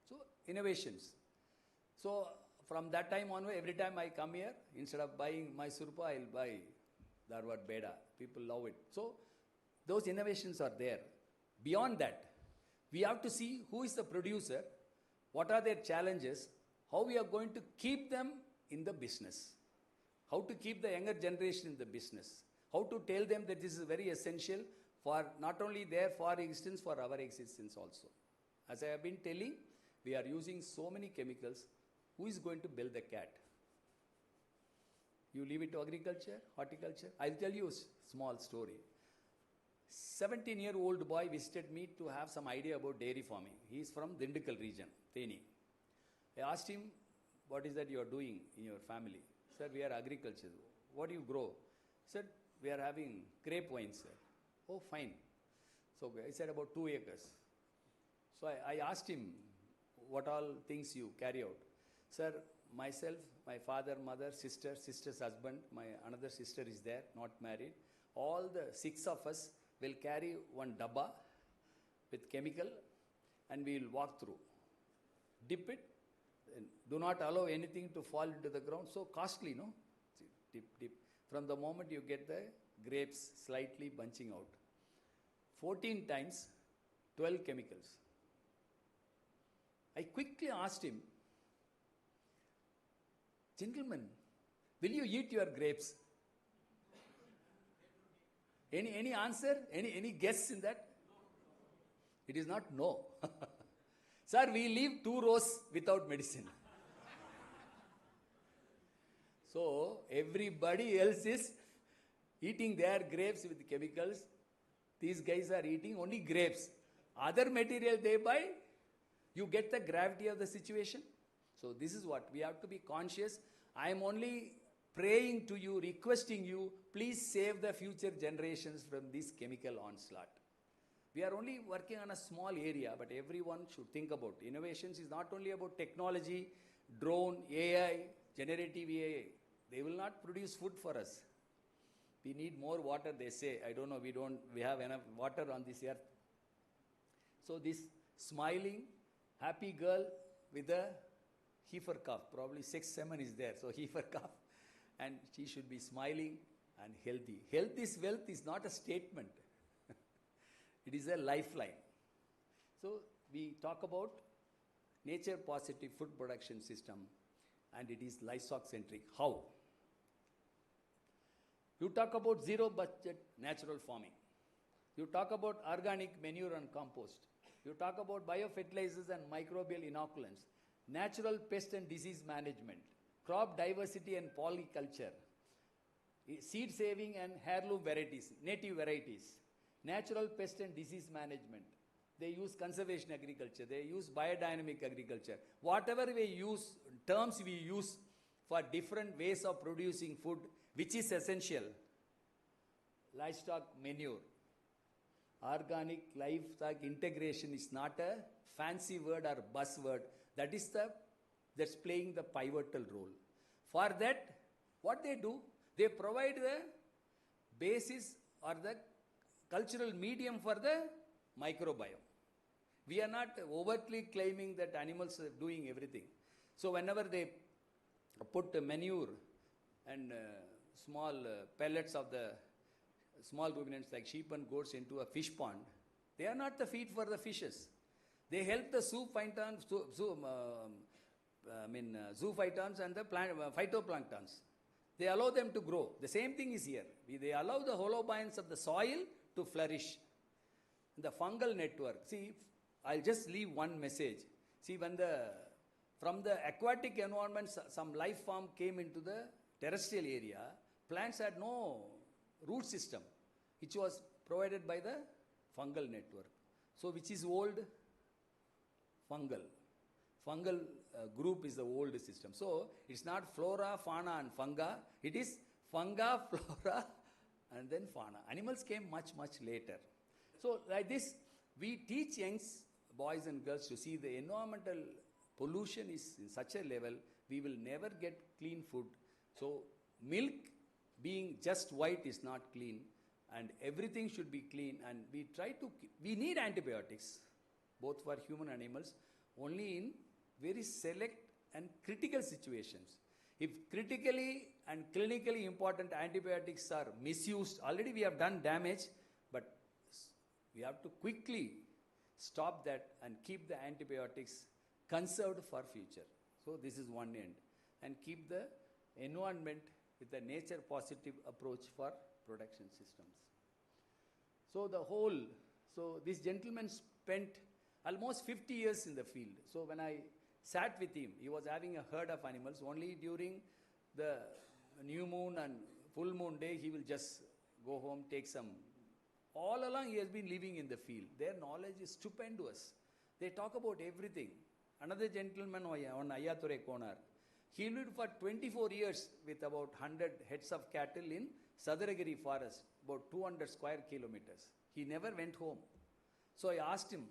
So, innovations. So, from that time onward, every time I come here, instead of buying my surpa, I'll buy Dharwad Beda. People love it. So, those innovations are there. Beyond that, we have to see who is the producer, what are their challenges, how we are going to keep them in the business. How to keep the younger generation in the business. How to tell them that this is very essential for not only their for existence, for our existence also. As I have been telling, we are using so many chemicals. Who is going to build the cat? You leave it to agriculture, horticulture. I'll tell you a small story. 17-year-old boy visited me to have some idea about dairy farming. He is from Dindukal region, Theni. I asked him, what is that you are doing in your family? Sir, we are agriculture. What do you grow? He said, we are having grape wine, sir. Oh, fine. So I said, about 2 acres. So I asked him, what all things you carry out? Sir, myself, my father, mother, sister's husband, my another sister is there, not married. All the 6 of us will carry one dabba with chemical and we will walk through. Dip it, and do not allow anything to fall into the ground. So costly, no? See, dip, dip. From the moment you get the grapes slightly bunching out. 14 times, 12 chemicals. I quickly asked him, gentlemen, will you eat your grapes? Any answer? Any guess in that? It is not no. Sir, we leave 2 rows without medicine. So, everybody else is eating their grapes with chemicals. These guys are eating only grapes. Other material they buy, you get the gravity of the situation. So, this is what we have to be conscious. I am only praying to you, requesting you, please save the future generations from this chemical onslaught. We are only working on a small area, but everyone should think about innovations is not only about technology, drone, AI, generative AI. They will not produce food for us. We need more water, they say. I don't know, we have enough water on this earth. So this smiling, happy girl with a heifer calf, probably sex semen is there, so heifer calf, and she should be smiling and healthy. Health is wealth is not a statement. It is a lifeline. So we talk about nature positive food production system and it is livestock centric. How? You talk about zero budget natural farming. You talk about organic manure and compost. You talk about biofertilizers and microbial inoculants, natural pest and disease management, crop diversity and polyculture, seed saving and heirloom varieties, native varieties, natural pest and disease management. They use conservation agriculture, they use biodynamic agriculture. Whatever we use, terms we use for different ways of producing food, which is essential. Livestock manure. Organic livestock integration is not a fancy word or buzzword. That's playing the pivotal role. For that, what they do, they provide the basis or the cultural medium for the microbiome. We are not overtly claiming that animals are doing everything. So whenever they put manure and small pellets of the small ruminants like sheep and goats into a fish pond, they are not the feed for the fishes. They help the zoophytons and the phytoplanktons. They allow them to grow. The same thing is here. They allow the holobionts of the soil to flourish. The fungal network. See, I'll just leave one message. See, from the aquatic environment, some life form came into the terrestrial area, plants had no root system, which was provided by the fungal network. So, which is old? Fungal. Fungal group is the old system. So, it's not flora, fauna and funga. It is funga, flora and then fauna. Animals came much, much later. So, like this, we teach young boys and girls to see the environmental pollution is in such a level, we will never get clean food. So, milk being just white is not clean and everything should be clean, and we need antibiotics both for human and animals only in very select and critical situations. If critically and clinically important antibiotics are misused, already we have done damage, but we have to quickly stop that and keep the antibiotics conserved for future. So this is one end. And keep the environment with a nature positive approach for production systems. So this gentleman spent almost 50 years in the field. So when I sat with him, he was having a herd of animals. Only during the new moon and full moon day, he will just go home, take some. All along, he has been living in the field. Their knowledge is stupendous. They talk about everything. Another gentleman on Ayature Konar, he lived for 24 years with about 100 heads of cattle in Sadaragiri forest, about 200 square kilometers. He never went home. So I asked him,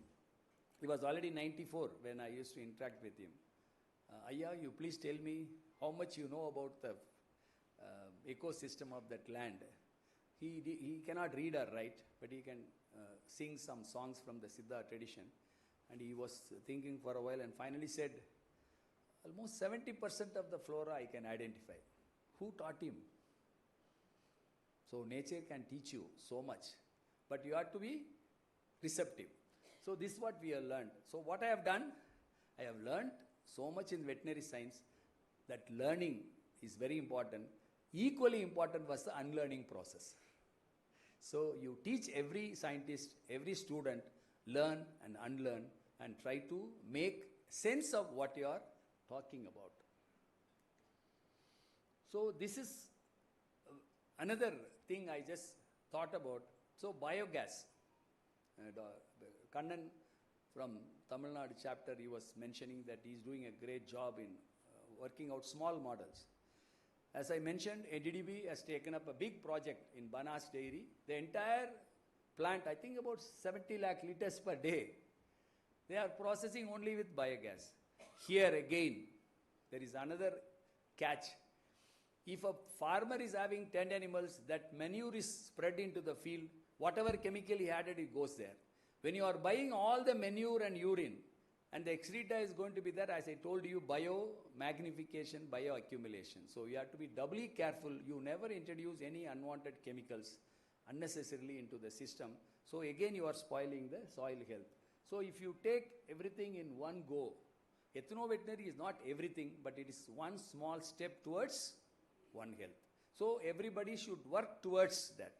he was already 94 when I used to interact with him. Ayya, you please tell me how much you know about the ecosystem of that land. He cannot read or write, but he can sing some songs from the Siddha tradition. And he was thinking for a while and finally said, almost 70% of the flora I can identify. Who taught him? So nature can teach you so much, but you have to be receptive. So this is what we have learned. So what I have done, I have learned so much in veterinary science that learning is very important. Equally important was the unlearning process. So you teach every scientist, every student, learn and unlearn and try to make sense of what you are talking about. So this is another thing I just thought about. So biogas. Kannan from Tamil Nadu chapter, he was mentioning that he is doing a great job in working out small models. As I mentioned, NDDB has taken up a big project in Banas Dairy. The entire plant, I think about 70 lakh liters per day, they are processing only with biogas. Here again, there is another catch. If a farmer is having 10 animals, that manure is spread into the field, whatever chemical he added, it goes there. When you are buying all the manure and urine, and the excreta is going to be there, as I told you, bio-magnification, bio-accumulation. So you have to be doubly careful. You never introduce any unwanted chemicals unnecessarily into the system. So again, you are spoiling the soil health. So if you take everything in one go, ethno-veterinary is not everything, but it is one small step towards one health. So everybody should work towards that.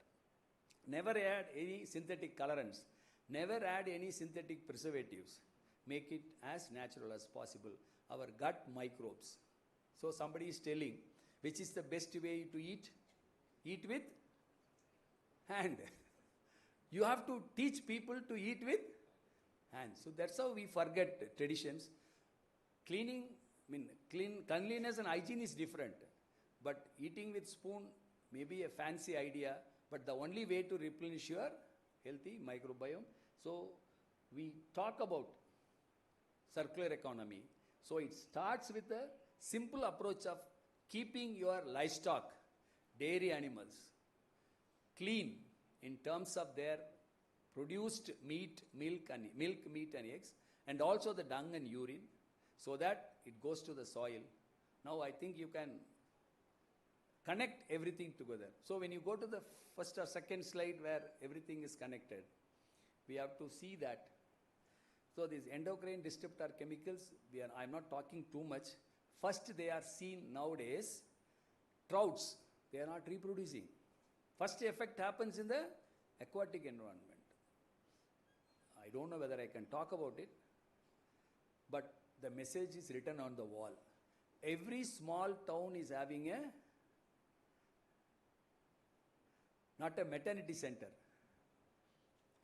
Never add any synthetic colorants. Never add any synthetic preservatives. Make it as natural as possible. Our gut microbes. So somebody is telling, which is the best way to eat? Eat with hand. You have to teach people to eat with hands. So that's how we forget traditions. Cleanliness and hygiene is different. But eating with spoon may be a fancy idea, but the only way to replenish your healthy microbiome. So we talk about circular economy. So it starts with a simple approach of keeping your livestock, dairy animals, clean in terms of their produced meat, meat and eggs, and also the dung and urine, so that it goes to the soil. Now I think you can connect everything together. So when you go to the first or second slide where everything is connected, we have to see that. So these endocrine disruptor chemicals, I'm not talking too much. First they are seen nowadays, trouts, they are not reproducing. First effect happens in the aquatic environment. I don't know whether I can talk about it, but the message is written on the wall. Every small town is having not a maternity center,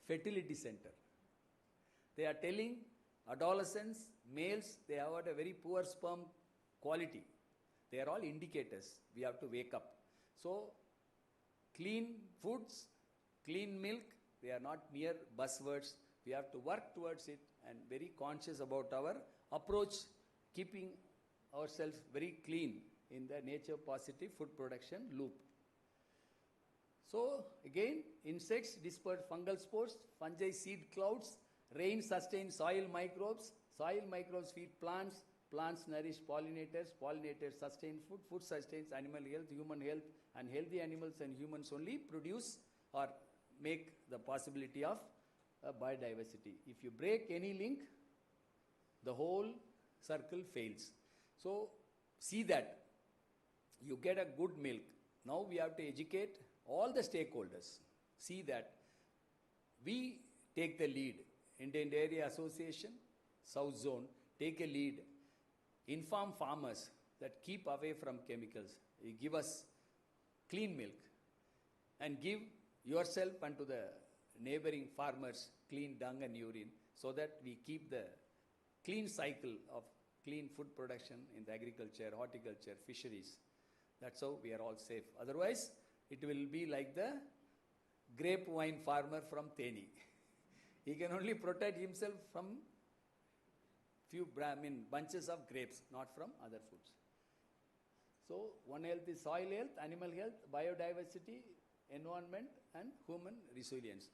fertility center. They are telling adolescents, males, they have got a very poor sperm quality. They are all indicators. We have to wake up. So, clean foods, clean milk, they are not mere buzzwords. We have to work towards it and very conscious about our approach, keeping ourselves very clean in the nature positive food production loop. So, again, insects disperse fungal spores, fungi seed clouds, rain sustains soil microbes feed plants, plants nourish pollinators, pollinators sustain food, food sustains animal health, human health, and healthy animals and humans only produce or make the possibility of biodiversity. If you break any link, the whole circle fails. So, see that you get a good milk, now we have to educate all the stakeholders. See that we take the lead. Indian Dairy Association, South Zone, take a lead. Inform farmers that keep away from chemicals. You give us clean milk and give yourself and to the neighboring farmers clean dung and urine, so that we keep the clean cycle of clean food production in the agriculture, horticulture, fisheries. That's how we are all safe. Otherwise, it will be like the grape wine farmer from Theni. He can only protect himself from few bunches of grapes, not from other foods. So, One Health is soil health, animal health, biodiversity, environment, and human resilience.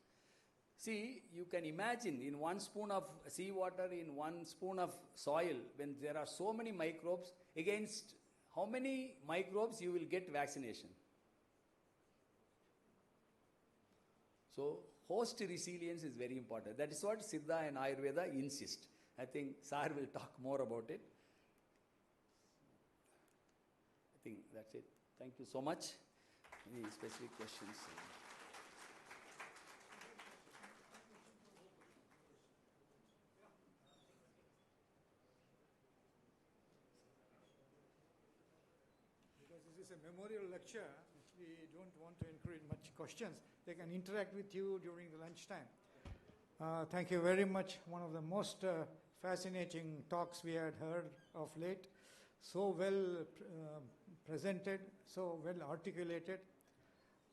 See, you can imagine in 1 spoon of seawater, in 1 spoon of soil, when there are so many microbes, against how many microbes you will get vaccination? So, host resilience is very important. That is what Siddha and Ayurveda insist. I think Sir will talk more about it. I think that's it. Thank you so much. Any specific questions? Because this is a memorial lecture, we don't want to encourage much questions. They can interact with you during the lunchtime. Thank you very much. One of the most fascinating talks we had heard of late. So well presented, so well articulated.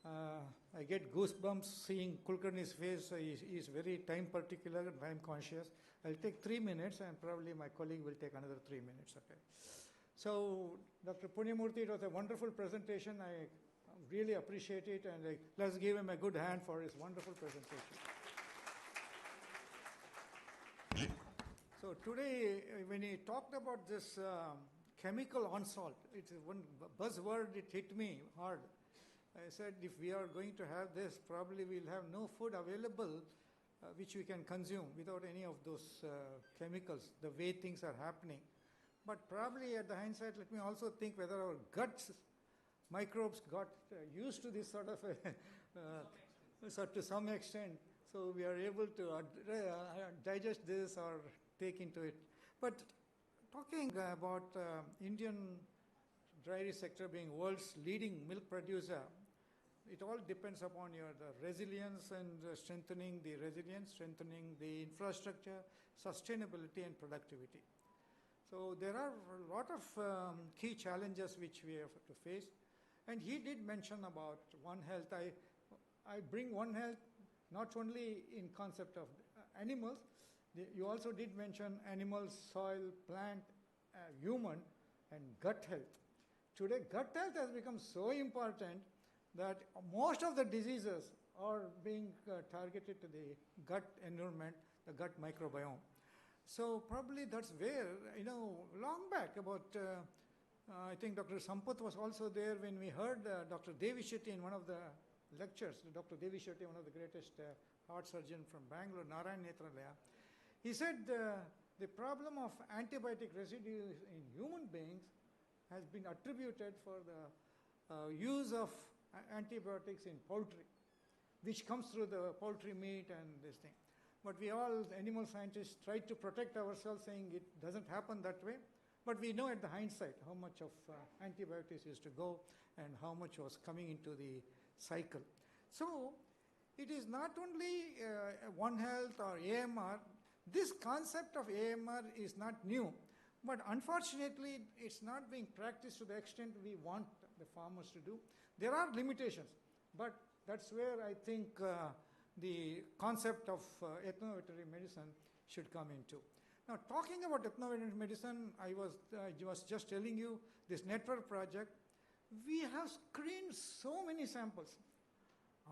I get goosebumps seeing Kulkarni's face. He is very time particular and time conscious. I'll take 3 minutes and probably my colleague will take another 3 minutes. Okay. So, Dr. Punyamurthy, it was a wonderful presentation. I really appreciate it, and let's give him a good hand for his wonderful presentation. So today, when he talked about this chemical onslaught, it's one buzzword, it hit me hard. I said, if we are going to have this, probably we'll have no food available which we can consume without any of those chemicals, the way things are happening. But probably at the hindsight, let me also think whether our guts microbes got used to this sort of to some extent. So we are able to digest this or take into it. But talking about Indian dairy sector being world's leading milk producer, it all depends upon the resilience and strengthening the resilience, strengthening the infrastructure, sustainability and productivity. So there are a lot of key challenges which we have to face. And he did mention about One Health. I bring One Health not only in concept of animals, you also did mention animals, soil, plant, human, and gut health. Today, gut health has become so important that most of the diseases are being targeted to the gut environment, the gut microbiome. So probably that's where, long back about, I think Dr. Sampath was also there when we heard Dr. Devi Shetty in one of the lectures, Dr. Devi Shetty, one of the greatest heart surgeon from Bangalore, Narayan Netralaya. He said the problem of antibiotic residues in human beings has been attributed for the use of antibiotics in poultry, which comes through the poultry meat and this thing. But we all, animal scientists, try to protect ourselves saying it doesn't happen that way. But we know at the hindsight how much of antibiotics used to go and how much was coming into the cycle. So it is not only One Health or AMR. This concept of AMR is not new. But unfortunately, it's not being practiced to the extent we want the farmers to do. There are limitations, but that's where I think the concept of ethno-veterinary medicine should come into. Now, talking about ethno-veterinary medicine, I was just telling you this network project. We have screened so many samples.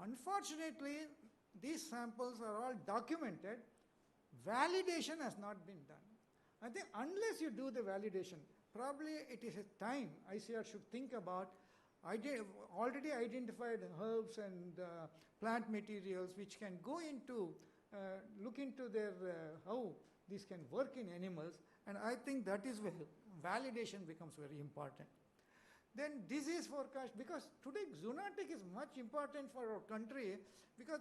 Unfortunately, these samples are all documented. Validation has not been done. I think unless you do the validation, probably it is a time ICR should think about already identified herbs and plant materials which can go into, look into their, how this can work in animals, and I think that is where validation becomes very important. Then disease forecast, because today zoonotic is much important for our country because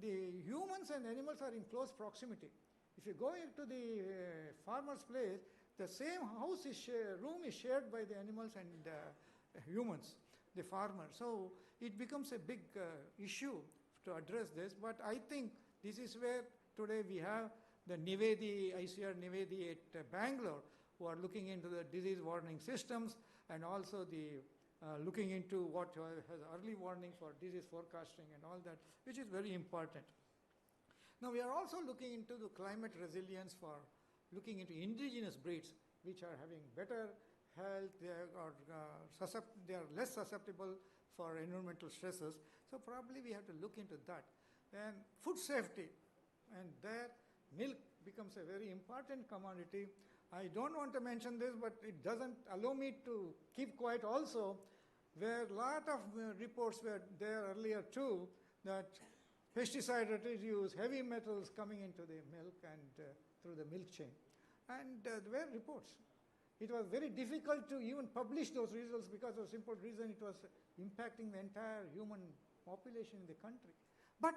the humans and animals are in close proximity. If you go into the farmer's place, the same house is room is shared by the animals and humans, the farmer. So it becomes a big issue to address this. But I think this is where today we have the Nivedi, ICR Nivedi at Bangalore, who are looking into the disease warning systems and also the looking into what has early warning for disease forecasting and all that, which is very important. Now we are also looking into the climate resilience for looking into indigenous breeds, which are having better health, they are less susceptible for environmental stresses. So probably we have to look into that. And food safety, and there milk becomes a very important commodity. I don't want to mention this, but it doesn't allow me to keep quiet also, where a lot of reports were there earlier too, that pesticide residues, heavy metals coming into the milk and through the milk chain. And there were reports. It was very difficult to even publish those results because of a simple reason it was impacting the entire human population in the country. But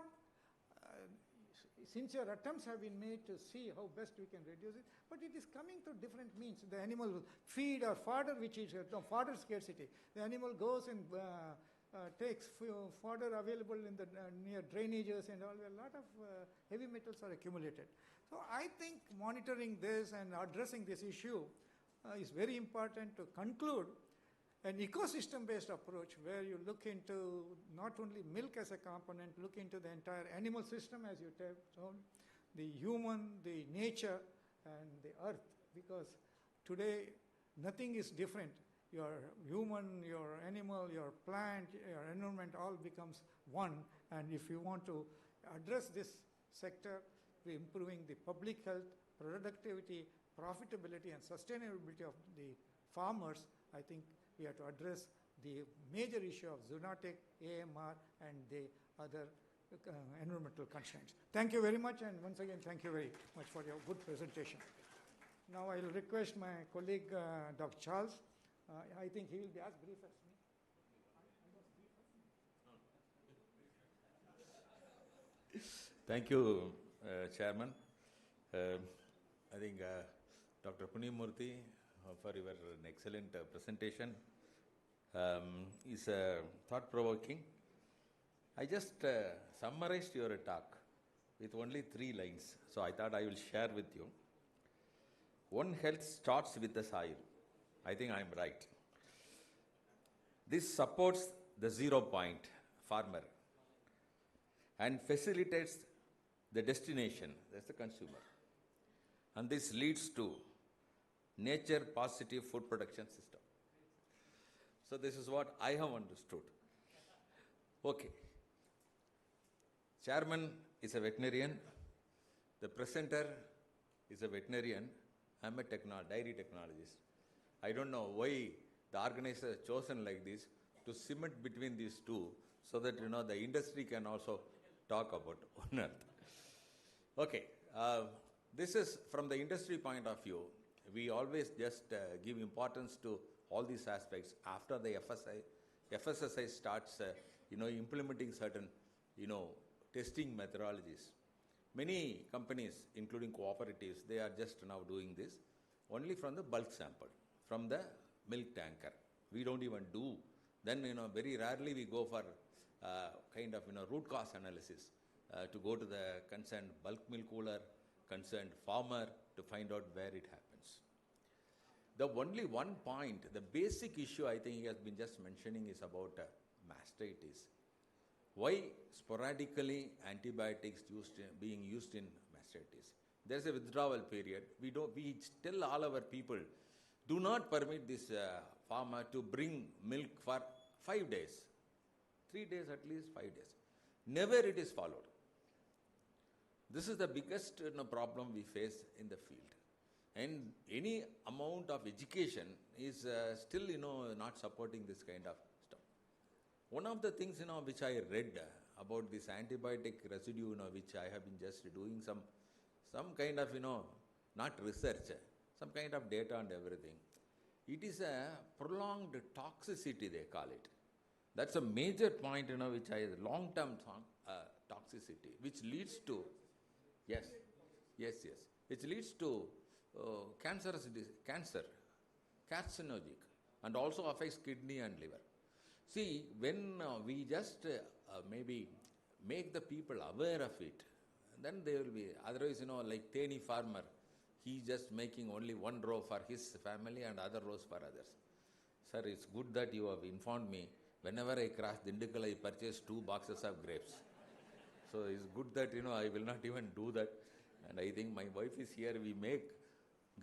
sincere attempts have been made to see how best we can reduce it, but it is coming through different means. The animal feed or fodder, which is fodder scarcity. The animal goes and takes fodder available in the near drainages and all. A lot of heavy metals are accumulated. So I think monitoring this and addressing this issue is very important to conclude an ecosystem-based approach where you look into not only milk as a component, look into the entire animal system, as you told, the human, the nature, and the earth, because today nothing is different. Your human, your animal, your plant, your environment all becomes one, and if you want to address this sector, improving the public health, productivity, profitability, and sustainability of the farmers, I think we have to address the major issue of zoonotic, AMR, and the other environmental constraints. Thank you very much, and once again, thank you very much for your good presentation. Now I will request my colleague, Dr. Charles. I think he will be as brief as me. Thank you, Chairman. I think Dr. Punimurthy, for your excellent presentation. Is thought-provoking. I just summarized your talk with only 3 lines, so I thought I will share with you. One, health starts with the soil. I think I am right. This supports the 0 point farmer and facilitates the destination, that's the consumer. And this leads to nature positive food production system. So this is what I have understood. Okay. Chairman is a veterinarian. The presenter is a veterinarian. I'm a dairy technologist. I don't know why the organizer has chosen like this to cement between these two so that the industry can also talk about One Earth. Okay. This is from the industry point of view. We always just give importance to all these aspects after the FSSI starts, implementing certain, testing methodologies. Many companies, including cooperatives, they are just now doing this only from the bulk sample, from the milk tanker. We don't even do. Then, very rarely we go for kind of, root cause analysis to go to the concerned bulk milk cooler, concerned farmer to find out where it happens. The only one point, the basic issue I think he has been just mentioning is about mastitis. Why sporadically antibiotics being used in mastitis? There's a withdrawal period. We tell all our people, do not permit this farmer to bring milk for 5 days. 3 days at least, 5 days. Never it is followed. This is the biggest problem we face in the field. And any amount of education is still, not supporting this kind of stuff. One of the things, which I read about this antibiotic residue, which I have been just doing some kind of, not research, some kind of data and everything. it is a prolonged toxicity, they call it. That's a major point, which I, long-term toxicity, which leads to, yes, which leads to cancer, carcinogenic, and also affects kidney and liver. See, when we just maybe make the people aware of it, then they will be, otherwise, like Teni farmer, he just making only one row for his family and other rows for others. Sir, it's good that you have informed me. Whenever I cross Dindigul, I purchase 2 boxes of grapes. So it's good that, I will not even do that. And I think my wife is here. We make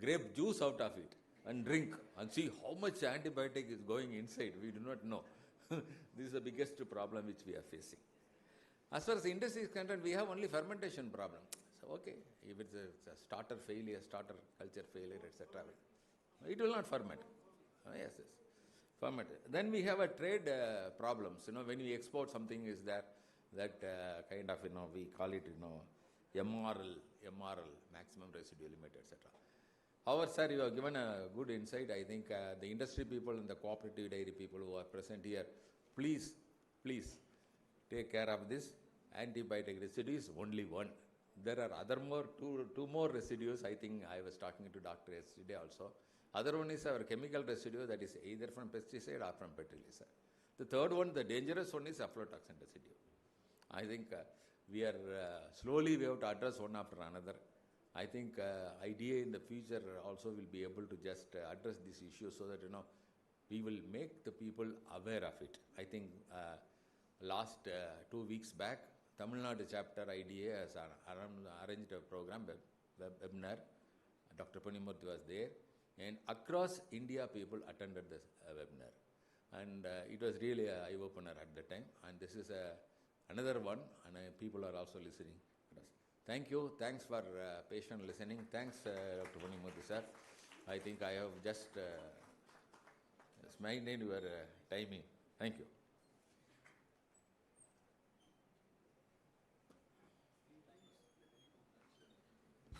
grape juice out of it and drink and see how much antibiotic is going inside. We do not know. This is the biggest problem which we are facing. As far as the industry is concerned, we have only fermentation problem. So, okay, if it's a starter failure, starter culture failure, etc., it will not ferment. Yes. Ferment. Then we have a trade problems. When we export something is there, that kind of, we call it, MRL, maximum residual limit, etc. However, sir, you have given a good insight. I think the industry people and the cooperative dairy people who are present here, please take care of this. Antibiotic residue is only one. There are two more residues. I think I was talking to doctor yesterday also. Other one is our chemical residue, that is either from pesticide or from fertilizer. The third one, the dangerous one, is aflatoxin residue. I think we are slowly we have to address one after another. I think IDA in the future also will be able to just address this issue so that we will make the people aware of it. I think last 2 weeks back, Tamil Nadu chapter IDA has arranged a program, webinar. Dr. Punimurthy was there, and across India people attended this webinar, and it was really an eye-opener at the time. And this is another one, and people are also listening. Thank you. Thanks for patient listening. Thanks, Dr. Punimurthy sir. I think I have just smiled in your timing. Thank you.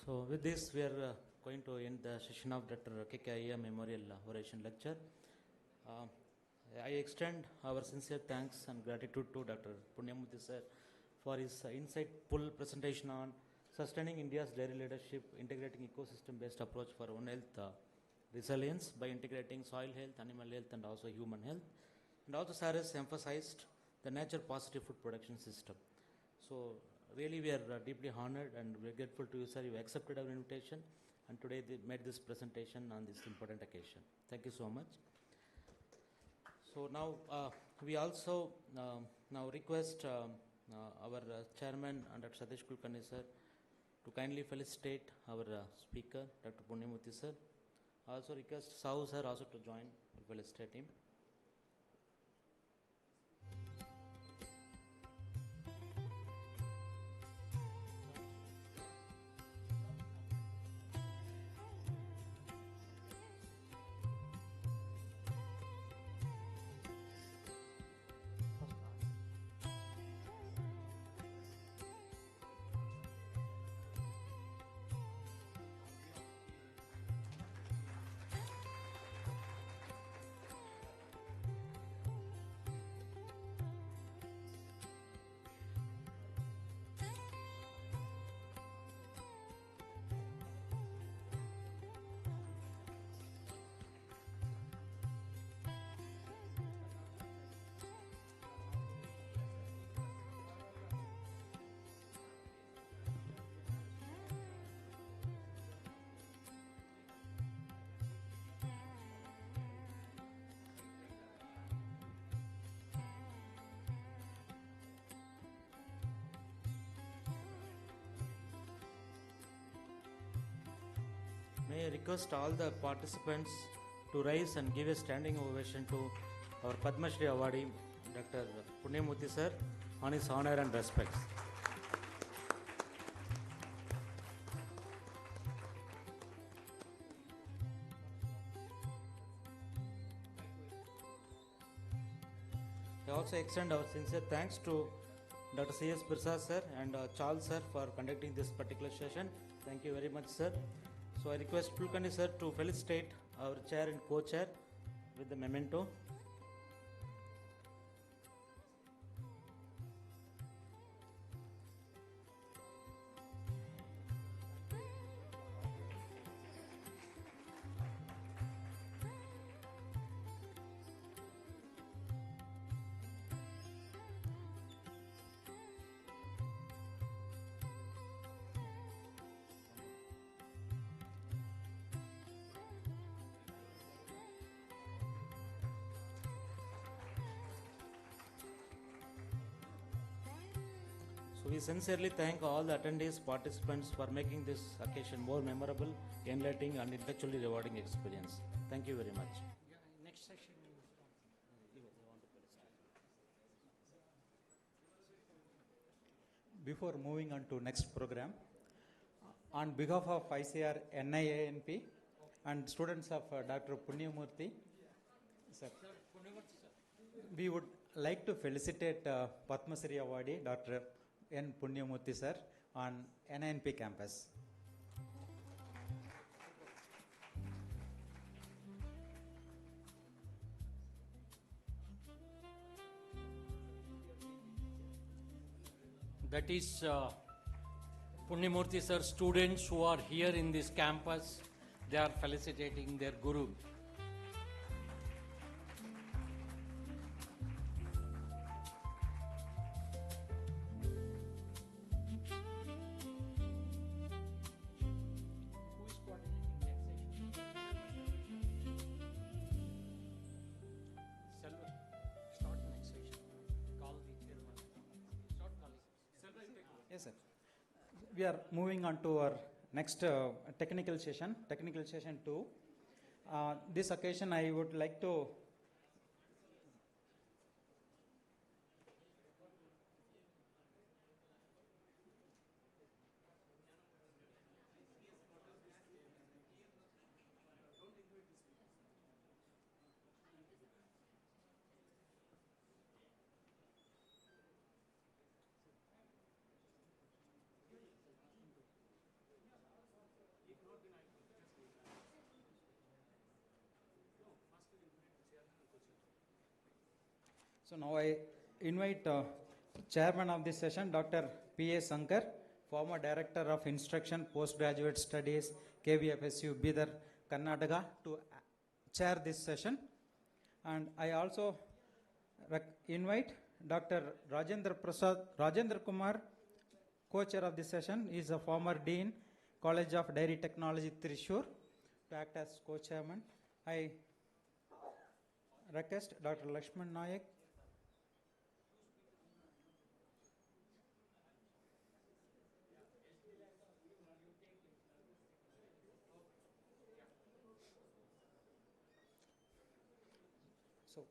So with this, we are going to end the session of Dr. KKIA Memorial Oration Lecture. I extend our sincere thanks and gratitude to Dr. Punyamurthy sir for his insightful presentation on sustaining India's dairy leadership, integrating ecosystem-based approach for One Health resilience by integrating soil health, animal health, and also human health. And also sir has emphasized the nature-positive food production system. So really we are deeply honored and we are grateful to you, sir. You accepted our invitation and today they made this presentation on this important occasion. Thank you so much. So now we also now request our chairman, Dr. Satish Kulkarni sir, to kindly felicitate our speaker, Dr. Punyamurthy sir. I also request Sahu sir also to join to felicitate him. May I request all the participants to rise and give a standing ovation to our Padma Shri awardee, Dr. Punyamurthy sir, on his honor and respects. I also extend our sincere thanks to Dr. C.S. Birsa sir and Charles sir for conducting this particular session. Thank you very much, sir. So I request Pulkani sir to felicitate our chair and co-chair with the memento. So we sincerely thank all the attendees, participants for making this occasion more memorable, enlightening and intellectually rewarding experience. Thank you very much. Next session. Before moving on to next program, on behalf of ICR NIANP and students of Dr. Punyamurthy, sir, we would like to felicitate Padma Shri awardee Dr. N. Punyamurthy sir on NINP campus. That is Punyamurthy sir students who are here in this campus. They are felicitating their guru. Yes, sir. We are moving on to our next technical session 2. This occasion I would like to So now I invite chairman of this session, Dr. P.A. Sankar, former director of instruction, postgraduate studies, KVFSU, Bidar, Karnataka, to chair this session. And I also invite Dr. Rajendra Kumar, co-chair of this session. He is a former dean, College of Dairy Technology, Thrissur, to act as co-chairman. I request Dr. Lakshman Nayak. So,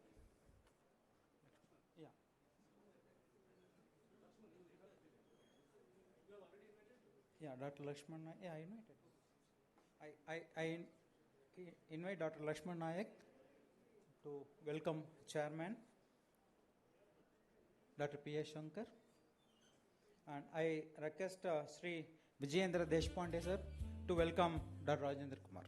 yeah. Yeah, Dr. Lakshman Nayak. Yeah, I invited. I invite Dr. Lakshman Nayak to welcome chairman, Dr. P.A. Shankar. And I request Sri Vijayendra Deshpande sir to welcome Dr. Rajendra Kumar.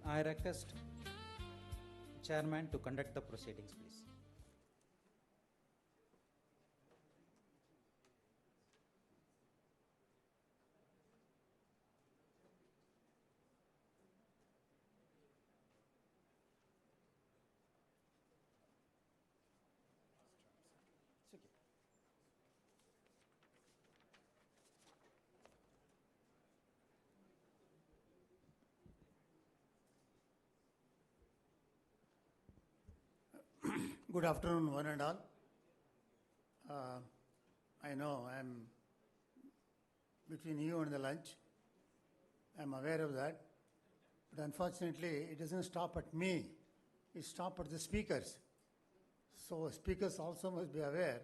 I request chairman to conduct the proceedings, please. It's okay. Good afternoon, one and all. I know I am between you and the lunch. I am aware of that. But unfortunately, it doesn't stop at me. It stops at the speakers. So speakers also must be aware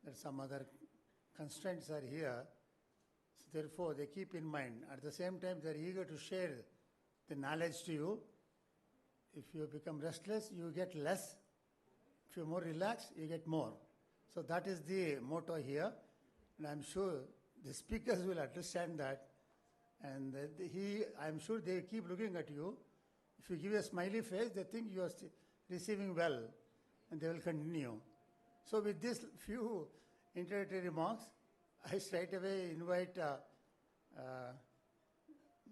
that some other constraints are here. So therefore, they keep in mind. At the same time, they're eager to share the knowledge to you. If you become restless, you get less. If you're more relaxed, you get more. So that is the motto here. And I'm sure the speakers will understand that. And I'm sure they keep looking at you. If you give a smiley face, they think you are receiving well, and they will continue. So with these few introductory remarks, I straight away invite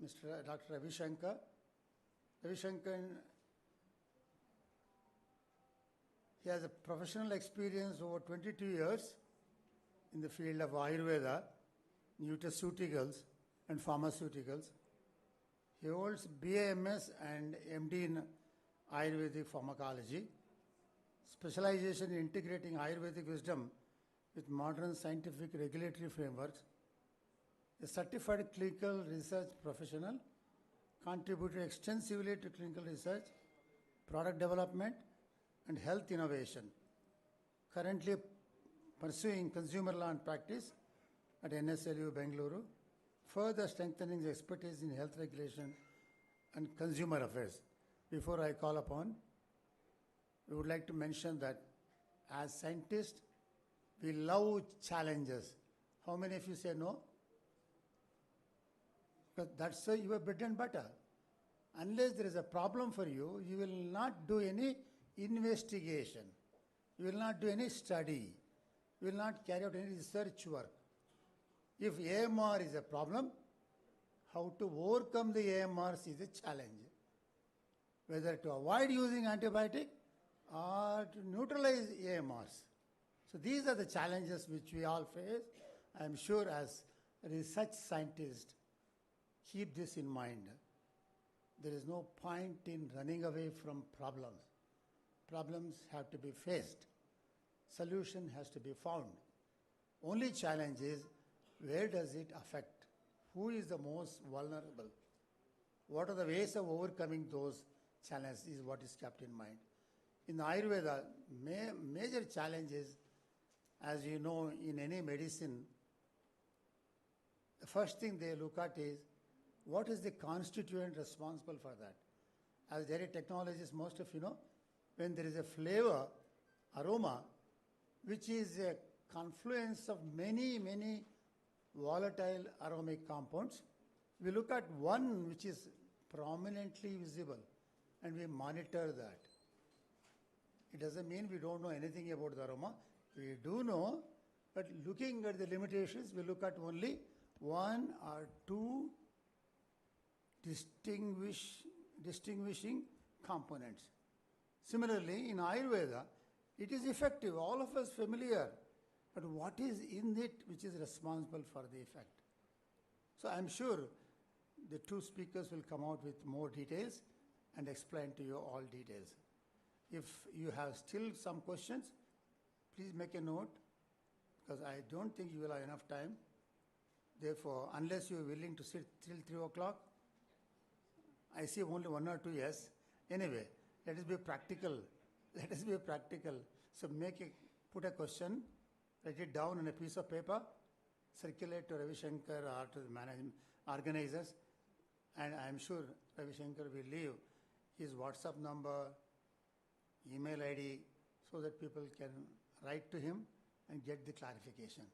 Mr. Dr. Ravi Shankar. Ravi Shankar, he has a professional experience over 22 years in the field of Ayurveda, nutraceuticals, and pharmaceuticals. He holds BAMS and MD in Ayurvedic pharmacology, specialization in integrating Ayurvedic wisdom with modern scientific regulatory frameworks, a certified clinical research professional, contributed extensively to clinical research, product development, and health innovation. Currently pursuing consumer law and practice at NSLU Bengaluru, further strengthening his expertise in health regulation and consumer affairs. Before I call upon, we would like to mention that as scientists, we love challenges. How many of you say no? Because that's your bread and butter. Unless there is a problem for you, you will not do any investigation. You will not do any study. You will not carry out any research work. If AMR is a problem, how to overcome the AMRs is a challenge. Whether to avoid using antibiotic or to neutralize AMRs. So these are the challenges which we all face. I am sure as research scientists, keep this in mind. There is no point in running away from problems. Problems have to be faced. Solution has to be found. Only challenge is, where does it affect? Who is the most vulnerable? What are the ways of overcoming those challenges is what is kept in mind. In Ayurveda, major challenge is, as you know, in any medicine, the first thing they look at is, what is the constituent responsible for that? As dairy technologists, most of you know, when there is a flavor, aroma, which is a confluence of many, many volatile aromatic compounds, we look at one which is prominently visible and we monitor that. It doesn't mean we don't know anything about the aroma. We do know, but looking at the limitations, we look at only one or two distinguishing components. Similarly, in Ayurveda, it is effective, all of us familiar, but what is in it which is responsible for the effect? So I'm sure the two speakers will come out with more details and explain to you all details. If you have still some questions, please make a note, because I don't think you will have enough time. Therefore, unless you are willing to sit till 3 o'clock, I see only 1 or 2 yes. Anyway, let us be practical. Let us be practical. So put a question, write it down on a piece of paper, circulate to Ravi Shankar or to the management organizers, and I am sure Ravi Shankar will leave his WhatsApp number, email ID, so that people can write to him and get the clarification.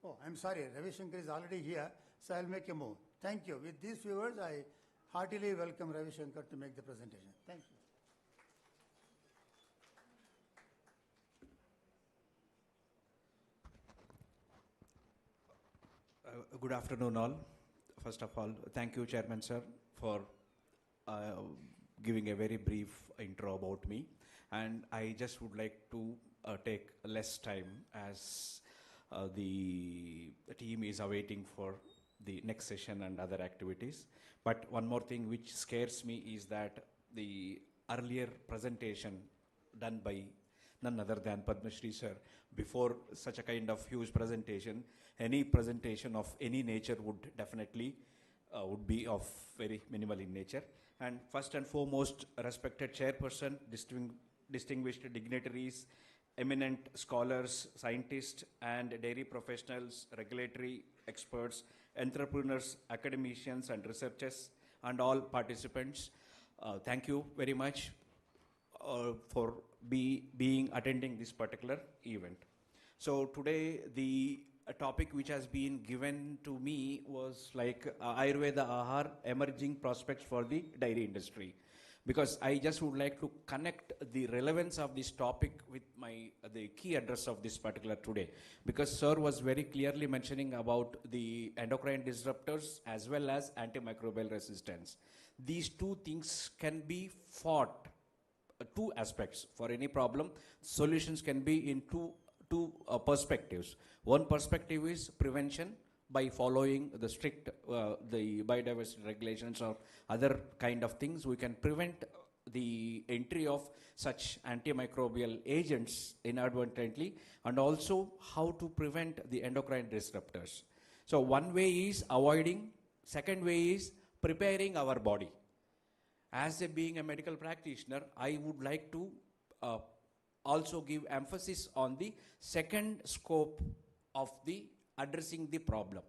Oh, I'm sorry, Ravi Shankar is already here, so I'll make a move. Thank you. With these few words, I heartily welcome Ravi Shankar to make the presentation. Thank you. Good afternoon, all. First of all, thank you, Chairman Sir, for giving a very brief intro about me. And I just would like to take less time as the team is awaiting for the next session and other activities. But one more thing which scares me is that the earlier presentation done by none other than Padma Shri sir, before such a kind of huge presentation, any presentation of any nature would definitely would be of very minimal in nature. And first and foremost, respected chairperson, distinguished dignitaries, eminent scholars, scientists, and dairy professionals, regulatory experts, entrepreneurs, academicians, and researchers, and all participants. Thank you very much for being attending this particular event. So today the topic which has been given to me was like Ayurveda Ahar, emerging prospects for the dairy industry. Because I just would like to connect the relevance of this topic with the key address of this particular today. Because sir was very clearly mentioning about the endocrine disruptors as well as antimicrobial resistance. These two things can be fought, two aspects for any problem. Solutions can be in two perspectives. One perspective is prevention by following the strict the biodiversity regulations or other kind of things. We can prevent the entry of such antimicrobial agents inadvertently, and also how to prevent the endocrine disruptors. So one way is avoiding, second way is preparing our body. As being a medical practitioner, I would like to also give emphasis on the second scope of the addressing the problem.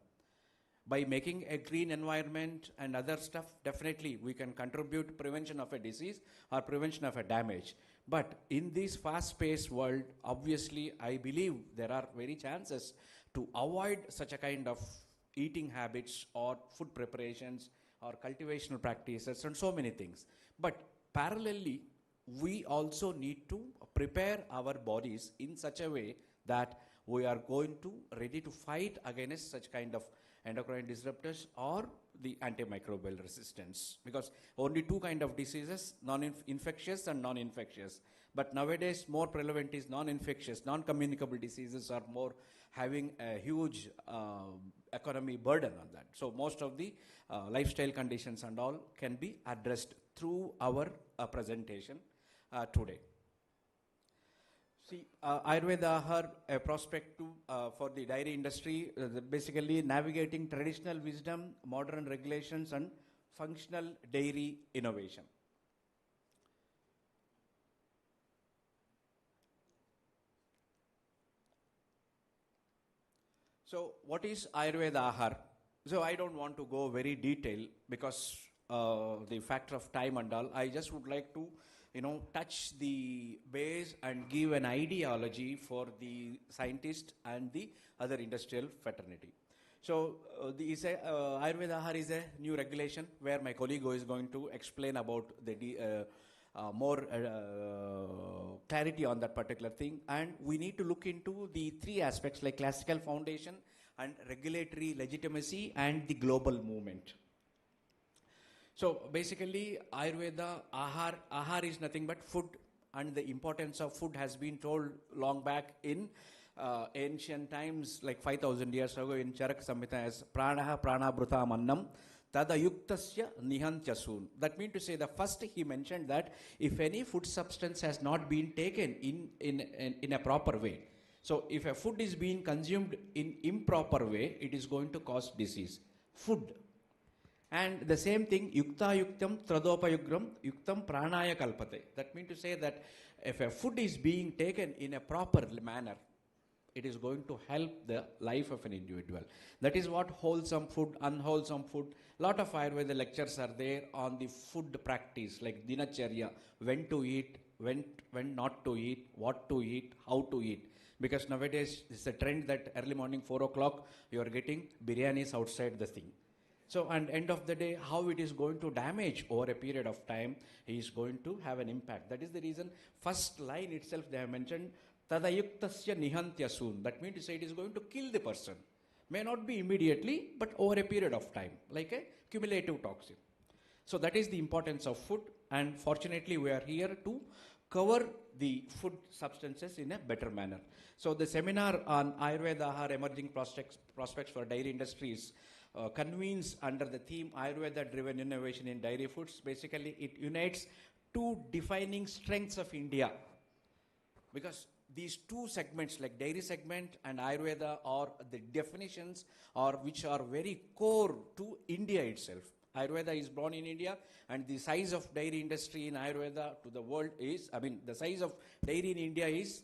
By making a green environment and other stuff, definitely we can contribute prevention of a disease or prevention of a damage. But in this fast-paced world, obviously, I believe there are very chances to avoid such a kind of eating habits or food preparations or cultivational practices and so many things. But parallelly, we also need to prepare our bodies in such a way that we are going to ready to fight against such kind of endocrine disruptors or the antimicrobial resistance. Because only two kind of diseases, infectious and non-infectious. But nowadays more prevalent is non-infectious, non-communicable diseases are more having a huge economy burden on that. So most of the lifestyle conditions and all can be addressed through our presentation today. See, Ayurveda Ahar, a prospect for the dairy industry, basically navigating traditional wisdom, modern regulations, and functional dairy innovation. So, what is Ayurveda Ahar? So, I don't want to go very detailed because the factor of time and all. I just would like to touch the base and give an ideology for the scientist and the other industrial fraternity. So, Ayurveda Ahar is a new regulation where my colleague is going to explain about the more clarity on that particular thing. And we need to look into the three aspects like classical foundation and regulatory legitimacy and the global movement. So basically, Ayurveda, Ahar is nothing but food, and the importance of food has been told long back in ancient times, like 5,000 years ago in Charak Samhita as Pranaha Pranabhruta Mannam Tadayuktasya Nihantyasun. That means to say, the first he mentioned that if any food substance has not been taken in a proper way, so if a food is being consumed in improper way, it is going to cause disease. Food. And the same thing, yukta yuktam tradopayugram yuktam pranaya kalpate. That means to say that if a food is being taken in a proper manner, it is going to help the life of an individual. That is what wholesome food, unwholesome food. Lot of Ayurveda lectures are there on the food practice, like dinacharya, when to eat, when not to eat, what to eat, how to eat. Because nowadays it's a trend that early morning 4 o'clock you are getting biryanis outside the thing. So, and end of the day, how it is going to damage over a period of time is going to have an impact. That is the reason, first line itself they have mentioned, Tadayuktasya Nihantyasun. That means to say it is going to kill the person. May not be immediately, but over a period of time, like a cumulative toxin. So that is the importance of food, and fortunately we are here to cover the food substances in a better manner. So the seminar on Ayurveda Ahar, emerging prospects for dairy industries, convenes under the theme Ayurveda-driven innovation in dairy foods. Basically, it unites two defining strengths of India. Because these two segments, like dairy segment and Ayurveda, are the definitions which are very core to India itself. Ayurveda is born in India, and the size of dairy industry in Ayurveda to the world is, the size of dairy in India is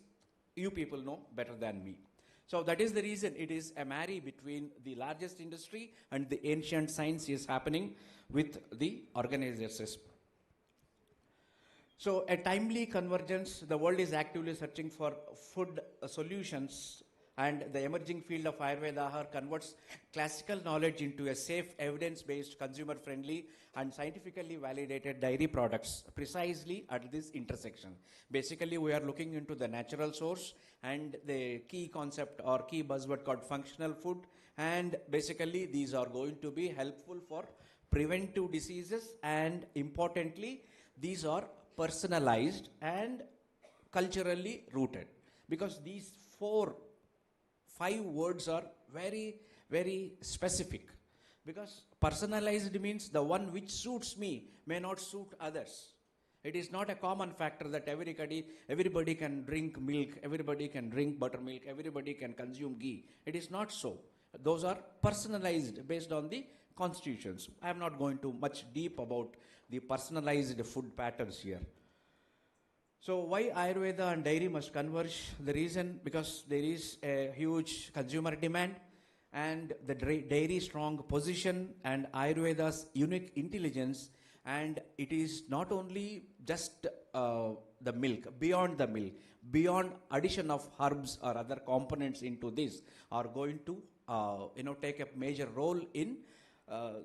you people know better than me. So that is the reason it is a marry between the largest industry and the ancient science is happening with the organizers. So a timely convergence, the world is actively searching for food solutions, and the emerging field of Ayurveda converts classical knowledge into a safe, evidence-based, consumer-friendly and scientifically validated dairy products precisely at this intersection. Basically, we are looking into the natural source and the key concept or key buzzword called functional food, and basically these are going to be helpful for preventive diseases, and importantly, these are personalized and culturally rooted, because these 5 words are very, very specific, because personalized means the one which suits me may not suit others. It is not a common factor that everybody can drink milk, everybody can drink buttermilk, everybody can consume ghee. It is not so. Those are personalized based on the constitutions. I am not going to much deep about the personalized food patterns here. So why Ayurveda and dairy must converge? The reason, because there is a huge consumer demand, and the dairy strong position and Ayurveda's unique intelligence, and it is not only just the milk, beyond addition of herbs or other components into this are going to take a major role in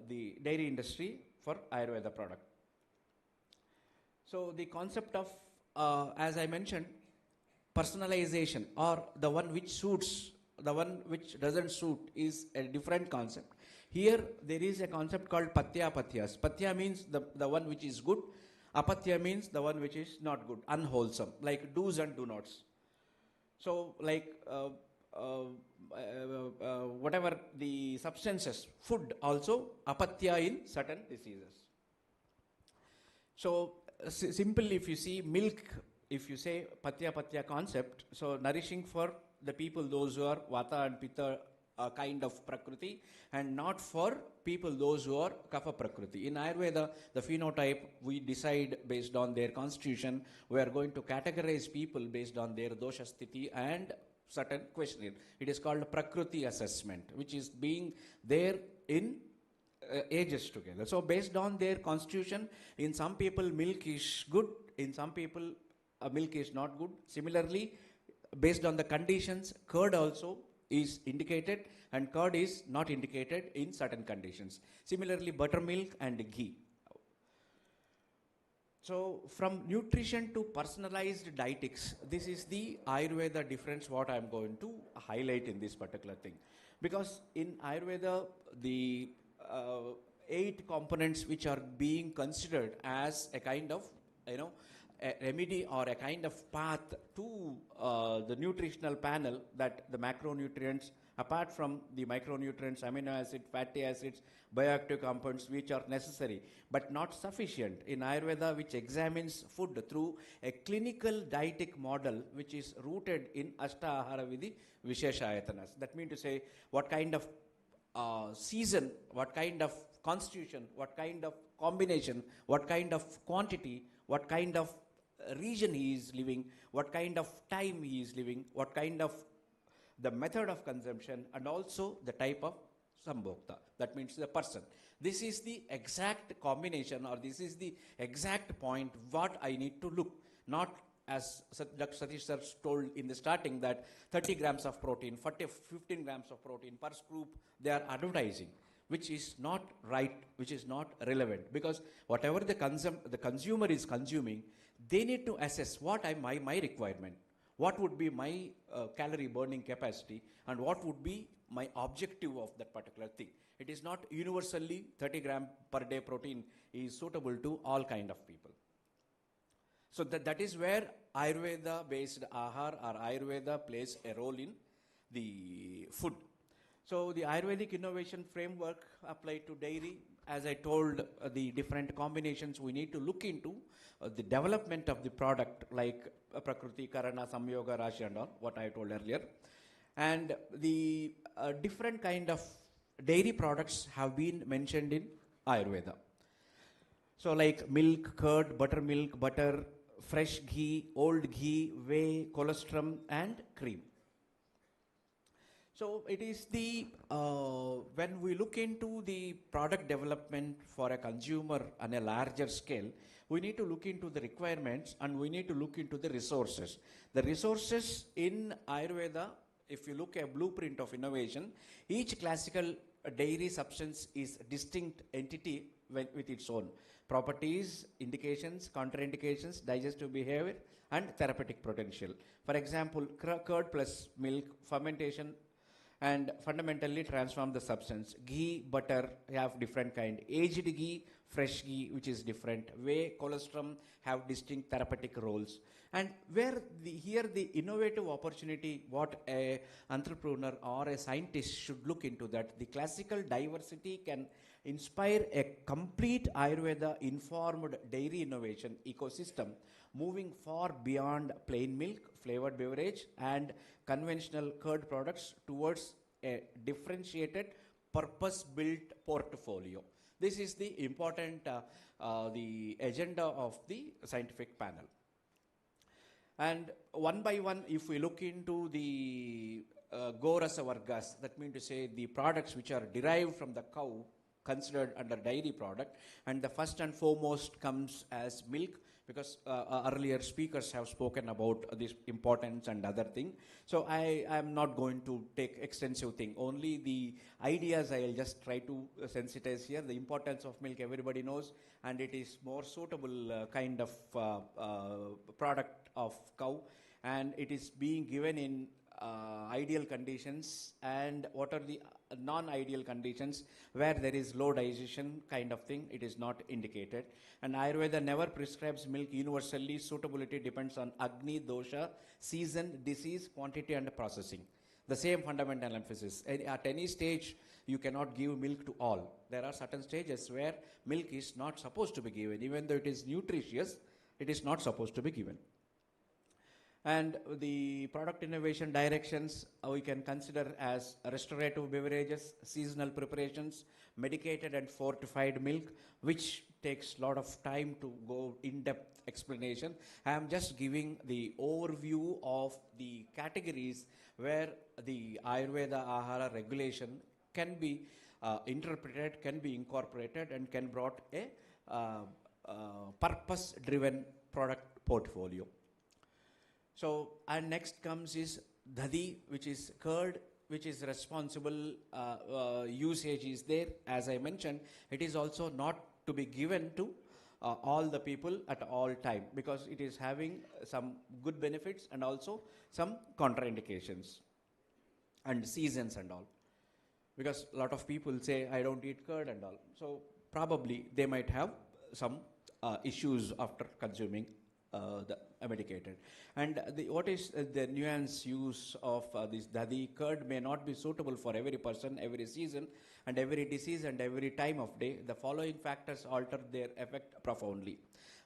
the dairy industry for Ayurveda product. So the concept of, as I mentioned, personalization, or the one which suits, the one which doesn't suit, is a different concept. Here there is a concept called patya patyas. Patya means the one which is good. Apatya means the one which is not good, unwholesome, like do's and do nots. So like whatever the substances, food also, apatya in certain diseases. So simple, if you see milk, if you say patya concept, so nourishing for the people, those who are vata and pitta kind of prakriti, and not for people those who are kapha prakriti. In Ayurveda, the phenotype we decide based on their constitution. We are going to categorize people based on their dosha sthiti and certain questionnaire. It is called prakriti assessment, which is being there in ages together. So based on their constitution, in some people milk is good, in some people milk is not good. Similarly, based on the conditions, curd also is indicated and curd is not indicated in certain conditions. Similarly, buttermilk and ghee. So from nutrition to personalized dietetics, this is the Ayurveda difference what I am going to highlight in this particular thing. Because in Ayurveda, the 8 components which are being considered as a kind of, a remedy or a kind of path to the nutritional panel, that the macronutrients, apart from the micronutrients, amino acid, fatty acids, bioactive compounds, which are necessary but not sufficient in Ayurveda, which examines food through a clinical dietetic model which is rooted in Ashtahara Vidhi Visheshayatanas. That means to say what kind of season, what kind of constitution, what kind of combination, what kind of quantity, what kind of region he is living, what kind of time he is living, what kind of the method of consumption, and also the type of sambhokta. That means the person. This is the exact combination, or this is the exact point what I need to look. Not as Dr. Satish sir told in the starting that 30 grams of protein, 15 grams of protein per scoop, they are advertising, which is not right, which is not relevant. Because whatever the consumer is consuming, they need to assess what my requirement, what would be my calorie burning capacity, and what would be my objective of that particular thing. It is not universally 30 gram per day protein is suitable to all kind of people. So that is where Ayurveda based ahar or Ayurveda plays a role in the food. So the Ayurvedic innovation framework applied to dairy, as I told, the different combinations we need to look into the development of the product, like Prakriti, Karana, Samyoga, Rashi and all, what I told earlier. And the different kind of dairy products have been mentioned in Ayurveda. So like milk, curd, buttermilk, butter, fresh ghee, old ghee, whey, colostrum, and cream. So it is when we look into the product development for a consumer on a larger scale, we need to look into the requirements and we need to look into the resources. The resources in Ayurveda, if you look at a blueprint of innovation, each classical dairy substance is a distinct entity with its own properties, indications, contraindications, digestive behavior, and therapeutic potential. For example, curd plus milk, fermentation, and fundamentally transform the substance. Ghee, butter have different kind. Aged ghee, fresh ghee, which is different. Whey, colostrum have distinct therapeutic roles. And where here the innovative opportunity, what a entrepreneur or a scientist should look into that, the classical diversity can inspire a complete Ayurveda informed dairy innovation ecosystem, moving far beyond plain milk, flavored beverage, and conventional curd products towards a differentiated, purpose-built portfolio. This is the important the agenda of the scientific panel. And one by one, if we look into the Gorasa Vargas, that means to say the products which are derived from the cow considered under dairy product, and the first and foremost comes as milk, because earlier speakers have spoken about this importance and other thing. So I am not going to take extensive thing. Only the ideas I will just try to sensitize here. The importance of milk everybody knows, and it is more suitable kind of product of cow, and it is being given in ideal conditions, and what are the non-ideal conditions where there is low digestion kind of thing, it is not indicated. And Ayurveda never prescribes milk universally. Suitability depends on Agni, dosha, season, disease, quantity, and processing. The same fundamental emphasis. At any stage, you cannot give milk to all. There are certain stages where milk is not supposed to be given. Even though it is nutritious, it is not supposed to be given. And the product innovation directions we can consider as restorative beverages, seasonal preparations, medicated and fortified milk, which takes a lot of time to go in-depth explanation. I am just giving the overview of the categories where the Ayurveda Ahara regulation can be interpreted, can be incorporated, and can brought a purpose-driven product portfolio. So, and next comes is Dhadi, which is curd, which is responsible usage is there. As I mentioned, it is also not to be given to all the people at all time, because it is having some good benefits and also some contraindications and seasons and all. Because a lot of people say, I don't eat curd and all. So probably they might have some issues after consuming the medicated. And what is the nuance use of this Dhadi? Curd may not be suitable for every person, every season, and every disease and every time of day. The following factors alter their effect profoundly: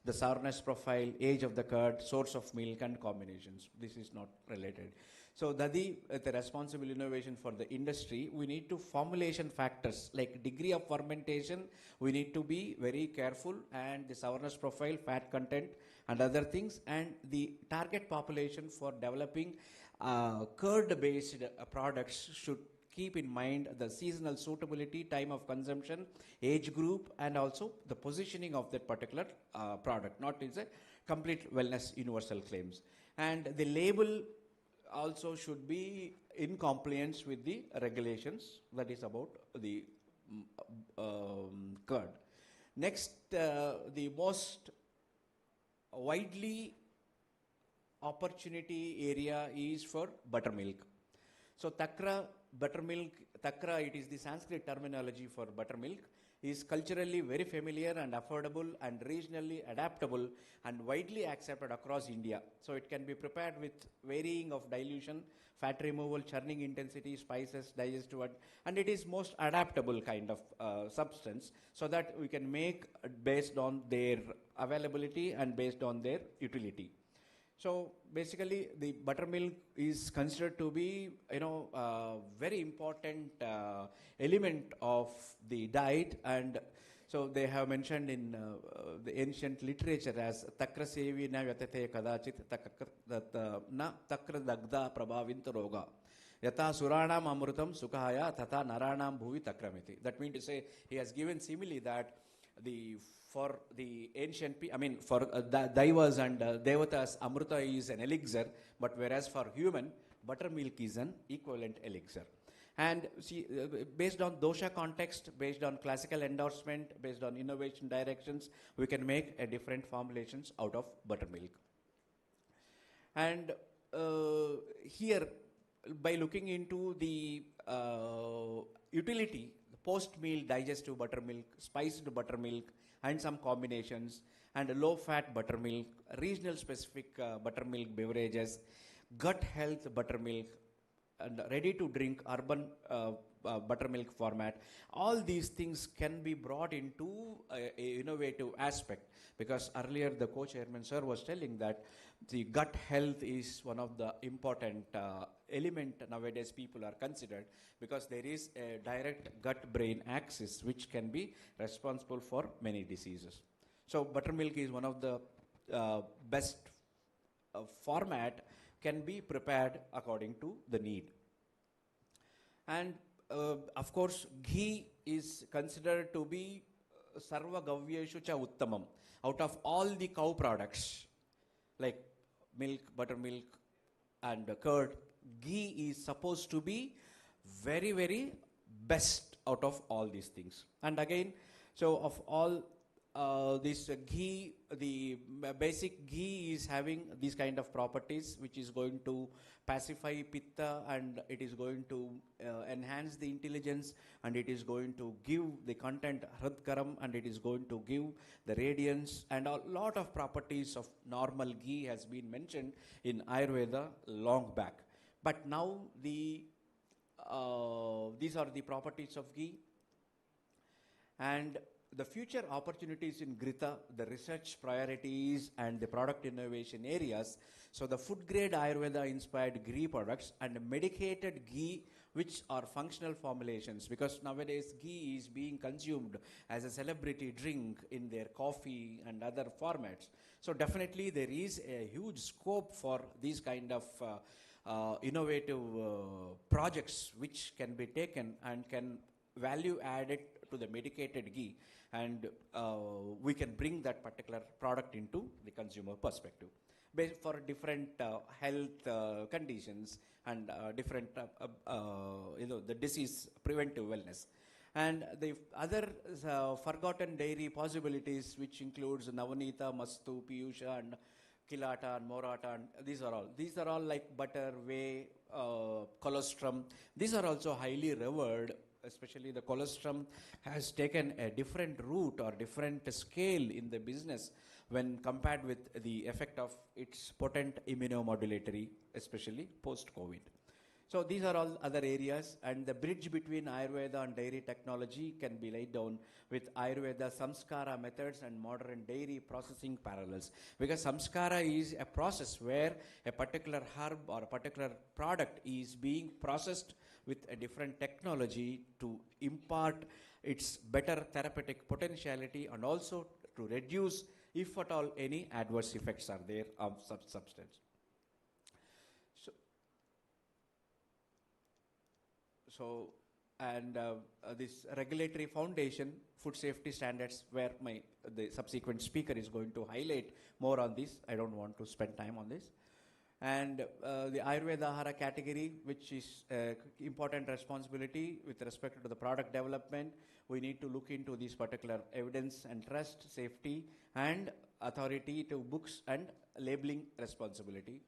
the sourness profile, age of the curd, source of milk, and combinations. This is not related. So Dhadi, the responsible innovation for the industry, we need to formulation factors like degree of fermentation, we need to be very careful, and the sourness profile, fat content, and other things, and the target population for developing curd-based products should keep in mind the seasonal suitability, time of consumption, age group, and also the positioning of that particular product. Not is a complete wellness universal claims. And the label also should be in compliance with the regulations that is about the curd. Next, the most widely opportunity area is for buttermilk. So takra, buttermilk, takra, it is the Sanskrit terminology for buttermilk, is culturally very familiar and affordable and regionally adaptable and widely accepted across India. So it can be prepared with varying of dilution, fat removal, churning intensity, spices, digestive, and it is most adaptable kind of substance, so that we can make based on their availability and based on their utility. So basically, the buttermilk is considered to be, very important element of the diet, and So they have mentioned in the ancient literature as takrasevi na vyatate kadachit na takradagda prabhavinta roga. Yata suranam amrutam sukhaya tata naranam bhuvi takramiti. That means to say, he has given simile that for the ancient for Daivas and Devatas, Amrita is an elixir, but whereas for human, buttermilk is an equivalent elixir. And see, based on dosha context, based on classical endorsement, based on innovation directions, we can make a different formulations out of buttermilk. And here, by looking into the utility, post-meal digestive buttermilk, spiced buttermilk, and some combinations, and low-fat buttermilk, regional specific buttermilk beverages, gut health buttermilk, and ready-to-drink urban buttermilk format. All these things can be brought into a innovative aspect, because earlier the co-chairman sir was telling that the gut health is one of the important element nowadays people are considered, because there is a direct gut-brain axis which can be responsible for many diseases. So buttermilk is one of the best format, can be prepared according to the need. And of course, ghee is considered to be sarva gavyeshu cha uttamam. Out of all the cow products, like milk, buttermilk, and curd, ghee is supposed to be very, very best out of all these things. And again, so of all this ghee, the basic ghee is having these kind of properties, which is going to pacify pitta, and it is going to enhance the intelligence, and it is going to give the content hridkaram, and it is going to give the radiance, and a lot of properties of normal ghee has been mentioned in Ayurveda long back. But now these are the properties of ghee. And the future opportunities in Grita, the research priorities and the product innovation areas. So the food grade Ayurveda inspired ghee products and medicated ghee, which are functional formulations, because nowadays ghee is being consumed as a celebrity drink in their coffee and other formats. So definitely there is a huge scope for these kind of innovative projects which can be taken and can value added to the medicated ghee, and we can bring that particular product into the consumer perspective for different health conditions and different the disease preventive wellness. And the other forgotten dairy possibilities, which includes Navanita, Mastu, Piyusha, and Kilata and Morata, and these are all like butter, whey, colostrum. These are also highly revered. Especially the colostrum has taken a different route or different scale in the business when compared with the effect of its potent immunomodulatory, especially post-COVID. So these are all other areas, and the bridge between Ayurveda and dairy technology can be laid down with Ayurveda samskara methods and modern dairy processing parallels. Because samskara is a process where a particular herb or a particular product is being processed with a different technology to impart its better therapeutic potentiality, and also to reduce, if at all, any adverse effects are there of such substance. So, and this regulatory foundation, food safety standards, where the subsequent speaker is going to highlight more on this. I don't want to spend time on this. And the Ayurveda Ahara category, which is important responsibility with respect to the product development. We need to look into this particular evidence and trust, safety, and authority to books and labeling responsibility.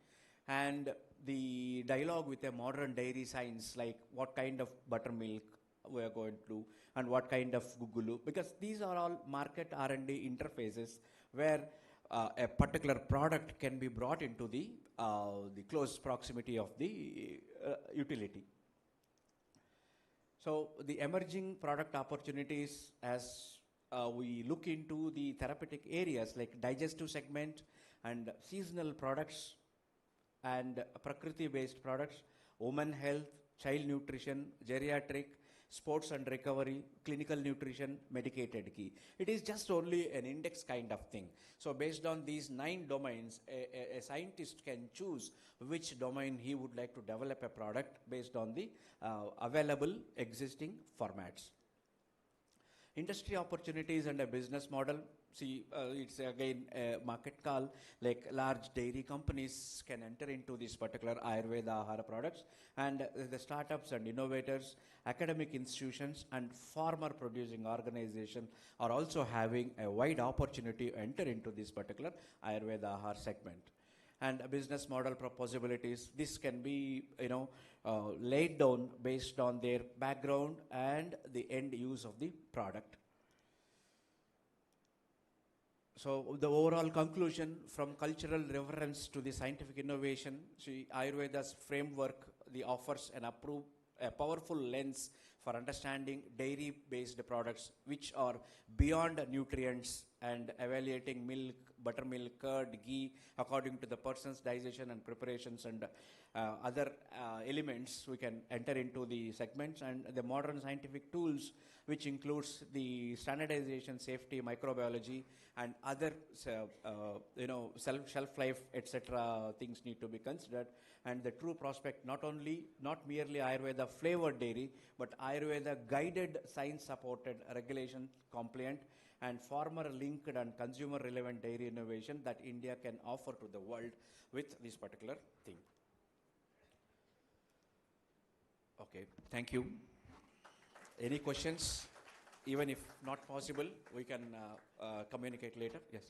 And the dialogue with a modern dairy science, like what kind of buttermilk we are going to do, and what kind of gugulu, because these are all market R&D interfaces where a particular product can be brought into the close proximity of the utility. So the emerging product opportunities, as we look into the therapeutic areas like digestive segment and seasonal products and Prakriti-based products, women health, child nutrition, geriatric, sports and recovery, clinical nutrition, medicated ghee. It is just only an index kind of thing. So based on these 9 domains, a scientist can choose which domain he would like to develop a product based on the available existing formats. Industry opportunities and a business model. See, it's again a market call, like large dairy companies can enter into this particular Ayurveda Ahara products, and the startups and innovators, academic institutions and farmer producing organizations are also having a wide opportunity to enter into this particular Ayurveda Ahara segment. And a business model possibilities, this can be, laid down based on their background and the end use of the product. So the overall conclusion, from cultural reverence to the scientific innovation, see, Ayurveda's framework offers a powerful lens for understanding dairy-based products which are beyond nutrients and evaluating milk, buttermilk, curd, ghee according to the person's digestion and preparations and other elements. We can enter into the segments, and the modern scientific tools, which includes the standardization, safety, microbiology, and other shelf life, etc. things need to be considered. And the true prospect, not merely Ayurveda flavored dairy, but Ayurveda guided, science supported, regulation compliant and farmer linked and consumer relevant dairy innovation that India can offer to the world with this particular thing. Okay, thank you. Any questions? Even if not possible, we can communicate later. Yes.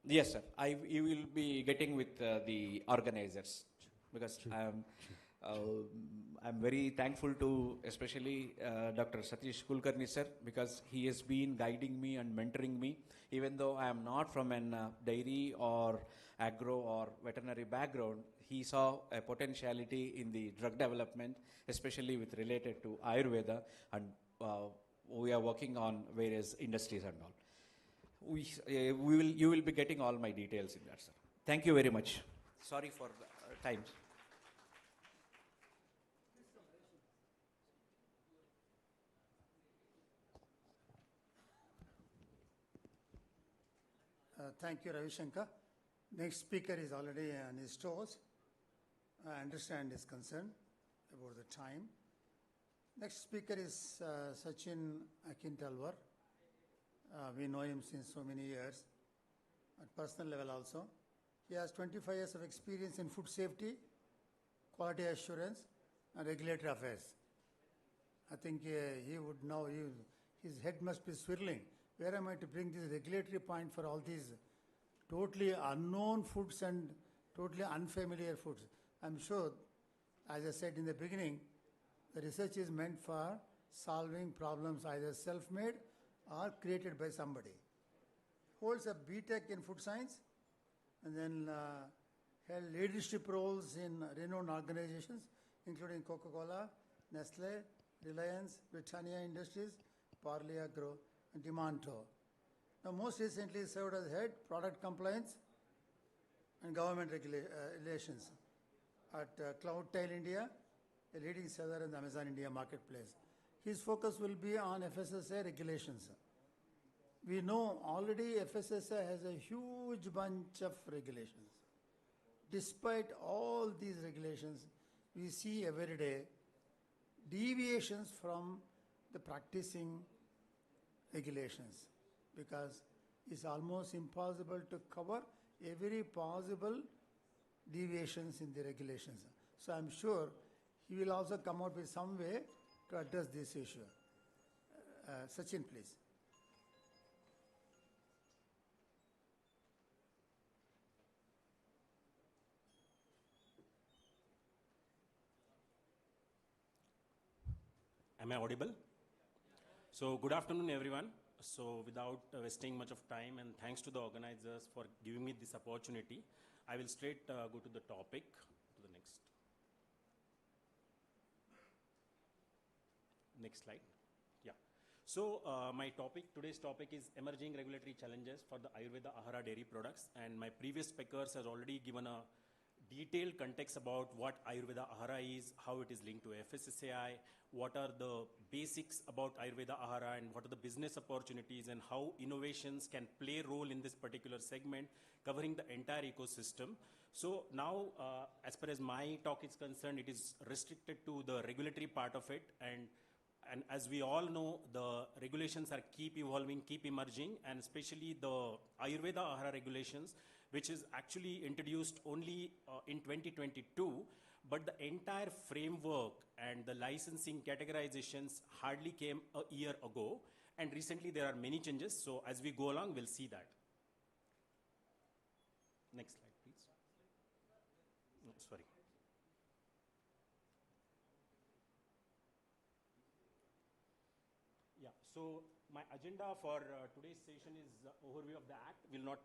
Yes, sir. You will be getting with the organizers, because I'm very thankful to especially Dr. Satish Kulkarni sir, because he has been guiding me and mentoring me. Even though I am not from an dairy or agro or veterinary background, he saw a potentiality in the drug development, especially with related to Ayurveda, and we are working on various industries and all. You will be getting all my details in that, sir. Thank you very much. Sorry for the time. Thank you, Ravi Shankar. Next speaker is already on his toes. I understand his concern about the time. Next speaker is Sachin Akintalwar. We know him since so many years, at personal level also. He has 25 years of experience in food safety, quality assurance, and regulatory affairs. I think he would know, his head must be swirling. Where am I to bring this regulatory point for all these totally unknown foods and totally unfamiliar foods? I'm sure, as I said in the beginning, the research is meant for solving problems either self-made or created by somebody. Holds a B.Tech in food science, and then held leadership roles in renowned organizations, including Coca-Cola, Nestle, Reliance, Britannia Industries, Parley Agro, and Demanto. Now, most recently served as head product compliance and government relations at Cloudtail India, a leading seller in the Amazon India marketplace. His focus will be on FSSAI regulations. We know already FSSAI has a huge bunch of regulations. Despite all these regulations, we see every day deviations from the practicing regulations, because it's almost impossible to cover every possible deviations in the regulations. So I'm sure he will also come out with some way to address this issue. Sachin, please. Am I audible? So good afternoon, everyone. So without wasting much of time, and thanks to the organizers for giving me this opportunity, I will straight go to the topic, to the next slide. Yeah. So today's topic is emerging regulatory challenges for the Ayurveda Ahara dairy products, and my previous speakers has already given a detailed context about what Ayurveda Ahara is, how it is linked to FSSAI, what are the basics about Ayurveda Ahara, and what are the business opportunities, and how innovations can play a role in this particular segment, covering the entire ecosystem. So now, as far as my talk is concerned, it is restricted to the regulatory part of it, and as we all know, the regulations are keep evolving, keep emerging, and especially the Ayurveda Ahara regulations, which is actually introduced only in 2022, but the entire framework and the licensing categorizations hardly came a year ago, and recently there are many changes, so as we go along, we'll see that. Next slide, please. No, sorry. Yeah, so my agenda for today's session is overview of the Act. We'll not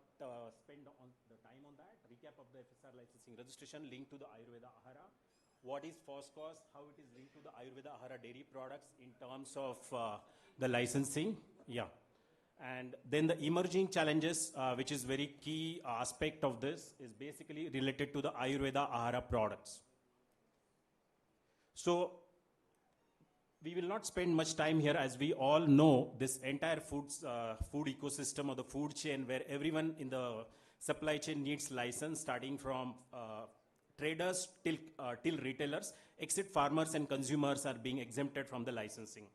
spend on the time on that. Recap of the FSR licensing registration linked to the Ayurveda Ahara. What is FOSCOS, how it is linked to the Ayurveda Ahara dairy products in terms of the licensing. Yeah. And then the emerging challenges, which is very key aspect of this, is basically related to the Ayurveda Ahara products. So we will not spend much time here, as we all know this entire food ecosystem or the food chain, where everyone in the supply chain needs license, starting from traders till retailers, except farmers and consumers are being exempted from the licensing.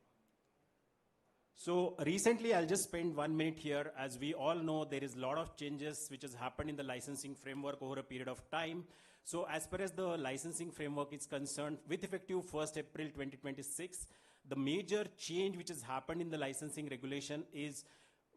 So recently, I'll just spend 1 minute here. As we all know, there is a lot of changes which has happened in the licensing framework over a period of time. So as far as the licensing framework is concerned, with effective 1st April 2026, the major change which has happened in the licensing regulation is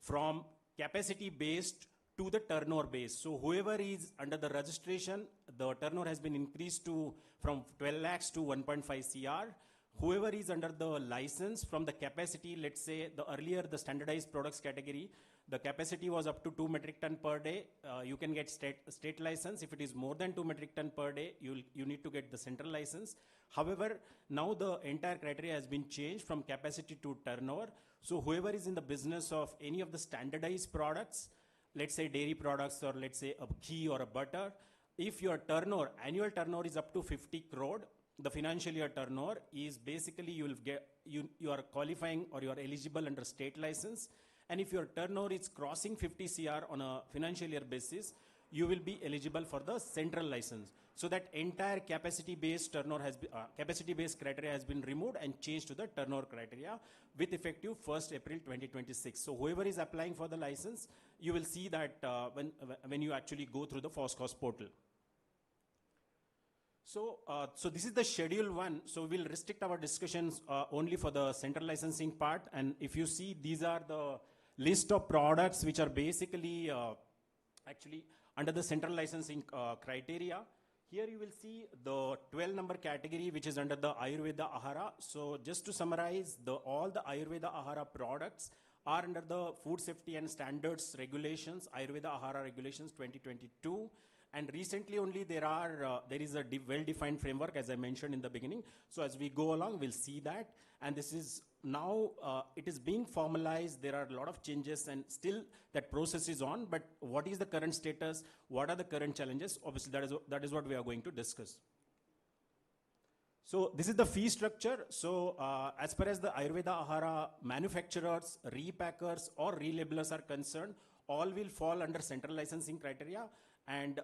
from capacity-based to the turnover base. So whoever is under the registration, the turnover has been increased to from 12 lakhs to 1.5 CR. Whoever is under the license from the capacity, let's say the earlier the standardized products category, the capacity was up to 2 metric ton per day. You can get state license. If it is more than 2 metric ton per day, you need to get the central license. However, now the entire criteria has been changed from capacity to turnover. So whoever is in the business of any of the standardized products, let's say dairy products, or let's say a ghee or a butter, if your turnover, annual turnover is up to 50 crore, the financial year turnover is basically you are qualifying or you are eligible under state license. And if your turnover is crossing 50 CR on a financial year basis, you will be eligible for the central license. So that entire capacity-based turnover has capacity-based criteria has been removed and changed to the turnover criteria with effective 1st April 2026. So whoever is applying for the license, you will see that when you actually go through the FOSCOS portal. So, so this is the schedule 1. So we'll restrict our discussions only for the central licensing part. And if you see, these are the list of products which are basically actually under the central licensing criteria. Here you will see the 12 number category, which is under the Ayurveda Ahara. So just to summarize, all the Ayurveda Ahara products are under the Food Safety and Standards Regulations, Ayurveda Ahara Regulations 2022. And recently only there is a well-defined framework, as I mentioned in the beginning. So as we go along, we'll see that. And this is now, it is being formalized. There are a lot of changes and still that process is on. But what is the current status? What are the current challenges? Obviously, that is what we are going to discuss. So this is the fee structure. So as far as the Ayurveda Ahara manufacturers, repackers, or relabelers are concerned, all will fall under central licensing criteria. And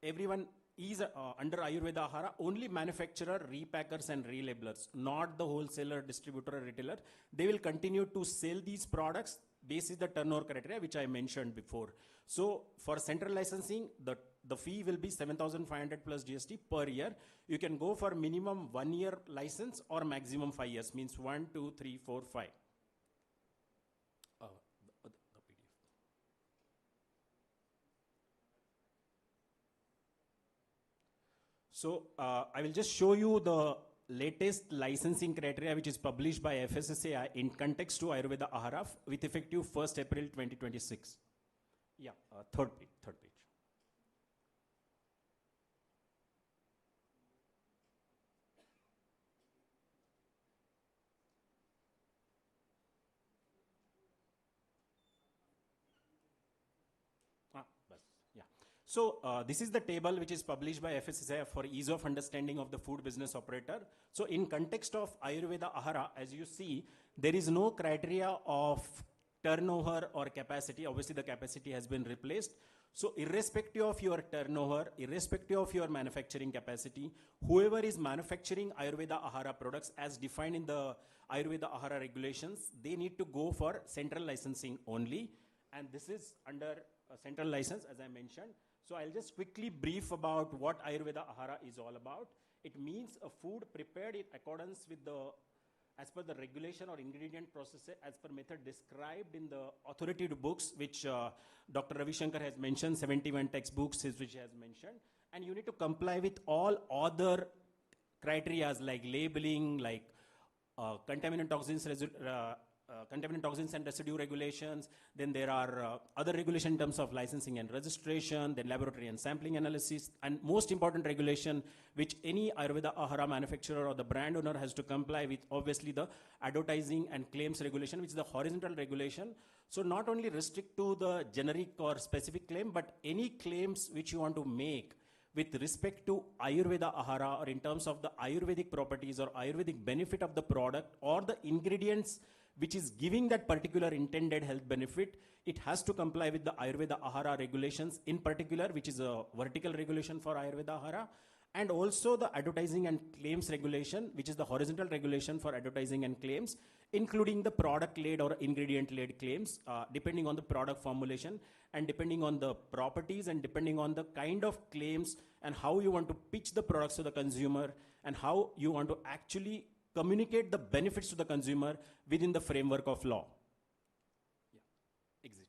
everyone is under Ayurveda Ahara, only manufacturer, repackers and relabelers, not the wholesaler, distributor or retailer. They will continue to sell these products based on the turnover criteria, which I mentioned before. So for central licensing, the fee will be 7,500 plus GST per year. You can go for minimum 1 year license or maximum 5 years, means 1, 2, 3, 4, 5. So I will just show you the latest licensing criteria which is published by FSSAI in context to Ayurveda Ahara with effective 1st April 2026. Yeah, third page. Yeah. So this is the table which is published by FSSAI for ease of understanding of the food business operator. So in context of Ayurveda Ahara, as you see, there is no criteria of turnover or capacity. Obviously the capacity has been replaced. So irrespective of your turnover, irrespective of your manufacturing capacity, whoever is manufacturing Ayurveda Ahara products as defined in the Ayurveda Ahara regulations, they need to go for central licensing only. And this is under a central license, as I mentioned. So I'll just quickly brief about what Ayurveda Ahara is all about. It means a food prepared in accordance with as per the regulation or ingredient process as per method described in the authoritative books, which Dr. Ravi Shankar has mentioned, 71 textbooks which he has mentioned. And you need to comply with all other criterias like labeling, like contaminant toxins and residue regulations. Then there are other regulations in terms of licensing and registration, then laboratory and sampling analysis, and most important regulation which any Ayurveda Ahara manufacturer or the brand owner has to comply with, obviously the advertising and claims regulation, which is the horizontal regulation. So not only restrict to the generic or specific claim, but any claims which you want to make with respect to Ayurveda Ahara or in terms of the Ayurvedic properties or Ayurvedic benefit of the product or the ingredients which is giving that particular intended health benefit, it has to comply with the Ayurveda Ahara regulations in particular, which is a vertical regulation for Ayurveda Ahara, and also the advertising and claims regulation, which is the horizontal regulation for advertising and claims, including the product-led or ingredient-led claims, depending on the product formulation and depending on the properties and depending on the kind of claims and how you want to pitch the products to the consumer and how you want to actually communicate the benefits to the consumer within the framework of law. Yeah. Exit.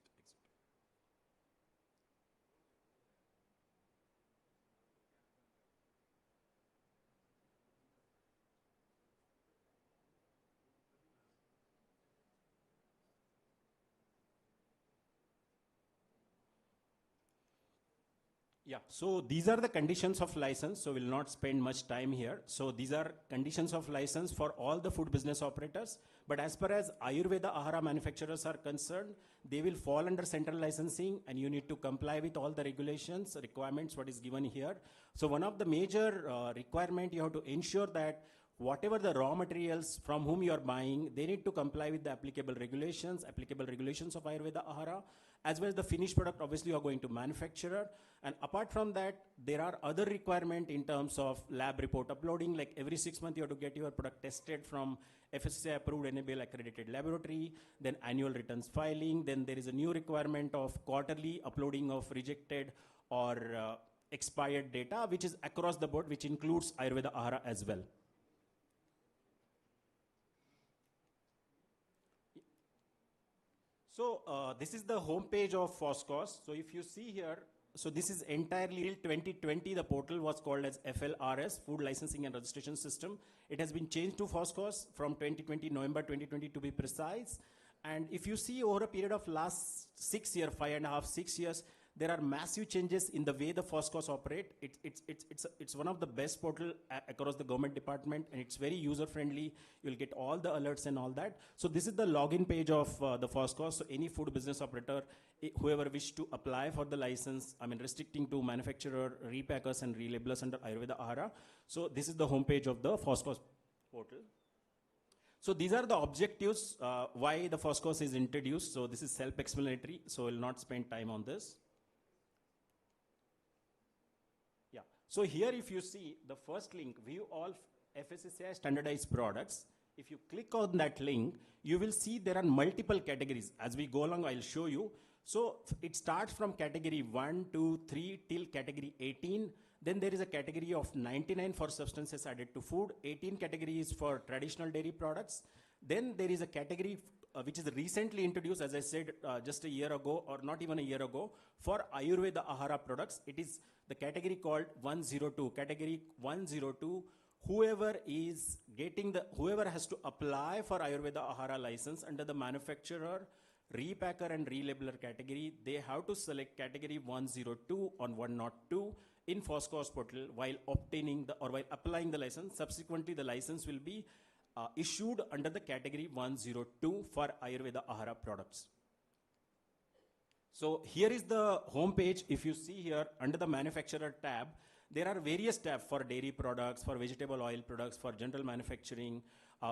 Yeah, so these are the conditions of license, so we'll not spend much time here. So these are conditions of license for all the food business operators, but as far as Ayurveda Ahara manufacturers are concerned, they will fall under central licensing and you need to comply with all the regulations, requirements, what is given here. So one of the major requirement, you have to ensure that whatever the raw materials from whom you are buying, they need to comply with the applicable regulations of Ayurveda Ahara, as well as the finished product, obviously you are going to manufacturer. And apart from that, there are other requirements in terms of lab report uploading, like every 6 months you have to get your product tested from FSSAI approved NABL accredited laboratory, then annual returns filing, then there is a new requirement of quarterly uploading of rejected or expired data, which is across the board, which includes Ayurveda Ahara as well. So this is the home page of FOSCOS. So if you see here, so this is entirely till 2020, the portal was called as FLRS, Food Licensing and Registration System. It has been changed to FOSCOS from 2020, November 2020 to be precise. And if you see over a period of last 6 years, 5.5, 6 years, there are massive changes in the way the FOSCOS operate. It's one of the best portal across the government department, and it's very user-friendly. You'll get all the alerts and all that. So this is the login page of the FOSCOS. So any food business operator, whoever wish to apply for the license, restricting to manufacturer, repackers, and relabelers under Ayurveda Ahara. So this is the homepage of the FOSCOS portal. So these are the objectives, why the FOSCOS is introduced. So this is self-explanatory, so we'll not spend time on this. Yeah. So here if you see the first link, view all FSSAI standardized products. If you click on that link, you will see there are multiple categories. As we go along, I'll show you. So it starts from category 1, 2, 3 till category 18. Then there is a category of 99 for substances added to food. 18 categories for traditional dairy products. Then there is a category which is recently introduced, as I said, just a year ago, or not even a year ago, for Ayurveda Ahara products. It is the category called 102. Category 102, whoever is getting whoever has to apply for Ayurveda Ahara license under the manufacturer, repacker and relabeler category, they have to select category 102 on 102 in FOSCOS portal while obtaining while applying the license. Subsequently, the license will be issued under the category 102 for Ayurveda Ahara products. So here is the home page. If you see here under the manufacturer tab, there are various tabs for dairy products, for vegetable oil products, for general manufacturing,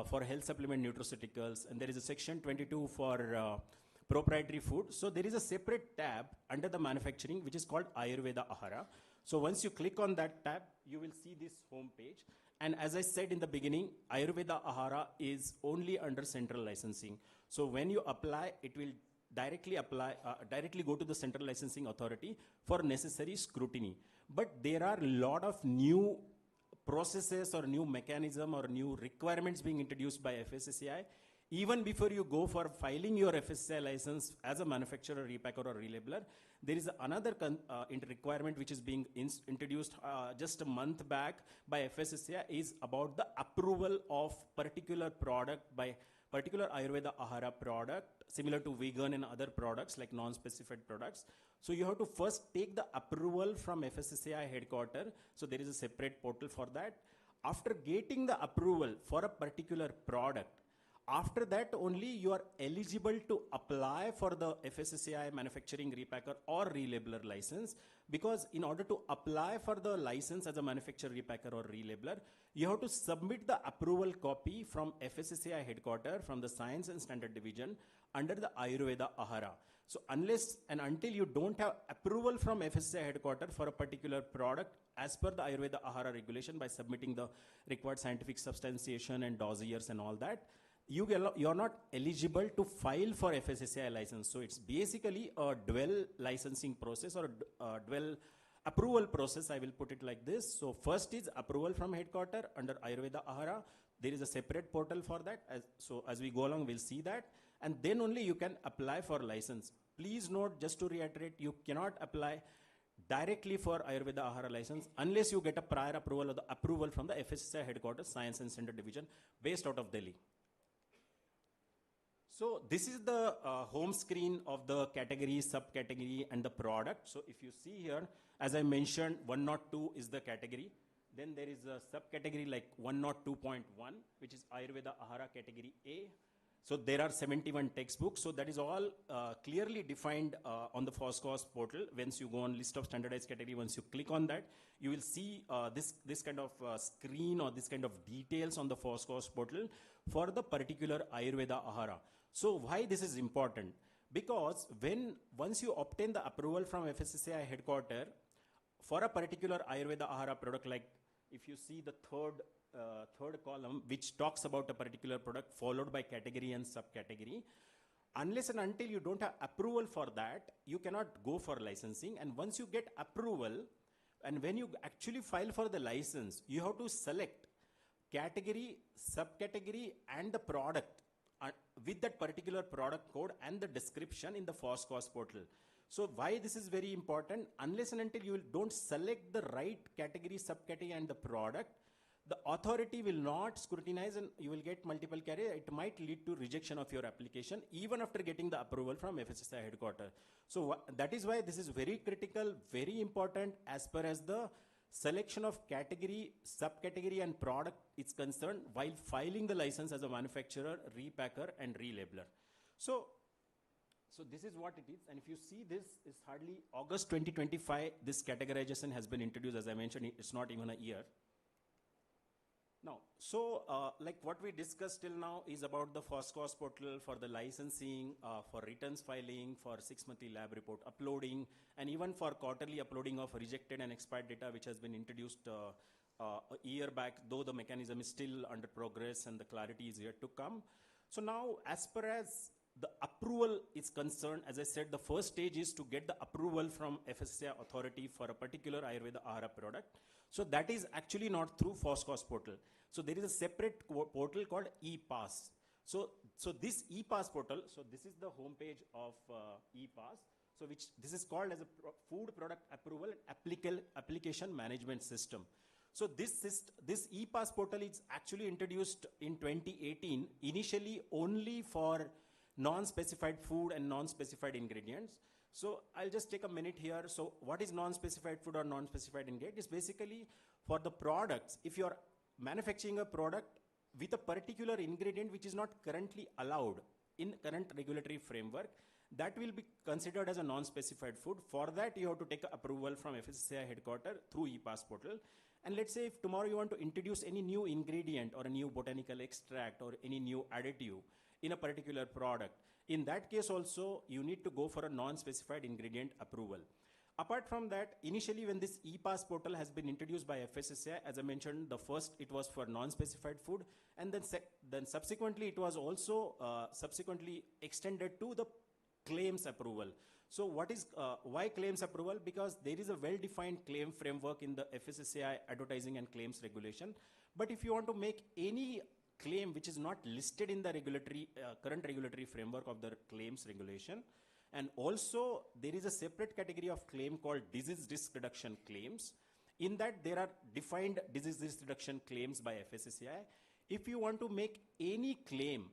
for health supplement nutraceuticals, and there is a section 22 for proprietary food. So there is a separate tab under the manufacturing which is called Ayurveda Ahara. So once you click on that tab, you will see this home page. And as I said in the beginning, Ayurveda Ahara is only under central licensing. So when you apply, it will directly go to the central licensing authority for necessary scrutiny. But there are a lot of new processes or new mechanism or new requirements being introduced by FSSAI. Even before you go for filing your FSSAI license as a manufacturer, repacker or relabeler, there is another requirement which is being introduced just a month back by FSSAI is about the approval of particular product by particular Ayurveda Ahara product, similar to vegan and other products like non-specified products. So you have to first take the approval from FSSAI headquarters. So there is a separate portal for that. After getting the approval for a particular product, after that only you are eligible to apply for the FSSAI manufacturing repacker or relabeler license, because in order to apply for the license as a manufacturer, repacker or relabeler, you have to submit the approval copy from FSSAI headquarters from the Science and Standard Division under the Ayurveda Ahara. So unless and until you don't have approval from FSSAI headquarters for a particular product as per the Ayurveda Ahara regulation by submitting the required scientific substantiation and dossiers and all that, you're not eligible to file for FSSAI license. So it's basically a dual licensing process or a dual approval process, I will put it like this. So first is approval from headquarters under Ayurveda Ahara. There is a separate portal for that. So as we go along, we'll see that. And then only you can apply for license. Please note, just to reiterate, you cannot apply directly for Ayurveda Ahara license unless you get a prior approval or the approval from the FSSAI headquarters, Science and Standard Division, based out of Delhi. So this is the home screen of the category, subcategory, and the product. So if you see here, as I mentioned, 102 is the category. Then there is a subcategory like 102.1, which is Ayurveda Ahara category A. So there are 71 textbooks. So that is all clearly defined on the FOSCOS portal. Once you go on list of standardized category, once you click on that, you will see this kind of screen or this kind of details on the FOSCOS portal for the particular Ayurveda Ahara. So why this is important? Because once you obtain the approval from FSSAI headquarters for a particular Ayurveda Ahara product, like if you see the third column, which talks about a particular product followed by category and subcategory, unless and until you don't have approval for that, you cannot go for licensing. And once you get approval, and when you actually file for the license, you have to select category, subcategory, and the product with that particular product code and the description in the FOSCOS portal. So why this is very important? Unless and until you don't select the right category, subcategory, and the product, the authority will not scrutinize and you will get multiple carrier. It might lead to rejection of your application even after getting the approval from FSSAI headquarters. So that is why this is very critical, very important as per as the selection of category, subcategory, and product is concerned while filing the license as a manufacturer, repacker, and relabeler. So this is what it is. And if you see, this is hardly August 2025, this categorization has been introduced. As I mentioned, it's not even a year. Now, so like what we discussed till now is about the FOSCOS portal for the licensing, for returns filing, for 6-monthly lab report uploading, and even for quarterly uploading of rejected and expired data, which has been introduced a year back, though the mechanism is still under progress and the clarity is yet to come. So now, as per as the approval is concerned, as I said, the first stage is to get the approval from FSSAI authority for a particular Ayurveda Ahara product. So that is actually not through FOSCOS portal. So there is a separate portal called ePass. So this ePass portal, so this is the homepage of ePass. So this is called as a food product approval and application management system. So this ePass portal is actually introduced in 2018, initially only for non-specified food and non-specified ingredients. So I'll just take a minute here. So what is non-specified food or non-specified ingredient? It's basically for the products. If you're manufacturing a product with a particular ingredient which is not currently allowed in current regulatory framework, that will be considered as a non-specified food. For that, you have to take approval from FSSAI headquarters through e-pass portal. And let's say if tomorrow you want to introduce any new ingredient or a new botanical extract or any new additive in a particular product, in that case also, you need to go for a non-specified ingredient approval. Apart from that, initially when this e-pass portal has been introduced by FSSAI, as I mentioned, the first it was for non-specified food, and then subsequently it was also subsequently extended to the claims approval. So what is, why claims approval? Because there is a well-defined claim framework in the FSSAI advertising and claims regulation. But if you want to make any claim which is not listed in the regulatory, current regulatory framework of the claims regulation, and also there is a separate category of claim called disease risk reduction claims. In that there are defined disease risk reduction claims by FSSAI. If you want to make any claim,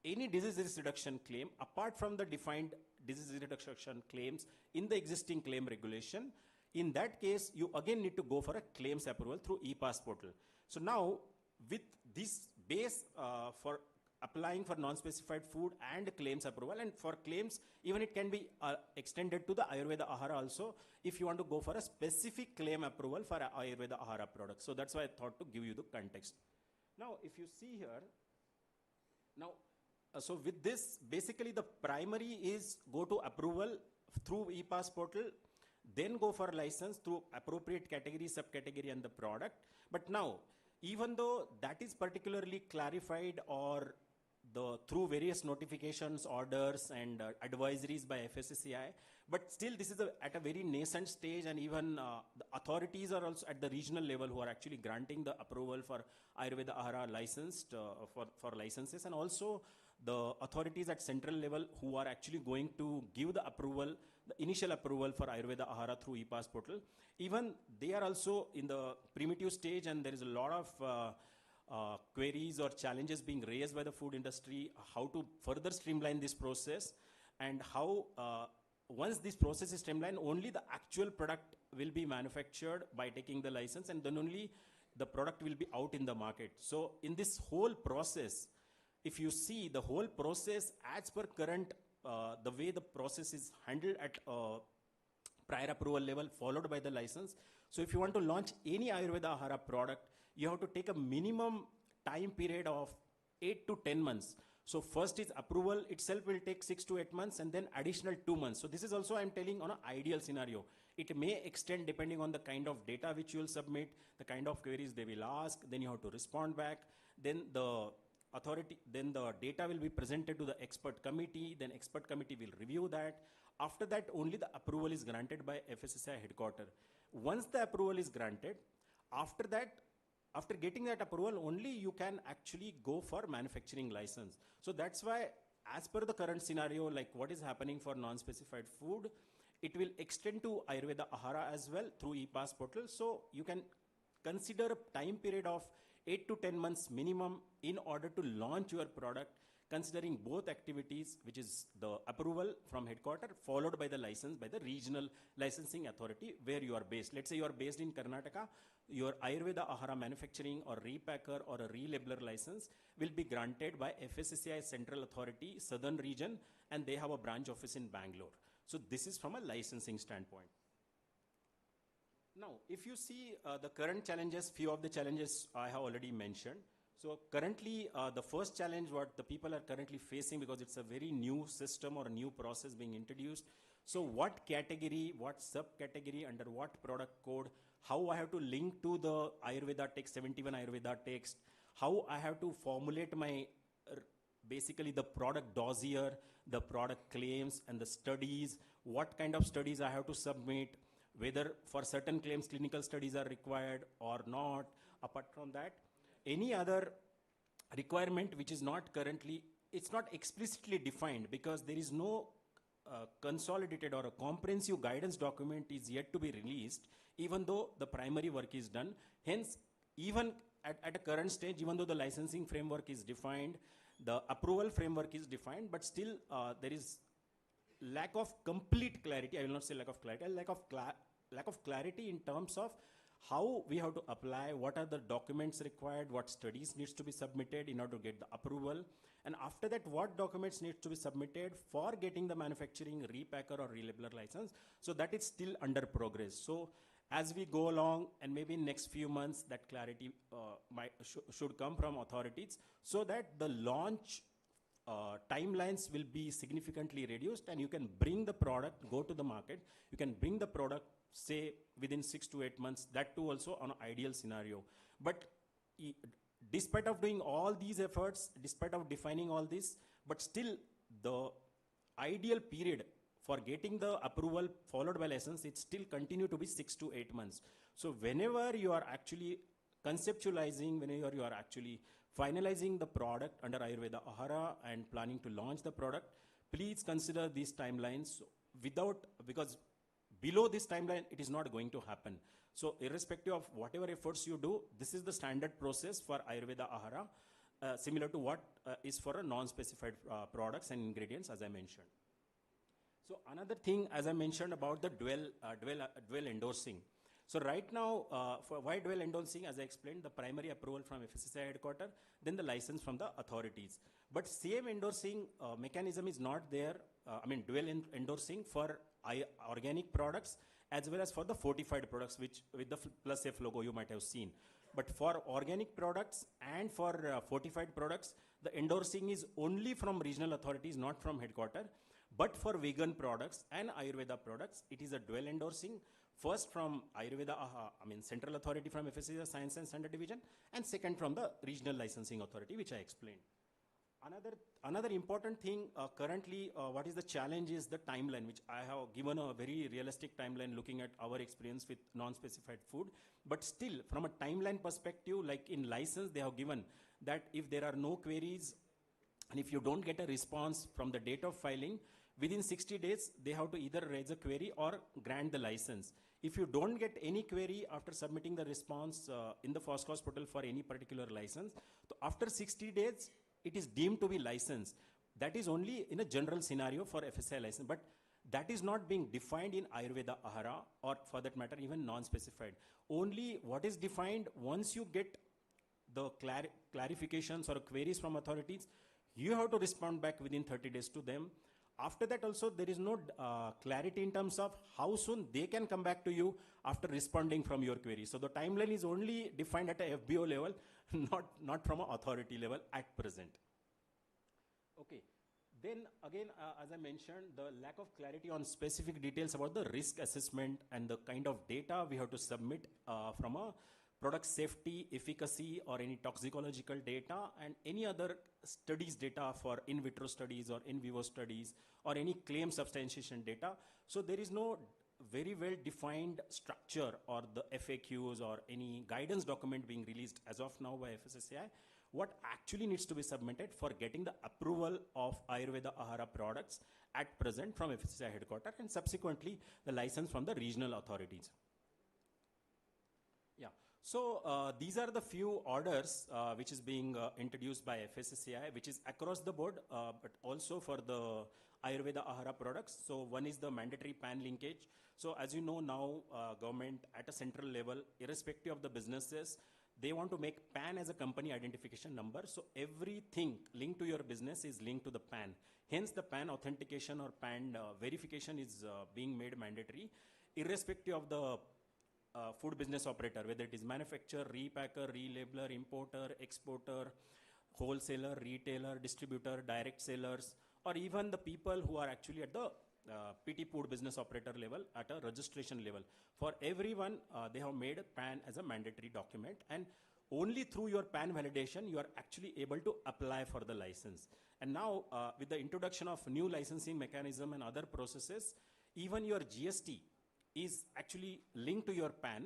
any disease risk reduction claim apart from the defined disease risk reduction claims in the existing claim regulation, in that case you again need to go for a claims approval through e-pass portal. So now with this base for applying for non-specified food and claims approval, and for claims even it can be extended to the Ayurveda Ahara also if you want to go for a specific claim approval for a Ayurveda Ahara product. So that's why I thought to give you the context. Now if you see here, now so with this basically the primary is go to approval through e-pass portal, then go for license through appropriate category, subcategory and the product. But now even though that is particularly clarified or through various notifications, orders and advisories by FSSAI, but still this is at a very nascent stage, and even the authorities are also at the regional level who are actually granting the approval for Ayurveda Ahara licensed for licenses, and also the authorities at central level who are actually going to give the approval, the initial approval for Ayurveda Ahara through e-pass portal. Even they are also in the primitive stage, and there is a lot of queries or challenges being raised by the food industry, how to further streamline this process, and how once this process is streamlined, only the actual product will be manufactured by taking the license, and then only the product will be out in the market. So in this whole process, if you see the whole process as per current, the way the process is handled at prior approval level followed by the license. So if you want to launch any Ayurveda Ahara product, you have to take a minimum time period of 8 to 10 months. So first is approval itself will take 6 to 8 months, and then additional 2 months. So this is also I'm telling on an ideal scenario. It may extend depending on the kind of data which you will submit, the kind of queries they will ask, then you have to respond back, then the authority, then the data will be presented to the expert committee, then expert committee will review that. After that, only the approval is granted by FSSAI headquarters. Once the approval is granted, after that, after getting that approval, only you can actually go for manufacturing license. So that's why, as per the current scenario, like what is happening for non-specified food, it will extend to Ayurveda Ahara as well through e-pass portal. So you can consider a time period of 8 to 10 months minimum in order to launch your product, considering both activities, which is the approval from headquarters followed by the license by the regional licensing authority where you are based. Let's say you are based in Karnataka, your Ayurveda Ahara manufacturing or repacker or a relabeler license will be granted by FSSAI Central Authority, Southern Region, and they have a branch office in Bangalore. So this is from a licensing standpoint. Now, if you see the current challenges, few of the challenges I have already mentioned. So currently, the first challenge what the people are currently facing, because it's a very new system or a new process being introduced. So what category, what subcategory, under what product code, how I have to link to the Ayurveda text, 71 Ayurveda text, how I have to formulate my, basically the product dossier, the product claims and the studies, what kind of studies I have to submit, whether for certain claims clinical studies are required or not. Apart from that, any other requirement which is not currently, it's not explicitly defined, because there is no consolidated or a comprehensive guidance document is yet to be released, even though the primary work is done. Hence, even at a current stage, even though the licensing framework is defined, the approval framework is defined, but still there is lack of complete clarity. I will not say lack of clarity, lack of clarity in terms of how we have to apply, what are the documents required, what studies needs to be submitted in order to get the approval, and after that, what documents need to be submitted for getting the manufacturing, repacker or relabeler license. So that is still under progress. So as we go along, and maybe in next few months, that clarity should come from authorities, so that the launch timelines will be significantly reduced, and you can bring the product, go to the market, you can bring the product, say, within 6 to 8 months, that too also on an ideal scenario. But despite of doing all these efforts, despite of defining all this, but still the ideal period for getting the approval followed by license, it still continue to be 6 to 8 months. So whenever you are actually conceptualizing, whenever you are actually finalizing the product under Ayurveda Ahara and planning to launch the product, please consider these timelines because below this timeline, it is not going to happen. So irrespective of whatever efforts you do, this is the standard process for Ayurveda Ahara, similar to what is for a non-specified products and ingredients, as I mentioned. So another thing, as I mentioned about the dual endorsing. So right now, for why dual endorsing, as I explained, the primary approval from FSSAI headquarters, then the license from the authorities. But same endorsing mechanism is not there, dual endorsing for organic products as well as for the fortified products, which with the plus F logo you might have seen. But for organic products and for fortified products, the endorsing is only from regional authorities, not from headquarters. But for vegan products and Ayurveda products, it is a dual endorsing. First from Ayurveda, central authority from FSSAI Science and Standard Division, and second from the regional licensing authority, which I explained. Another important thing currently, what is the challenge is the timeline, which I have given a very realistic timeline looking at our experience with non-specified food. But still, from a timeline perspective, like in license, they have given that if there are no queries, and if you don't get a response from the date of filing, within 60 days, they have to either raise a query or grant the license. If you don't get any query after submitting the response in the FOSCOS portal for any particular license, so after 60 days, it is deemed to be licensed. That is only in a general scenario for FSI license, but that is not being defined in Ayurveda Ahara, or for that matter, even non-specified. Only what is defined, once you get the clarifications or queries from authorities, you have to respond back within 30 days to them. After that also, there is no clarity in terms of how soon they can come back to you after responding from your query. So the timeline is only defined at a FBO level, not from an authority level at present. Okay. Then again, as I mentioned, the lack of clarity on specific details about the risk assessment and the kind of data we have to submit from a product safety, efficacy, or any toxicological data, and any other studies data for in vitro studies or in vivo studies, or any claim substantiation data. So there is no very well defined structure or the FAQs or any guidance document being released as of now by FSSAI. What actually needs to be submitted for getting the approval of Ayurveda Ahara products at present from FSSAI headquarters, and subsequently the license from the regional authorities. Yeah. So these are the few orders which is being introduced by FSSAI, which is across the board, but also for the Ayurveda Ahara products. So one is the mandatory PAN linkage. So as you know now, government at a central level, irrespective of the businesses, they want to make PAN as a company identification number. So everything linked to your business is linked to the PAN. Hence the PAN authentication or PAN verification is being made mandatory, irrespective of the food business operator, whether it is manufacturer, repacker, relabeler, importer, exporter, wholesaler, retailer, distributor, direct sellers, or even the people who are actually at the PT food business operator level at a registration level. For everyone, they have made a PAN as a mandatory document, and only through your PAN validation, you are actually able to apply for the license. And now, with the introduction of new licensing mechanism and other processes, even your GST is actually linked to your PAN,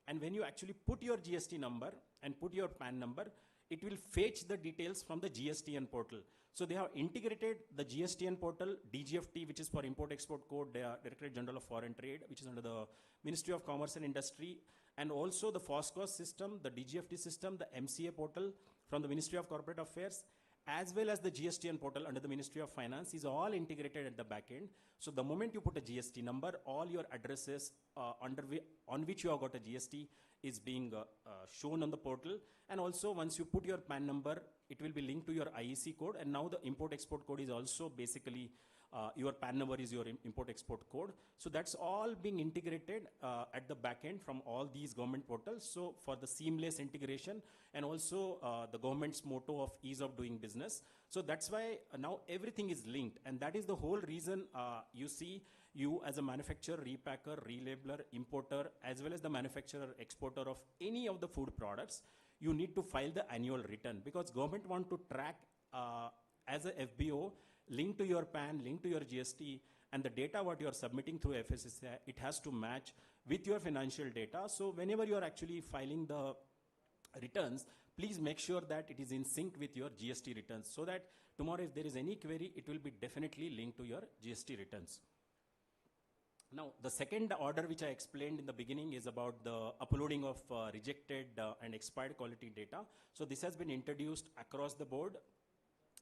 and when you actually put your GST number and put your PAN number, it will fetch the details from the GSTN portal. So they have integrated the GSTN portal, DGFT, which is for Import-Export Code, Directorate General of Foreign Trade, which is under the Ministry of Commerce and Industry, and also the FOSCOS system, the DGFT system, the MCA portal from the Ministry of Corporate Affairs, as well as the GSTN portal under the Ministry of Finance is all integrated at the back end. So the moment you put a GST number, all your addresses on which you have got a GST, is being shown on the portal. And also once you put your PAN number, it will be linked to your IEC code. And now the import-export code is also basically your PAN number is your import-export code. So that's all being integrated at the back end from all these government portals. So for the seamless integration and also the government's motto of ease of doing business. So that's why now everything is linked. And that is the whole reason you see you as a manufacturer, repacker, relabeler, importer, as well as the manufacturer, exporter of any of the food products, you need to file the annual return because government want to track as a FBO, link to your PAN, link to your GST, and the data what you are submitting through FSSAI, it has to match with your financial data. So whenever you are actually filing the returns, please make sure that it is in sync with your GST returns so that tomorrow if there is any query, it will be definitely linked to your GST returns. Now, the second order which I explained in the beginning is about the uploading of rejected and expired quality data. So this has been introduced across the board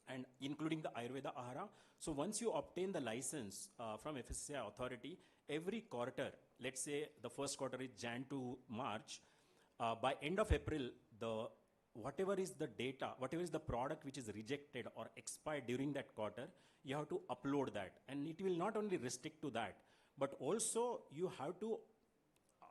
and including the Ayurveda Ahara. So once you obtain the license from FSSAI authority, every quarter, let's say the first quarter is Jan to March, by end of April, whatever is the data, whatever is the product which is rejected or expired during that quarter, you have to upload that. And it will not only restrict to that, but also you have to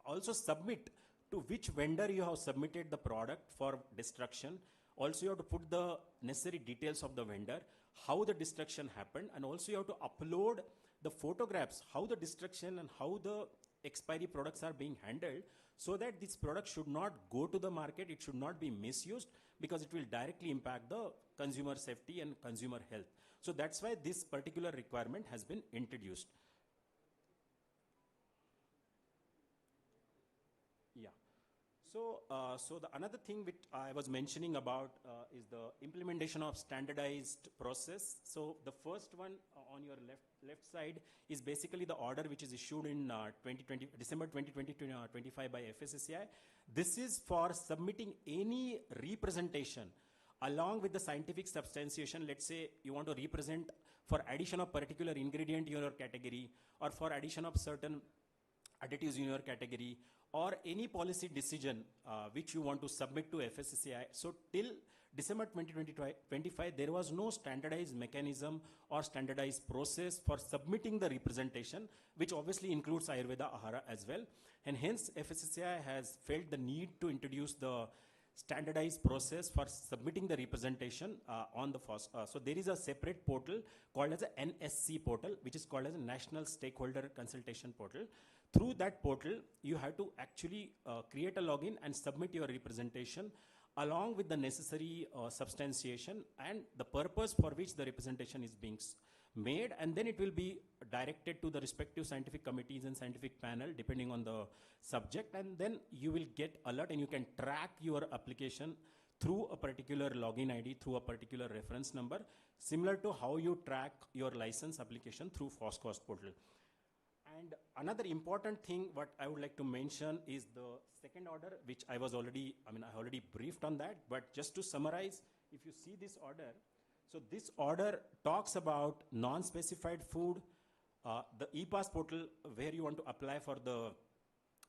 also submit to which vendor you have submitted the product for destruction. Also you have to put the necessary details of the vendor, how the destruction happened, and also you have to upload the photographs, how the destruction and how the expiry products are being handled, so that this product should not go to the market, it should not be misused, because it will directly impact the consumer safety and consumer health. So that's why this particular requirement has been introduced. Yeah. So, the another thing which I was mentioning about is the implementation of standardized process. So the first one on your left side is basically the order which is issued in December 2025 by FSSAI. This is for submitting any representation along with the scientific substantiation. Let's say you want to represent for addition of particular ingredient in your category, or for addition of certain additives in your category, or any policy decision which you want to submit to FSSAI. So till December 2025, there was no standardized mechanism or standardized process for submitting the representation, which obviously includes Ayurveda Ahara as well. And hence FSSAI has felt the need to introduce the standardized process for submitting the representation on the first. So there is a separate portal called as a NSC portal, which is called as a National Stakeholder Consultation Portal. Through that portal, you have to actually create a login and submit your representation along with the necessary substantiation and the purpose for which the representation is being made, and then it will be directed to the respective scientific committees and scientific panel depending on the subject, and then you will get alert and you can track your application through a particular login ID, through a particular reference number, similar to how you track your license application through FOSCOS portal. And another important thing what I would like to mention is the second order, which I already briefed on that, but just to summarize, if you see this order, so this order talks about non-specified food, the e-pass portal where you want to apply for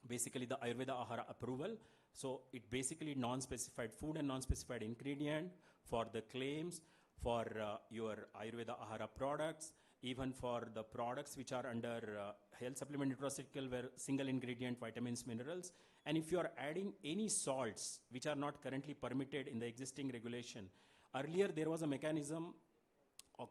basically the Ayurveda Ahara approval. So it basically non-specified food and non-specified ingredient for the claims for your Ayurveda Ahara products, even for the products which are under health supplement nutraceutical where single ingredient vitamins, minerals. And if you are adding any salts which are not currently permitted in the existing regulation, earlier there was a mechanism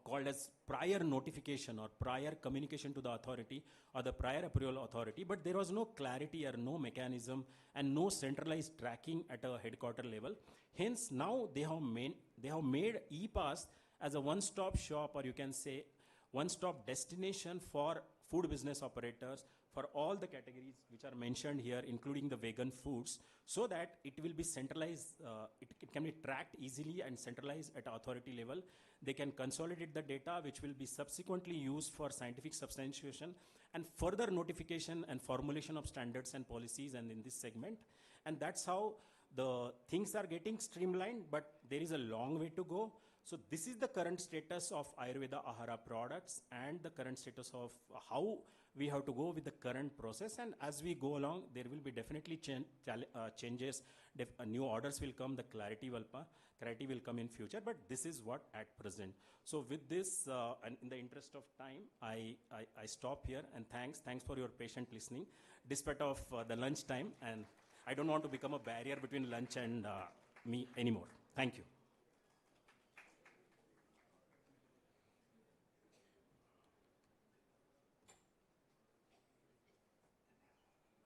called as prior notification or prior communication to the authority or the prior approval authority, but there was no clarity or no mechanism and no centralized tracking at a headquarter level. Hence now they have made e-pass as a one-stop shop, or you can say one-stop destination for food business operators for all the categories which are mentioned here, including the vegan foods, so that it will be centralized, it can be tracked easily and centralized at authority level. They can consolidate the data, which will be subsequently used for scientific substantiation and further notification and formulation of standards and policies and in this segment. And that's how the things are getting streamlined, but there is a long way to go. So this is the current status of Ayurveda Ahara products and the current status of how we have to go with the current process, and as we go along, there will be definitely changes. New orders will come, the clarity will come in future, but this is what at present. So with this, and in the interest of time, I stop here, and thanks for your patient listening, despite of the lunch time, and I don't want to become a barrier between lunch and me anymore. Thank you.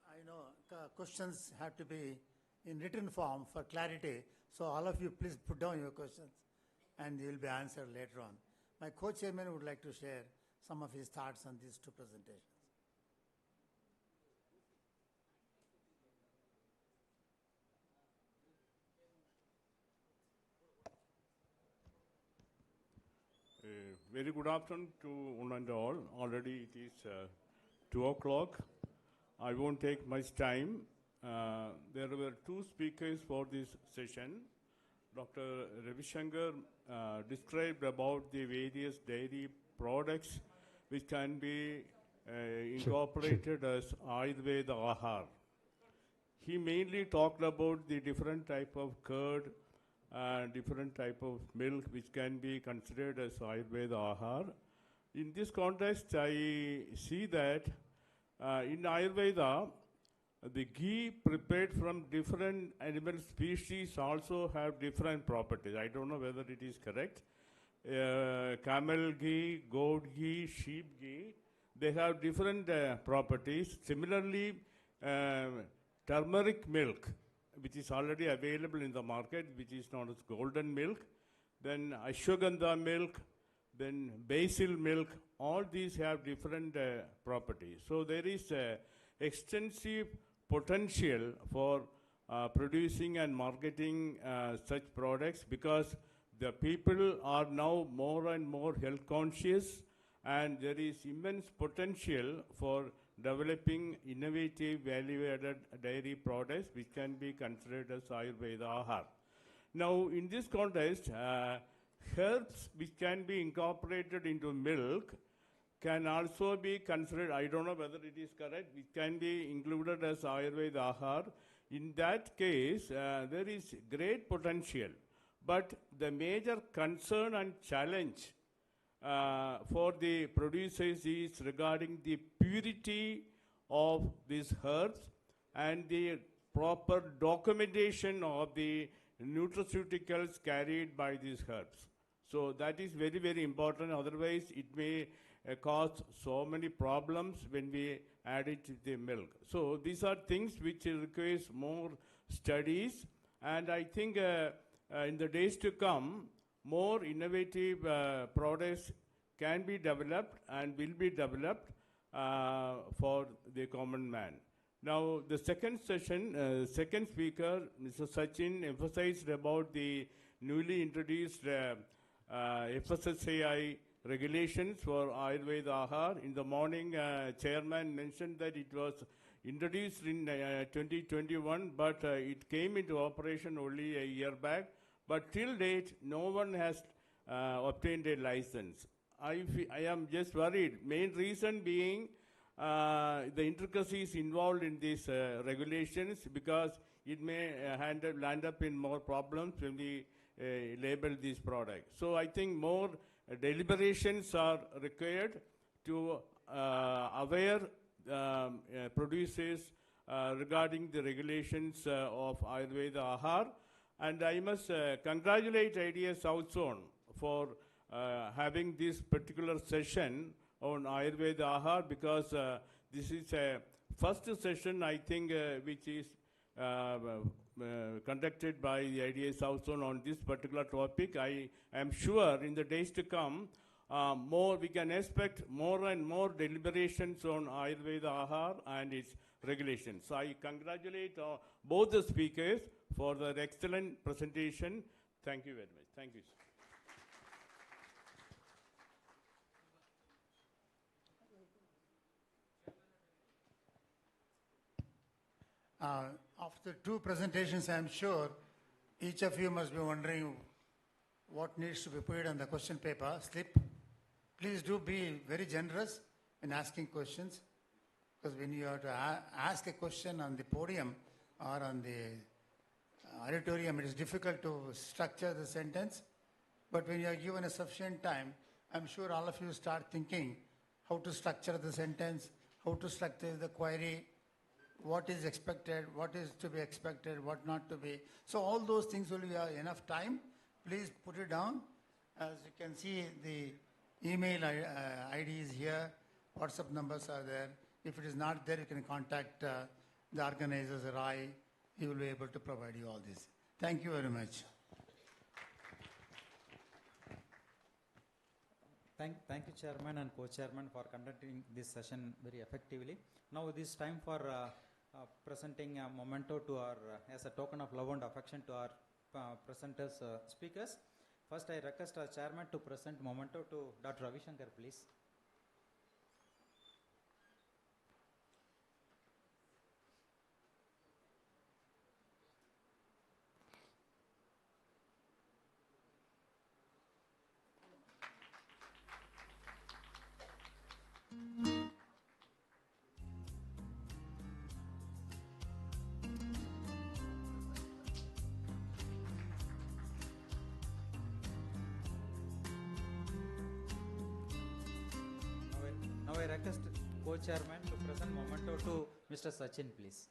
I know questions have to be in written form for clarity. So all of you, please put down your questions and they will be answered later on. My co-chairman would like to share some of his thoughts on these two presentations. Very good afternoon to one and all. Already it is 2 o'clock. I won't take much time. There were two speakers for this session. Dr. Ravi Shankar described about the various dairy products which can be incorporated as Ayurveda Ahar. He mainly talked about the different type of curd and different type of milk which can be considered as Ayurveda Ahar. In this context, I see that in Ayurveda, the ghee prepared from different animal species also have different properties. I don't know whether it is correct. Camel ghee, goat ghee, sheep ghee, they have different properties. Similarly, turmeric milk, which is already available in the market, which is known as golden milk, then ashwagandha milk, then basil milk, all these have different properties. So there is extensive potential for producing and marketing such products, because the people are now more and more health conscious, and there is immense potential for developing innovative value-added dairy products which can be considered as Ayurveda Ahar. Now, in this context, herbs which can be incorporated into milk can also be considered, I don't know whether it is correct, it can be included as Ayurveda Ahar. In that case, there is great potential. But the major concern and challenge for the producers is regarding the purity of these herbs and the proper documentation of the nutraceuticals carried by these herbs. So that is very, very important. Otherwise, it may cause so many problems when we add it to the milk. So these are things which requires more studies, and I think in the days to come, more innovative products can be developed and will be developed for the common man. Now, the second session, second speaker, Mr. Sachin, emphasized about the newly introduced FSSAI regulations for Ayurveda Ahar. In the morning, chairman mentioned that it was introduced in 2021, but it came into operation only a year back. But till date, no one has obtained a license. I am just worried. Main reason being the intricacies involved in these regulations, because it may land up in more problems when we label these products. So I think more deliberations are required to aware producers regarding the regulations of Ayurveda Ahar. And I must congratulate IDA South Zone for having this particular session on Ayurveda Ahar, because this is a first session, I think, which is conducted by the IDA South Zone on this particular topic. I am sure in the days to come, we can expect more and more deliberations on Ayurveda Ahar and its regulations. So I congratulate both the speakers for their excellent presentation. Thank you very much. Thank you, sir. After two presentations, I am sure each of you must be wondering what needs to be put on the question paper slip. Please do be very generous in asking questions. Because when you have to ask a question on the podium or on the auditorium, it is difficult to structure the sentence. But when you are given a sufficient time, I'm sure all of you start thinking how to structure the sentence, how to structure the query, what is expected, what is to be expected, what not to be. So all those things will be enough time. Please put it down. As you can see, the email ID is here, WhatsApp numbers are there. If it is not there, you can contact the organizers or I. He will be able to provide you all this. Thank you very much. Thank you, Chairman and Co-Chairman, for conducting this session very effectively. Now it is time for presenting a memento to our, as a token of love and affection to our presenters, speakers. First, I request our Chairman to present memento to Dr. Ravi Shankar, please. Now I request Co-Chairman to present memento to Mr. Sachin, please.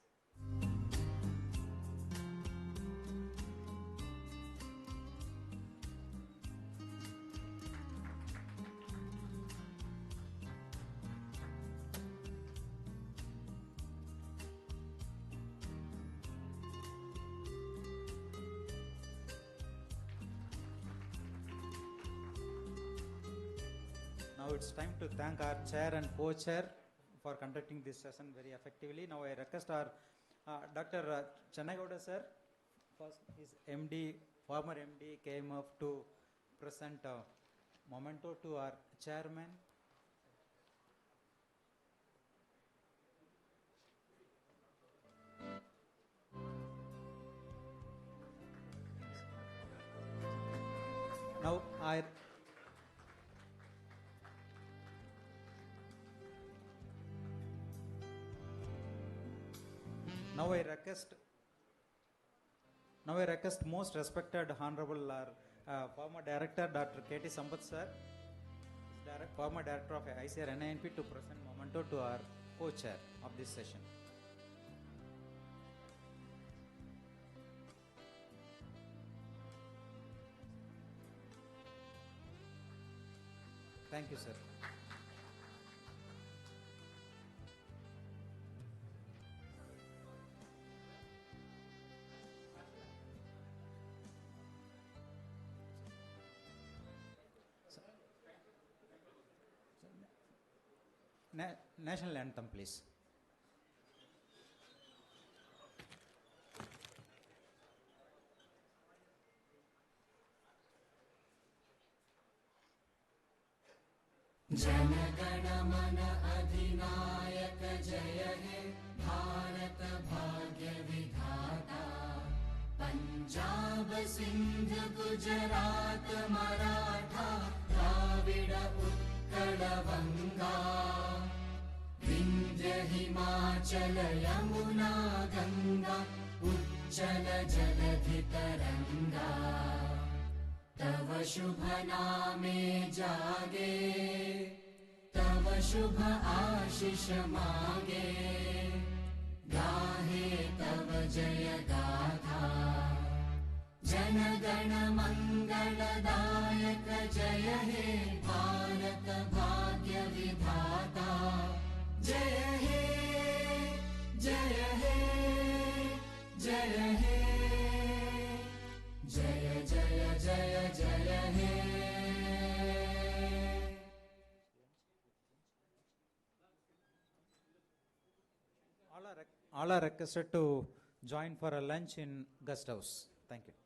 Now it's time to thank our chair and co-chair for conducting this session very effectively. Now I request our Dr. Chennagowda sir, first his MD, former MD came up to present memento to our chairman. Now I request most respected honorable former director Dr. K.T. Sampath sir, former director of ICR NINP, to present memento to our co-chair of this session. Thank you, sir. National anthem, please. Jana Gana मन अधिनायक जय हे भारत भाग्य विधाता पंजाब सिंध गुजरात मराठा द्राविड उत्कल बंगा विंध्य हिमाचल यमुना गंगा उच्चल जलधि तरंगा तव शुभ नामे जागे तव शुभ आशीष मागे गाहे तव जय गाथा जन गण मंगलदायक जय हे भारत भाग्य विधाता जय हे जय हे जय हे जय जय जय जय हे All are requested to join for a lunch in guest house. Thank you.